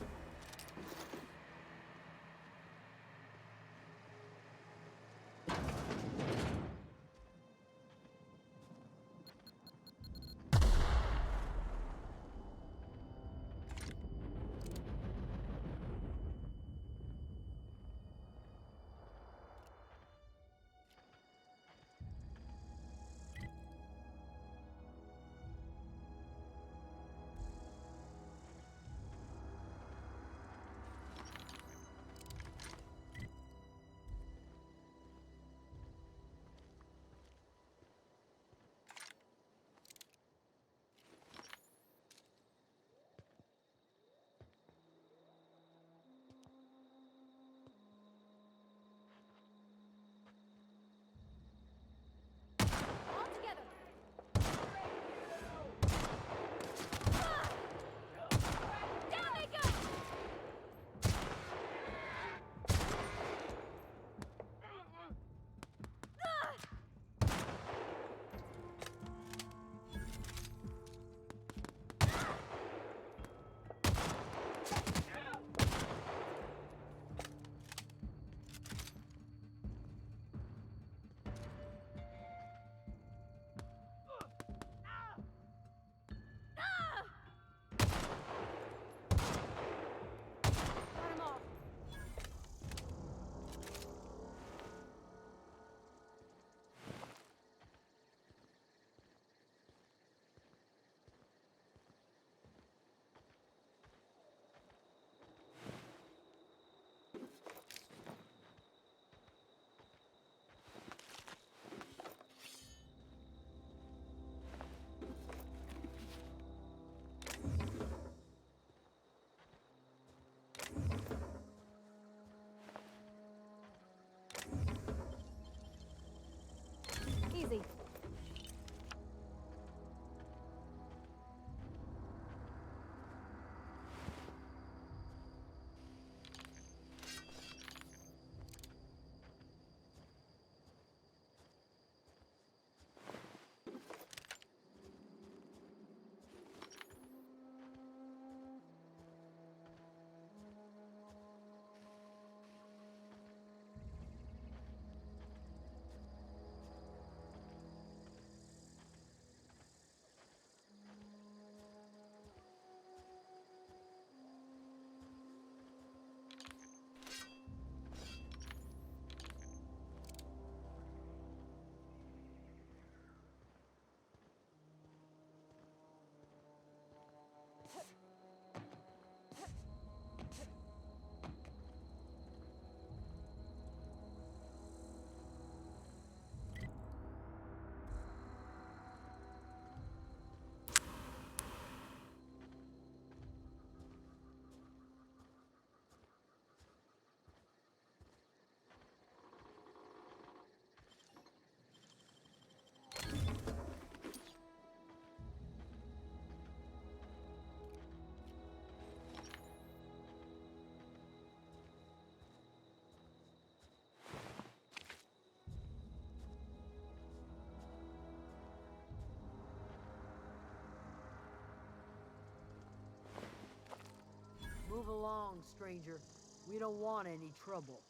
along, stranger. We don't want any trouble.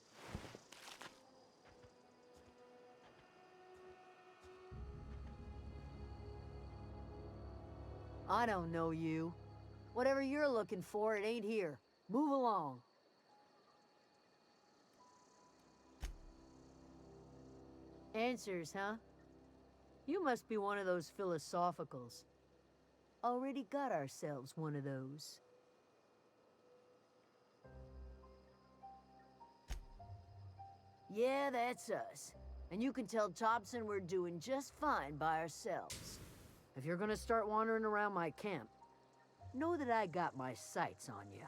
I don't know you. Whatever you're looking for, it ain't here. Move along. Answers, huh? You must be one of those philosophicals. Already got ourselves one of those. Yeah, that's us. And you can tell Thompson we're doing just fine by ourselves. If you're gonna start wandering around my camp, know that I got my sights on you.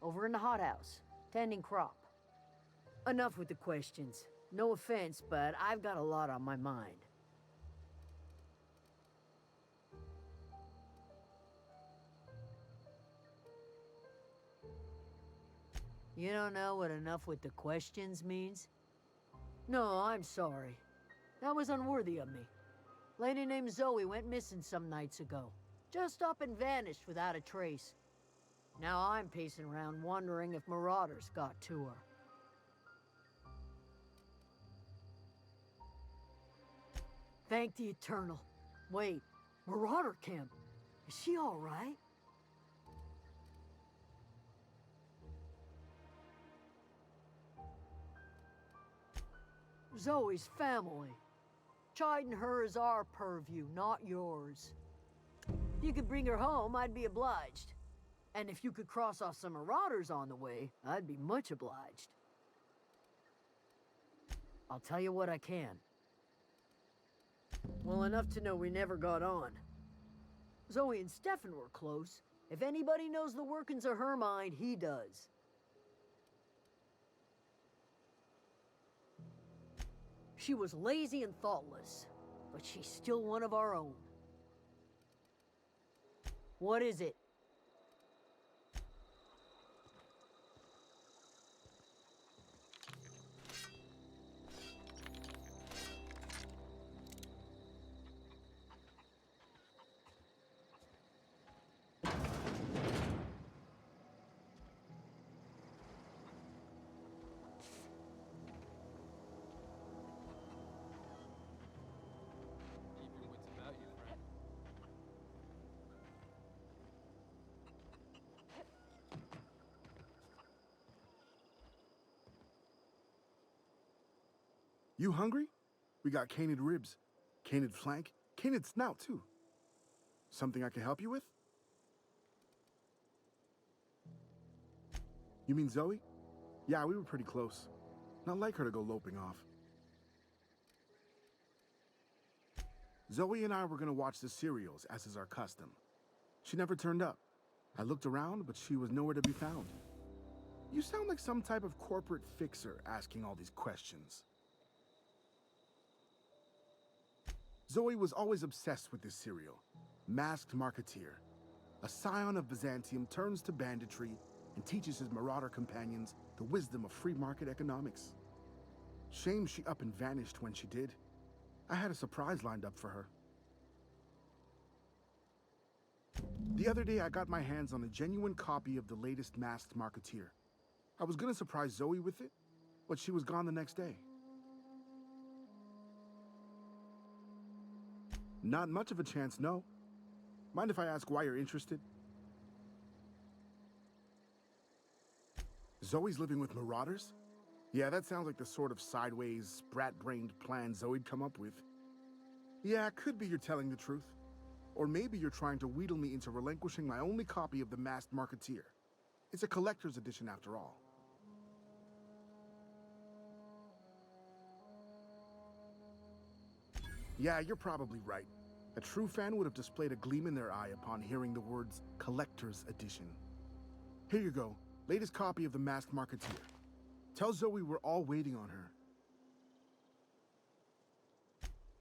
Over in the hothouse, tending crop. Enough with the questions. No offense, but I've got a lot on my mind. You don't know what enough with the questions means? No, I'm sorry. That was unworthy of me. Lady named Zoe went missing some nights ago. Just up and vanished without a trace. Now I'm pacing around wondering if marauders got to her. Thank the Eternal. Wait, Marauder Camp? Is she all right? Zoe's family. Chiding her is our purview, not yours. If you could bring her home, I'd be obliged. And if you could cross off some marauders on the way, I'd be much obliged. I'll tell you what I can. Well, enough to know we never got on. Zoe and Stefan were close. If anybody knows the workings of her mind, he does. She was lazy and thoughtless, but she's still one of our own. What is it? You hungry? We got canid ribs, canid flank, canid snout too. Something I can help you with? You mean Zoe? Yeah, we were pretty close. Not like her to go loping off. Zoe and I were gonna watch the serials, as is our custom. She never turned up. I looked around, but she was nowhere to be found. You sound like some type of corporate fixer asking all these questions. Zoe was always obsessed with this serial, Masked Marketeer. A scion of Byzantium turns to banditry and teaches his marauder companions the wisdom of free market economics. Shame she up and vanished when she did. I had a surprise lined up for her. The other day I got my hands on a genuine copy of the latest Masked Marketeer. I was gonna surprise Zoe with it, but she was gone the next day. Not much of a chance, no. Mind if I ask why you're interested? Zoe's living with marauders? Yeah, that sounds like the sort of sideways, sprat-brained plan Zoe'd come up with. Yeah, it could be you're telling the truth. Or maybe you're trying to wheedle me into relinquishing my only copy of the Masked Marketeer. It's a collector's edition after all. Yeah, you're probably right. A true fan would have displayed a gleam in their eye upon hearing the words Collector's Edition. Here you go, latest copy of the Masked Marketeer. Tell Zoe we're all waiting on her.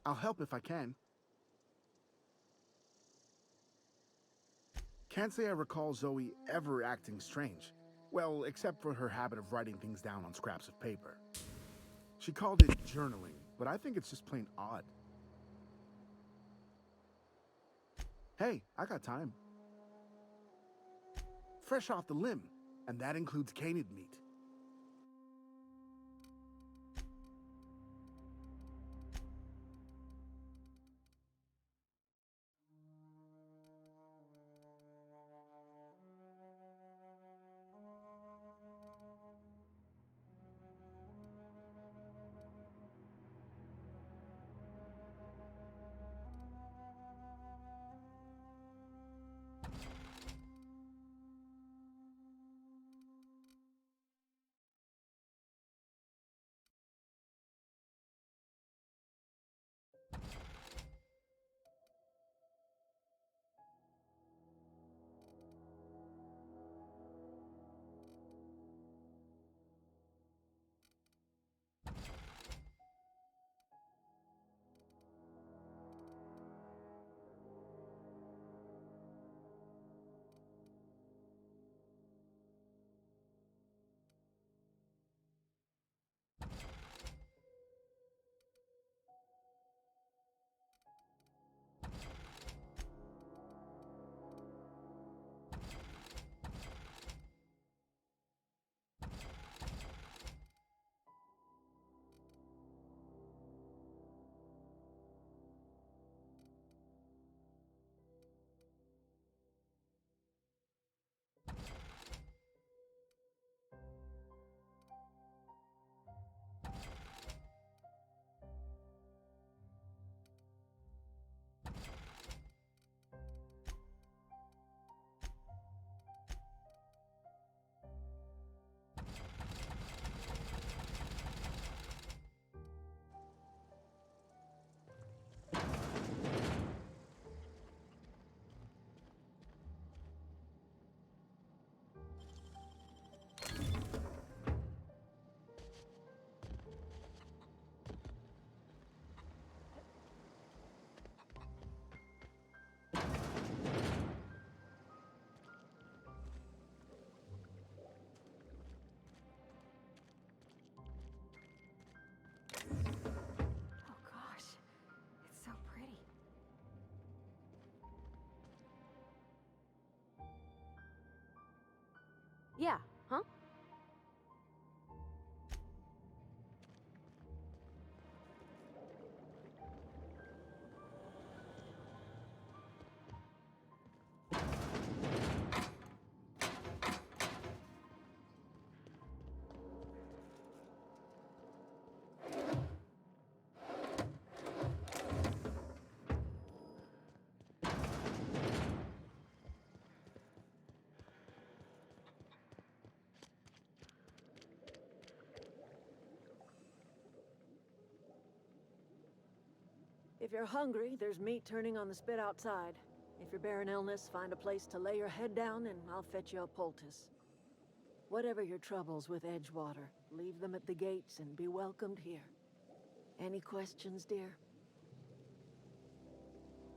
I'll help if I can. Can't say I recall Zoe ever acting strange. Well, except for her habit of writing things down on scraps of paper. She called it journaling, but I think it's just plain odd. Hey, I got time. Fresh off the limb, and that includes canid meat. Oh gosh, it's so pretty. Yeah, huh? If you're hungry, there's meat turning on the spit outside. If you're bearing illness, find a place to lay your head down and I'll fetch you a poultice. Whatever your troubles with Edgewater, leave them at the gates and be welcomed here. Any questions, dear?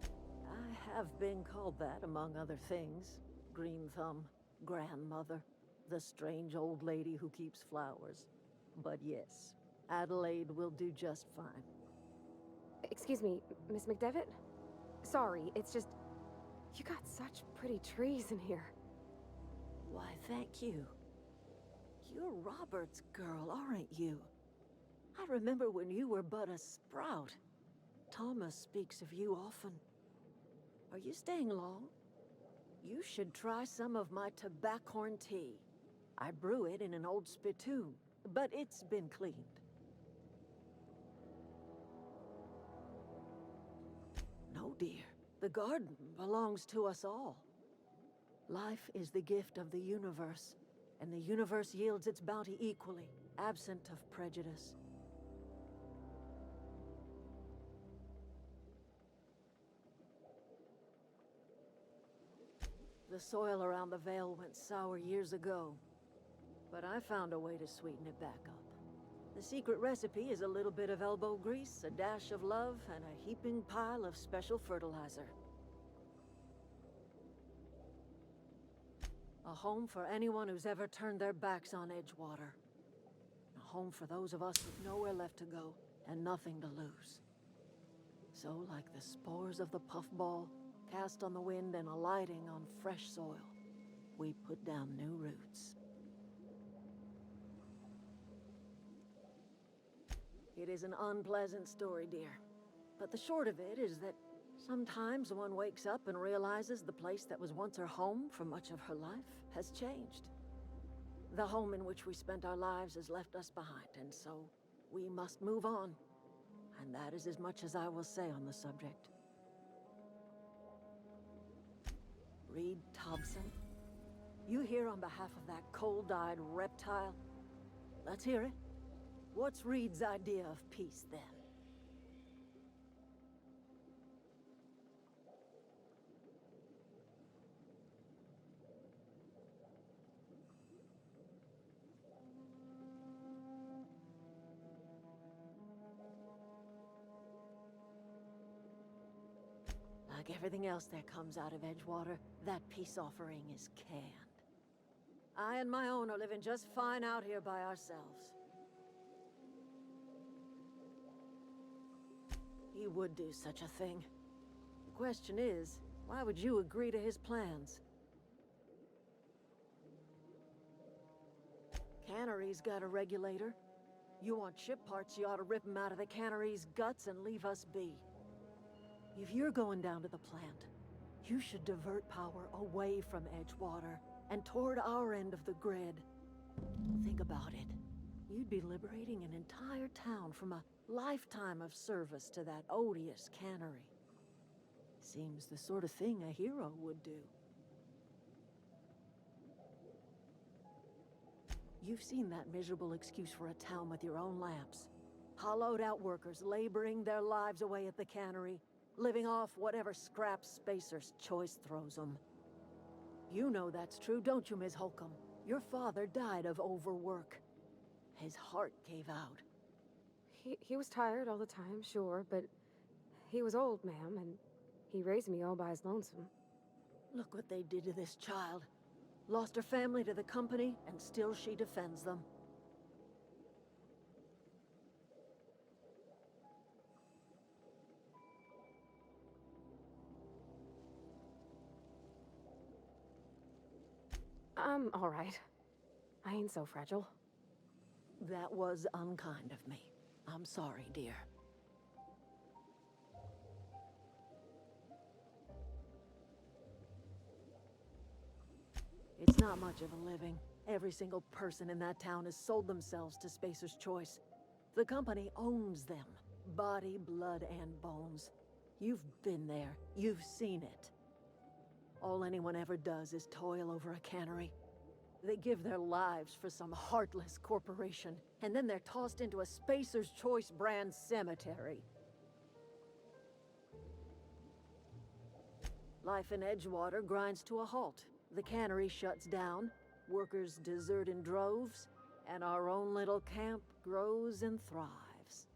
I have been called that, among other things. Green Thumb, grandmother, the strange old lady who keeps flowers. But yes, Adelaide will do just fine. Excuse me, Miss McDevitt? Sorry, it's just... You got such pretty trees in here. Why, thank you. You're Robert's girl, aren't you? I remember when you were but a sprout. Thomas speaks of you often. Are you staying long? You should try some of my tobaccorn tea. I brew it in an old spittoon, but it's been cleaned. No, dear. The garden belongs to us all. Life is the gift of the universe, and the universe yields its bounty equally, absent of prejudice. The soil around the Vale went sour years ago, but I found a way to sweeten it back up. The secret recipe is a little bit of elbow grease, a dash of love, and a heaping pile of special fertilizer. A home for anyone who's ever turned their backs on Edgewater. A home for those of us with nowhere left to go and nothing to lose. So, like the spores of the puffball, cast on the wind and alighting on fresh soil. We put down new roots. It is an unpleasant story, dear. But the short of it is that sometimes one wakes up and realizes the place that was once her home for much of her life has changed. The home in which we spent our lives has left us behind, and so we must move on. And that is as much as I will say on the subject. Reed Thompson, you here on behalf of that cold-eyed reptile? Let's hear it. What's Reed's idea of peace, then? Like everything else that comes out of Edgewater, that peace offering is canned. I and my own are living just fine out here by ourselves. He would do such a thing. The question is, why would you agree to his plans? Cannery's got a regulator. You want ship parts, you ought to rip them out of the cannery's guts and leave us be. If you're going down to the plant, you should divert power away from Edgewater and toward our end of the grid. Think about it. You'd be liberating an entire town from a lifetime of service to that odious cannery. Seems the sort of thing a hero would do. You've seen that miserable excuse for a town with your own lamps. Hollowed out workers laboring their lives away at the cannery, living off whatever scraps Spacer's Choice throws them. You know that's true, don't you, Ms. Holcomb? Your father died of overwork. His heart gave out. He was tired all the time, sure, but he was old, ma'am, and he raised me all by his lonesome. Look what they did to this child. Lost her family to the company, and still she defends them. I'm all right. I ain't so fragile. That was unkind of me. I'm sorry, dear. It's not much of a living. Every single person in that town has sold themselves to Spacer's Choice. The company owns them. Body, blood, and bones. You've been there. You've seen it. All anyone ever does is toil over a cannery. They give their lives for some heartless corporation, and then they're tossed into a Spacer's Choice brand cemetery. Life in Edgewater grinds to a halt. The cannery shuts down, workers desert in droves, and our own little camp grows and thrives.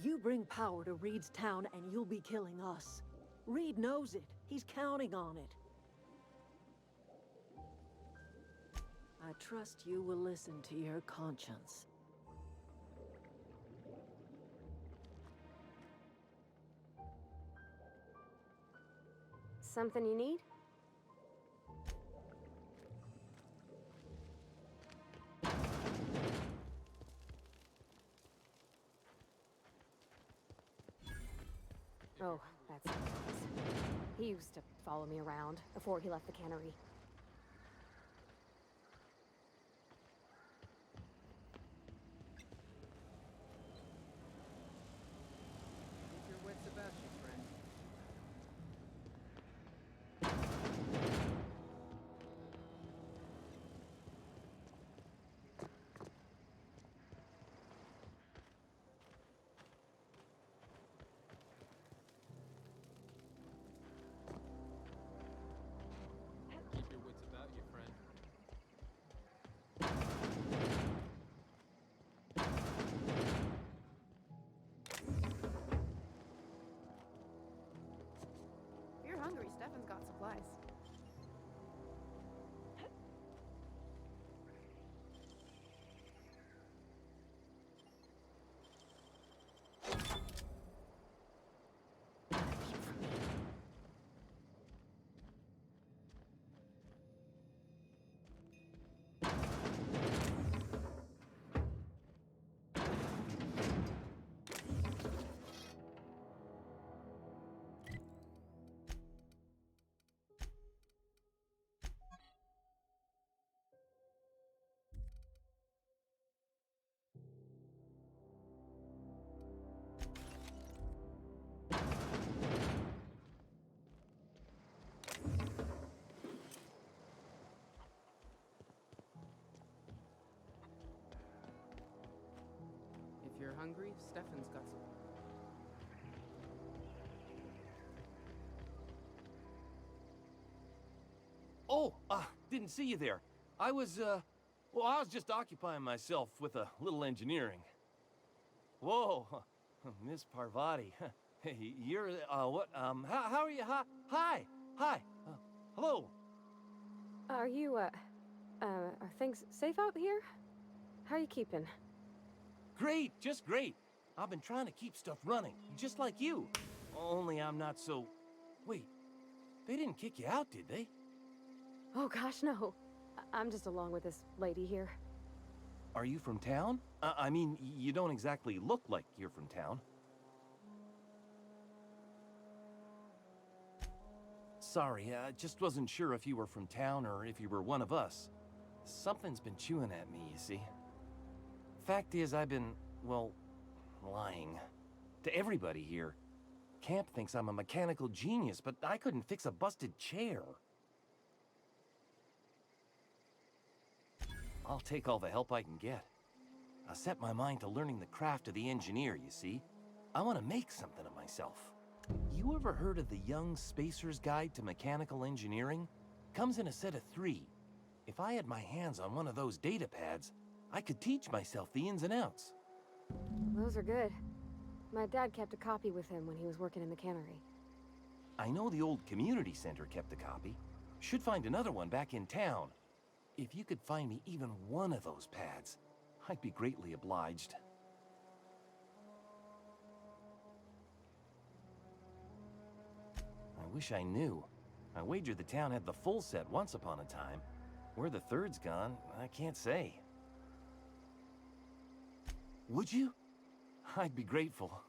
You bring power to Reed's town and you'll be killing us. Reed knows it. He's counting on it. I trust you will listen to your conscience. Something you need? Oh, that's nice. He used to follow me around before he left the cannery. Keep your wits about you, friend. Keep your wits about you, friend. If you're hungry, Stefan's got supplies. Stefan's got some. Oh, didn't see you there. I was just occupying myself with a little engineering. Whoa, Miss Parvati. Hey, you're, what, how are you? Hi, hello. Are you, are things safe out here? How are you keeping? Great, just great. I've been trying to keep stuff running, just like you. Only I'm not so... Wait, they didn't kick you out, did they? Oh gosh, no. I'm just along with this lady here. Are you from town? I mean, you don't exactly look like you're from town. Sorry, I just wasn't sure if you were from town or if you were one of us. Something's been chewing at me, you see. Fact is, I've been, well, lying. To everybody here. Camp thinks I'm a mechanical genius, but I couldn't fix a busted chair. I'll take all the help I can get. I set my mind to learning the craft of the engineer, you see. I want to make something of myself. You ever heard of the Young Spacer's Guide to Mechanical Engineering? Comes in a set of 3. If I had my hands on one of those data pads, I could teach myself the ins and outs. Those are good. My dad kept a copy with him when he was working in the cannery. I know the old community center kept a copy. Should find another one back in town. If you could find me even one of those pads, I'd be greatly obliged. I wish I knew. I wager the town had the full set once upon a time. Where the third's gone, I can't say. Would you? I'd be grateful.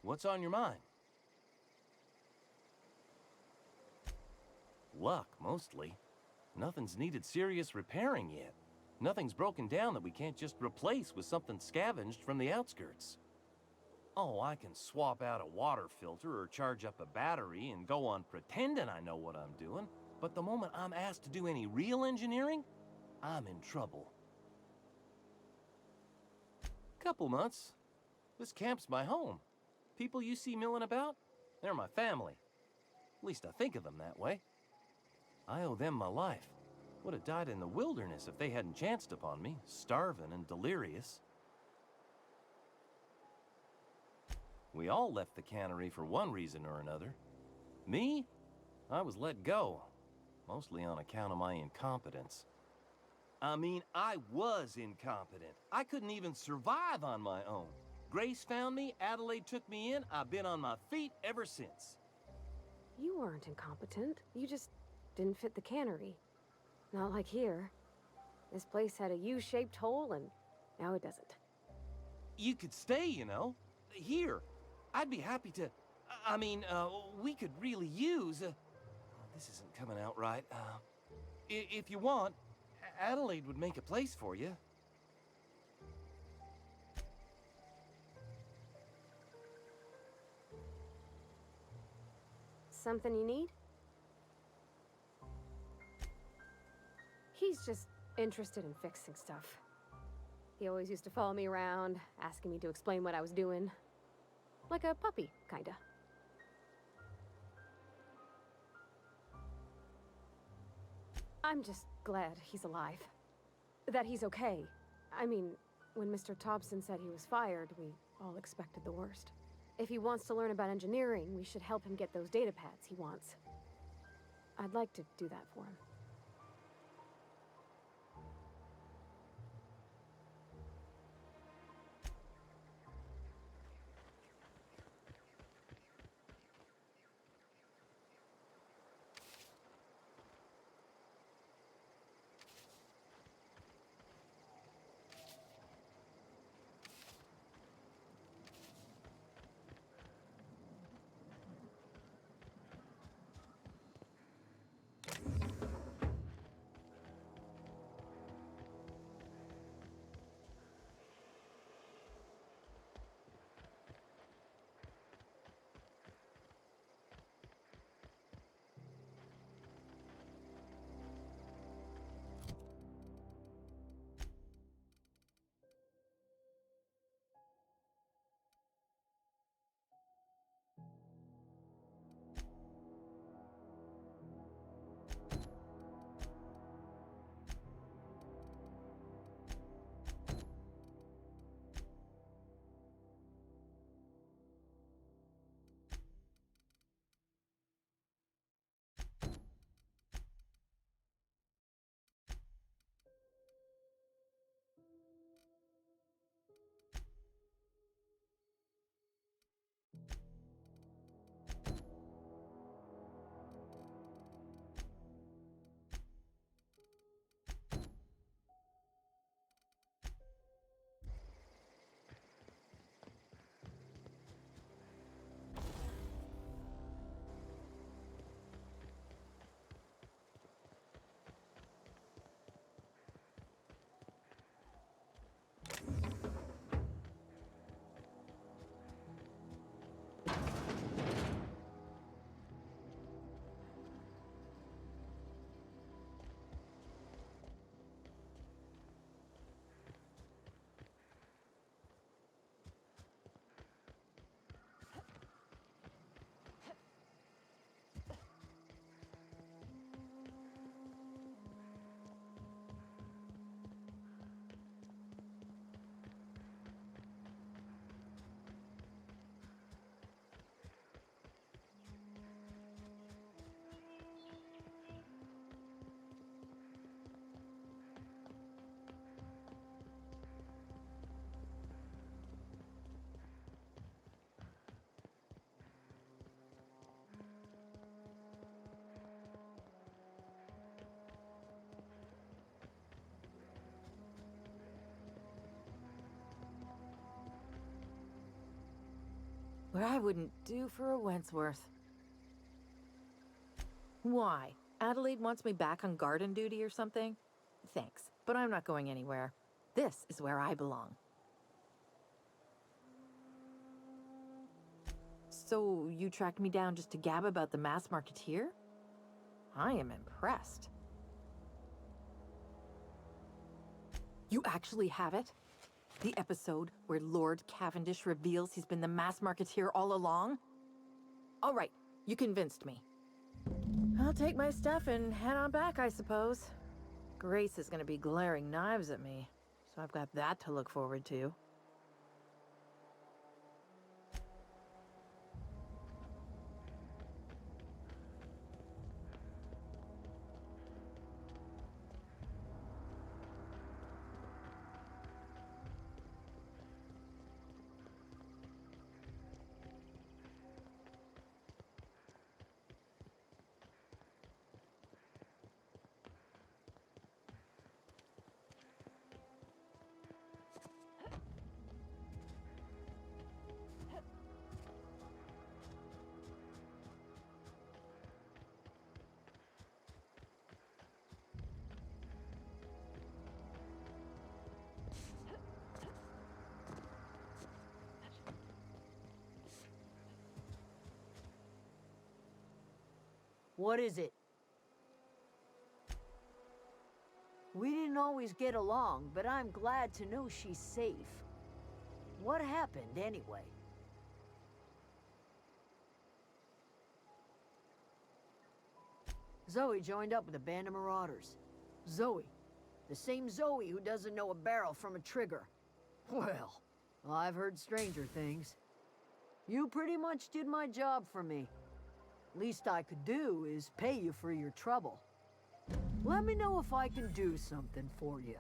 What's on your mind? Luck, mostly. Nothing's needed serious repairing yet. Nothing's broken down that we can't just replace with something scavenged from the outskirts. Oh, I can swap out a water filter or charge up a battery and go on pretending I know what I'm doing, but the moment I'm asked to do any real engineering, I'm in trouble. Couple months. This camp's my home. People you see milling about, they're my family. At least I think of them that way. I owe them my life. Would have died in the wilderness if they hadn't chanced upon me, starving and delirious. We all left the cannery for one reason or another. Me? I was let go, mostly on account of my incompetence. I mean, I was incompetent. I couldn't even survive on my own. Grace found me, Adelaide took me in, I've been on my feet ever since. You weren't incompetent. You just didn't fit the cannery. Not like here. This place had a U-shaped hole, and now it doesn't. You could stay, you know. Here. I'd be happy to... I mean, we could really use... this isn't coming out right. If you want, Adelaide would make a place for you. Something you need? He's just interested in fixing stuff. He always used to follow me around, asking me to explain what I was doing. Like a puppy, kinda. I'm just glad he's alive. That he's okay. I mean, when Mr. Thompson said he was fired, we all expected the worst. If he wants to learn about engineering, we should help him get those data pads he wants. I'd like to do that for him. what I wouldn't do for a Wentworth. Why? Adelaide wants me back on garden duty or something? Thanks, but I'm not going anywhere. This is where I belong. So, you tracked me down just to gab about the mass marketeer? I am impressed. You actually have it? The episode where Lord Cavendish reveals he's been the mass marketeer all along? All right, you convinced me. I'll take my stuff and head on back, I suppose. Grace is gonna be glaring knives at me, so I've got that to look forward to. What is it? We didn't always get along, but I'm glad to know she's safe. What happened, anyway? Zoe joined up with a band of marauders. Zoe. The same Zoe who doesn't know a barrel from a trigger. Well, I've heard stranger things. You pretty much did my job for me. Least I could do is pay you for your trouble. Let me know if I can do something for you.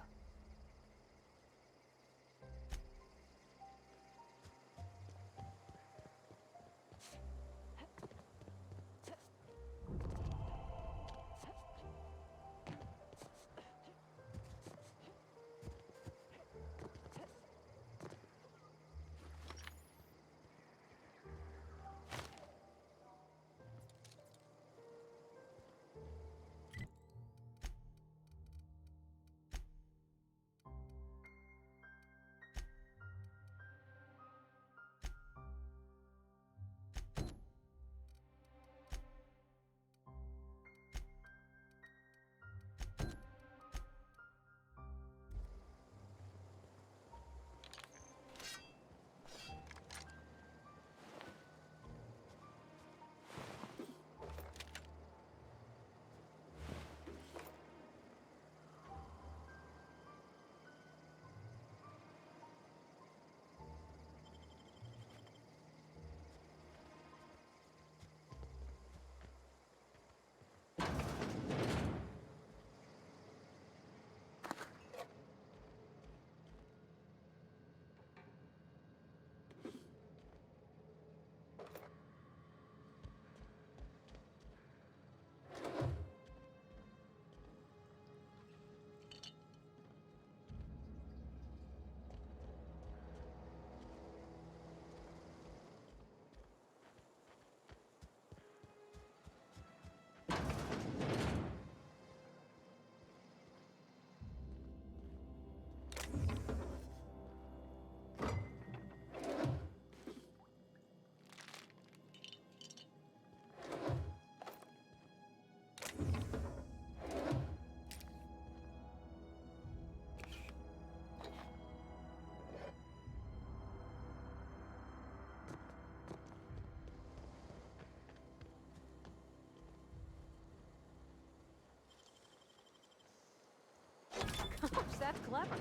Gosh, that's clever.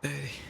Allez.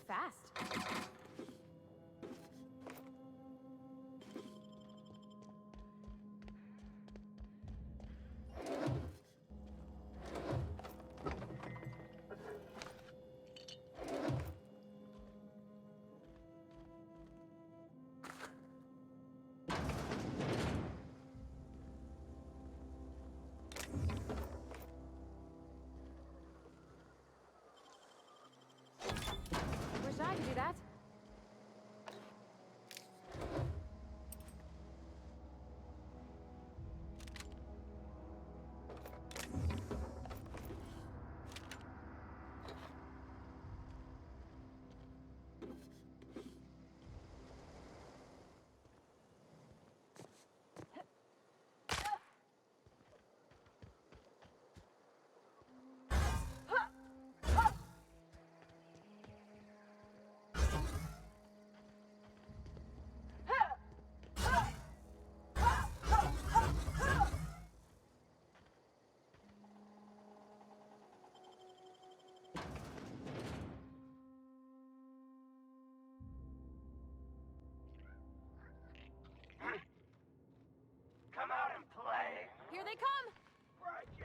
fast. Wish I could do that. Come out and play. Here they come! Right, you.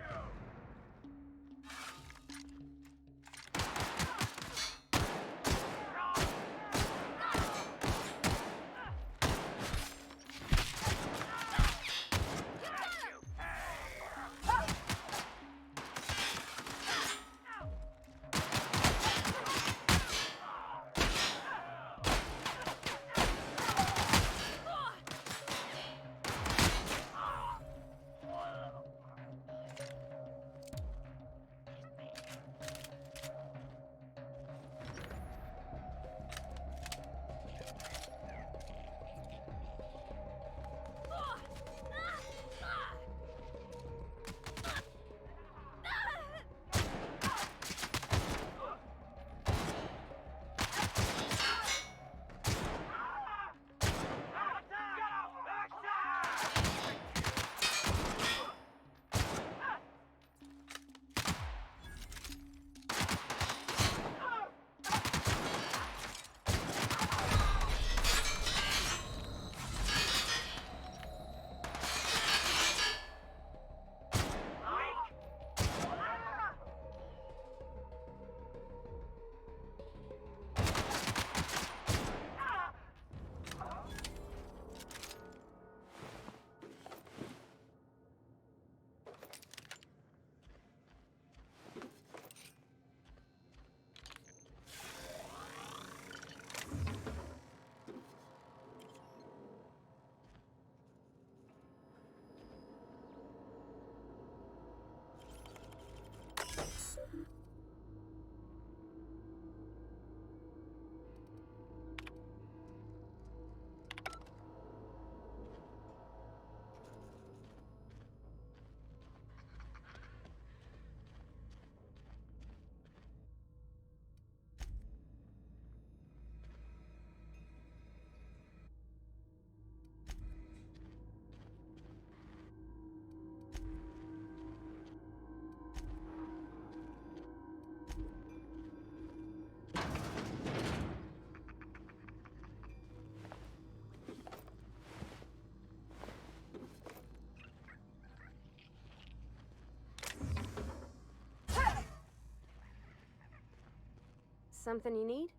Something you need?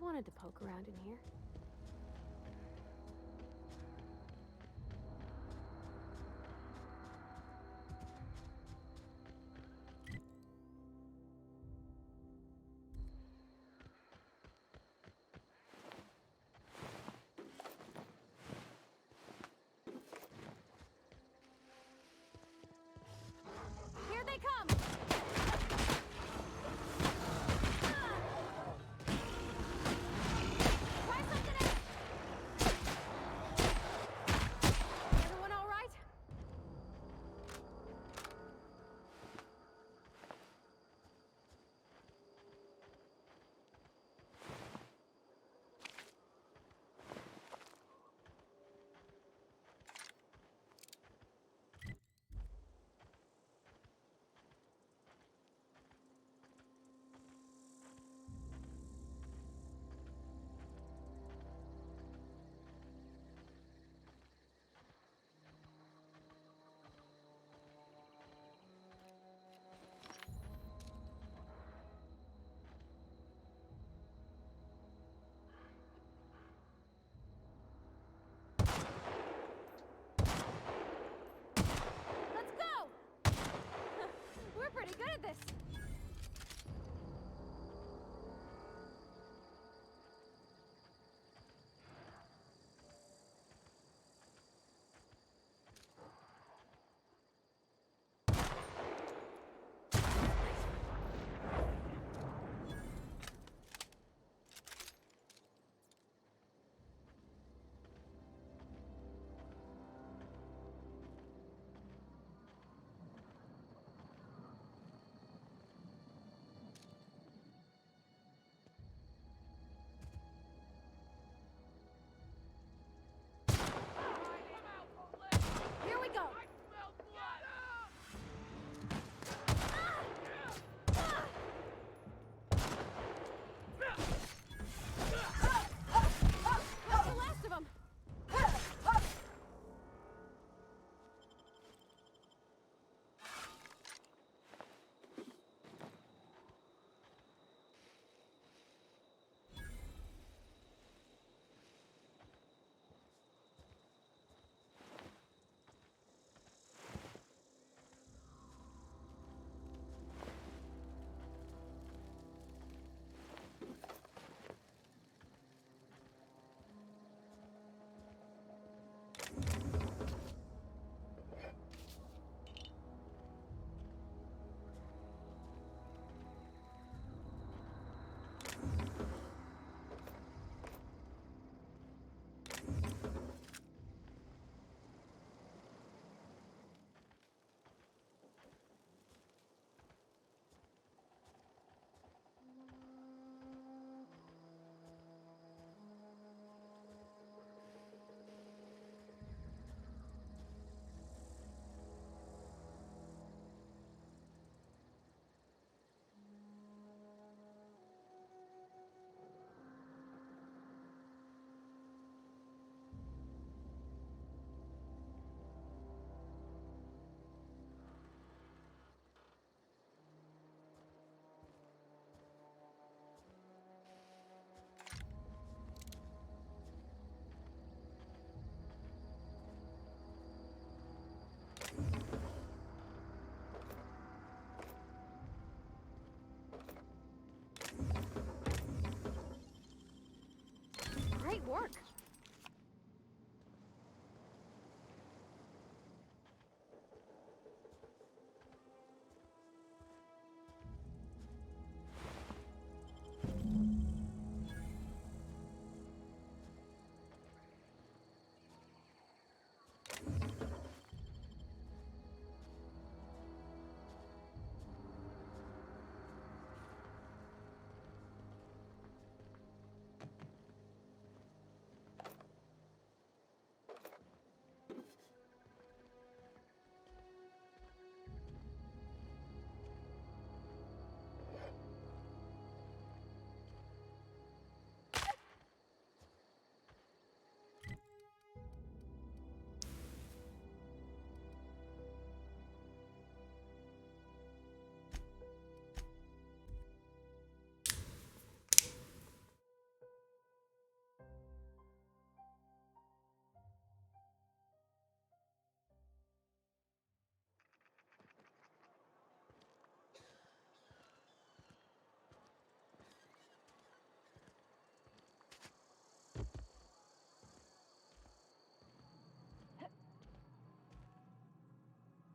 wanted to poke around in here. Here they come! Try something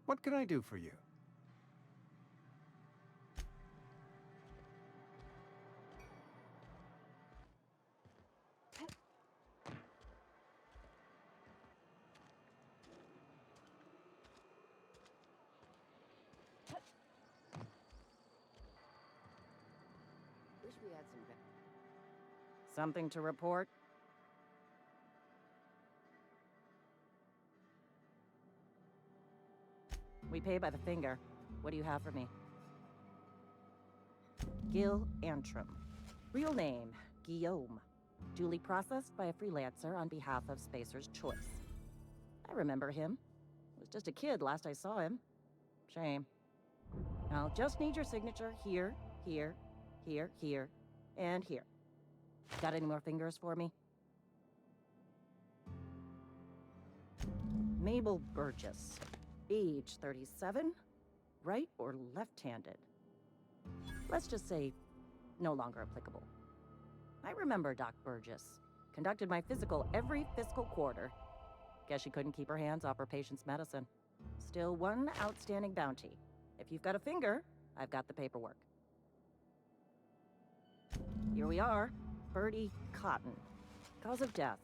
What can I do for you? Wish we had some. Something to report? We pay by the finger. What do you have for me? Gil Antrim. Real name, Guillaume. Duly processed by a freelancer on behalf of Spacer's Choice. I remember him. Was just a kid last I saw him. Shame. I'll just need your signature here, here, here, here, and here. Got any more fingers for me? Mabel Burgess. Age 37. Right or left-handed? Let's just say no longer applicable. I remember Doc Burgess. Conducted my physical every fiscal quarter. Guess she couldn't keep her hands off her patient's medicine. Still one outstanding bounty. If you've got a finger, I've got the paperwork. Here we are. Bertie Cotton. Cause of death.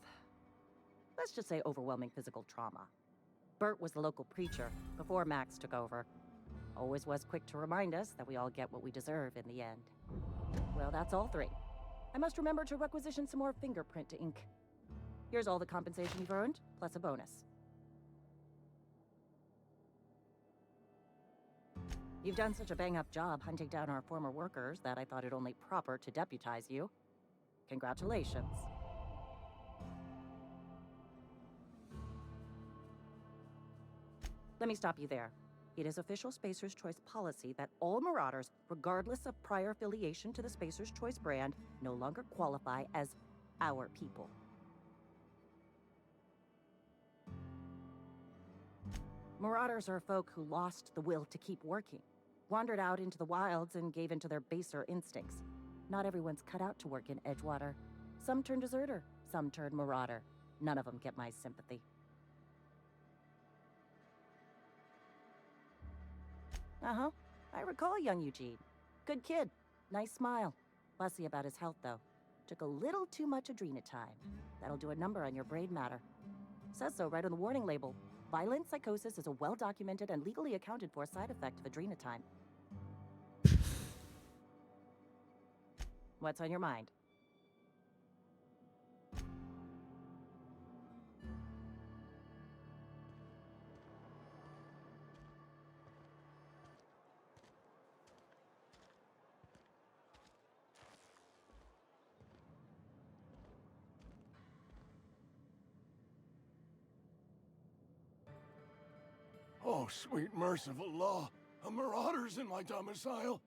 Let's just say overwhelming physical trauma. Bert was the local preacher before Max took over. Always was quick to remind us that we all get what we deserve in the end. Well, that's all three. I must remember to requisition some more fingerprint ink. Here's all the compensation you've earned, plus a bonus. You've done such a bang-up job hunting down our former workers that I thought it only proper to deputize you. Congratulations. Let me stop you there. It is official Spacer's Choice policy that all Marauders, regardless of prior affiliation to the Spacer's Choice brand, no longer qualify as our people. Marauders are folk who lost the will to keep working, wandered out into the wilds and gave into their baser instincts. Not everyone's cut out to work in Edgewater. Some turn deserter, some turn marauder. None of them get my sympathy. Uh-huh. I recall young Eugene. Good kid. Nice smile. Fussy about his health, though. Took a little too much adrenatime. That'll do a number on your brain matter. Says so right on the warning label. Violent psychosis is a well-documented and legally accounted for side effect of adrenatime. What's on your mind? Oh, sweet merciful law. A marauder's in my domicile.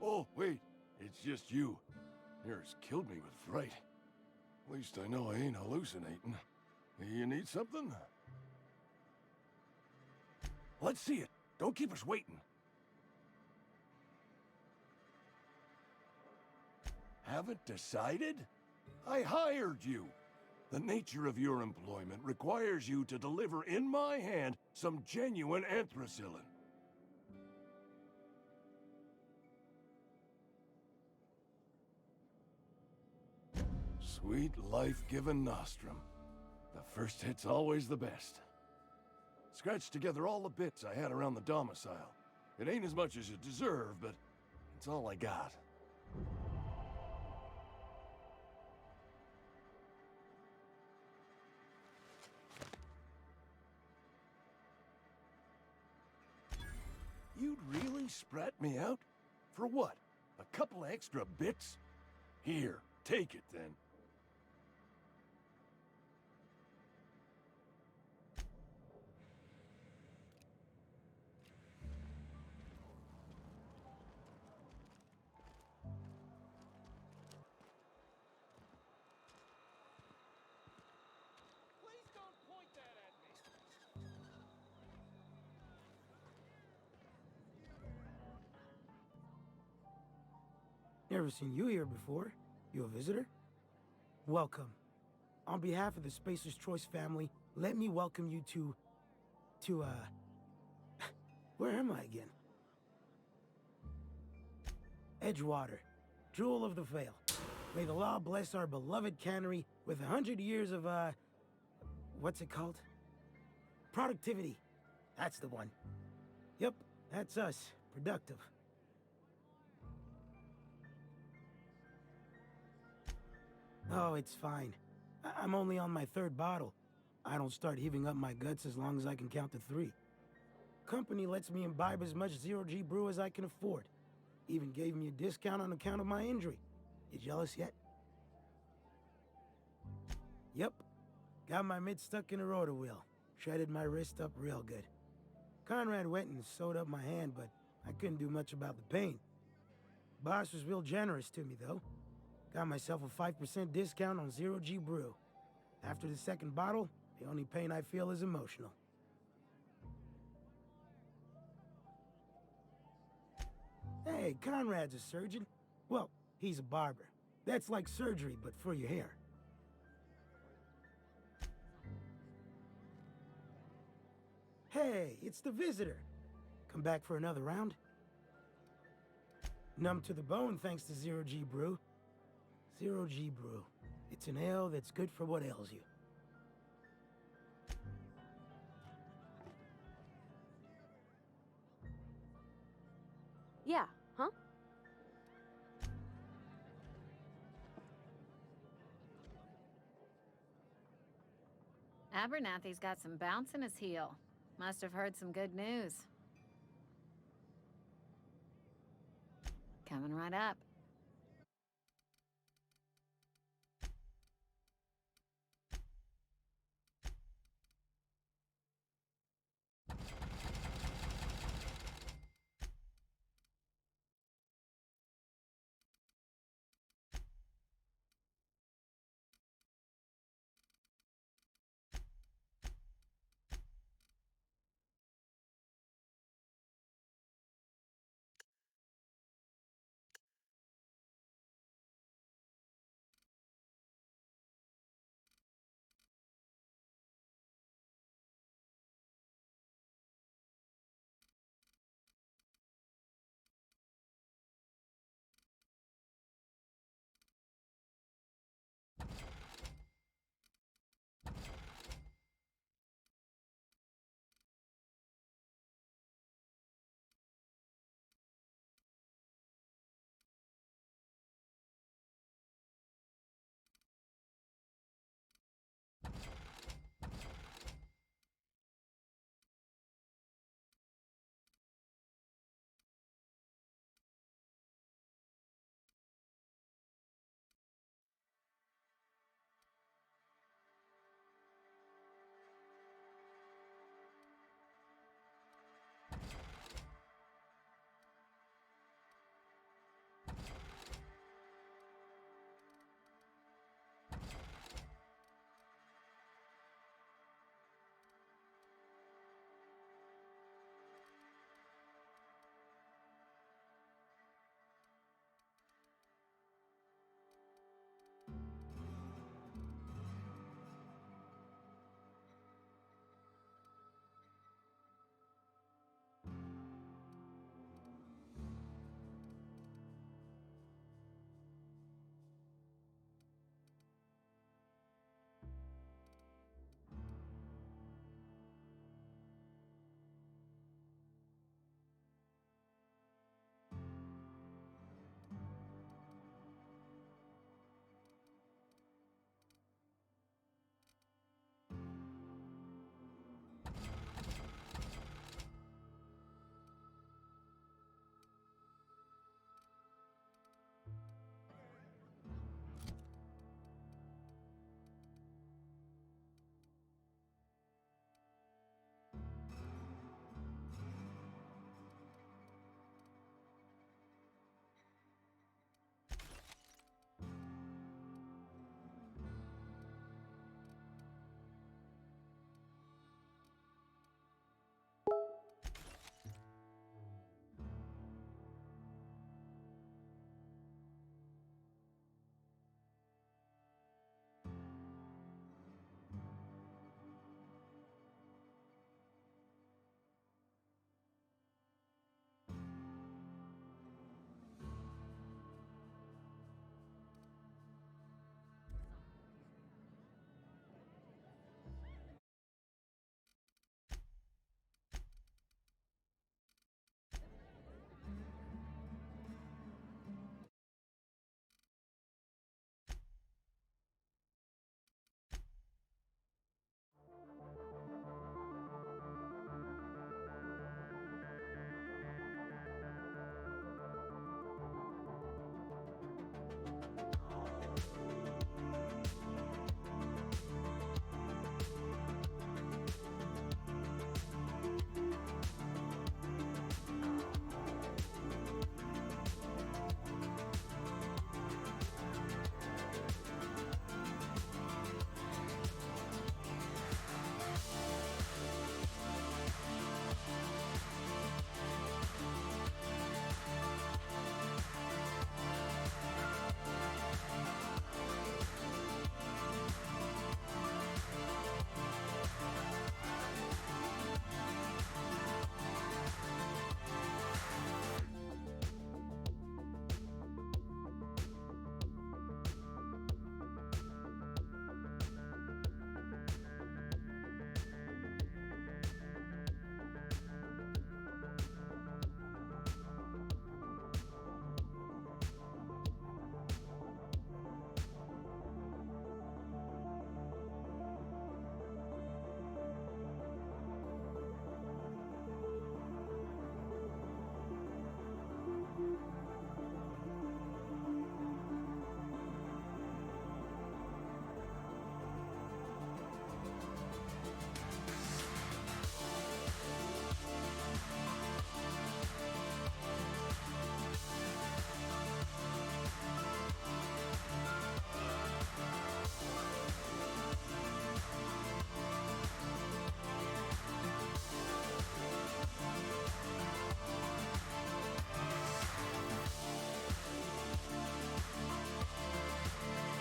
Oh, wait. It's just you. Yours killed me with fright. At least I know I ain't hallucinating. You need something? Let's see it. Don't keep us waiting. Haven't decided? I hired you. The nature of your employment requires you to deliver in my hand some genuine anthracillin. Sweet life-giving nostrum. The first hit's always the best. Scratched together all the bits I had around the domicile. It ain't as much as you deserve, but it's all I got. You'd really sprat me out? For what? A couple of extra bits? Here, take it then. Never seen you here before. You a visitor? Welcome. On behalf of the Spacer's Choice family, let me welcome you to, where am I again? Edgewater, Jewel of the Vale. May the law bless our beloved cannery with 100 years of, what's it called? Productivity. That's the one. Yep, that's us. Productive. Oh, it's fine. I'm only on my 3rd bottle. I don't start heaving up my guts as long as I can count to 3. Company lets me imbibe as much zero-G brew as I can afford. Even gave me a discount on account of my injury. You jealous yet? Yep. Got my mid stuck in a rotor wheel. Shredded my wrist up real good. Conrad went and sewed up my hand, but I couldn't do much about the pain. Boss was real generous to me, though. Got myself a 5% discount on zero-G brew. After the 2nd bottle, the only pain I feel is emotional. Hey, Conrad's a surgeon. Well, he's a barber. That's like surgery, but for your hair. Hey, it's the visitor. Come back for another round? Numb to the bone thanks to zero-G brew. Zero-G brew. It's an ale that's good for what ails you. Yeah, huh? Abernathy's got some bounce in his heel. Must have heard some good news. Coming right up.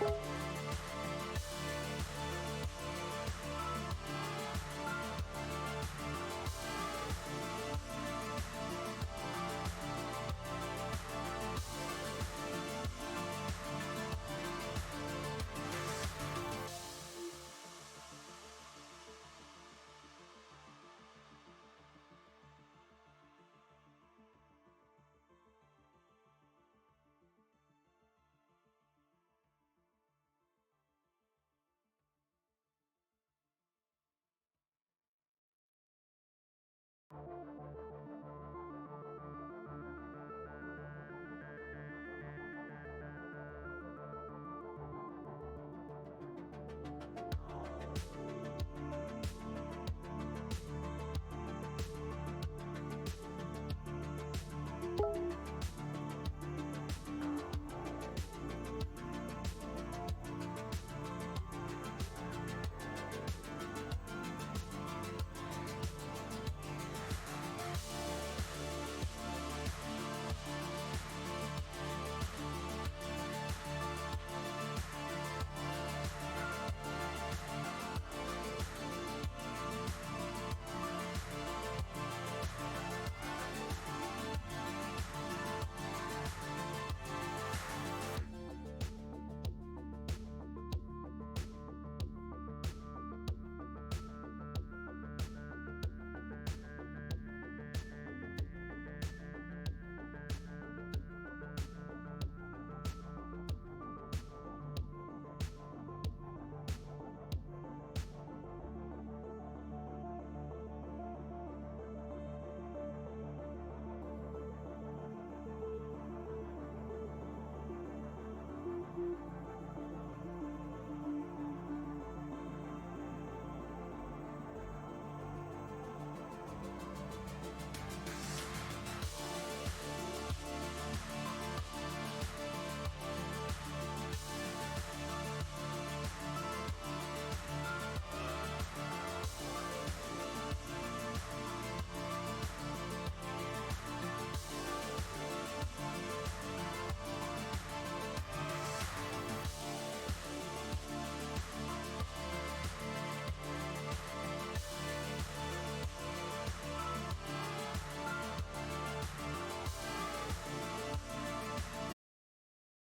Bye.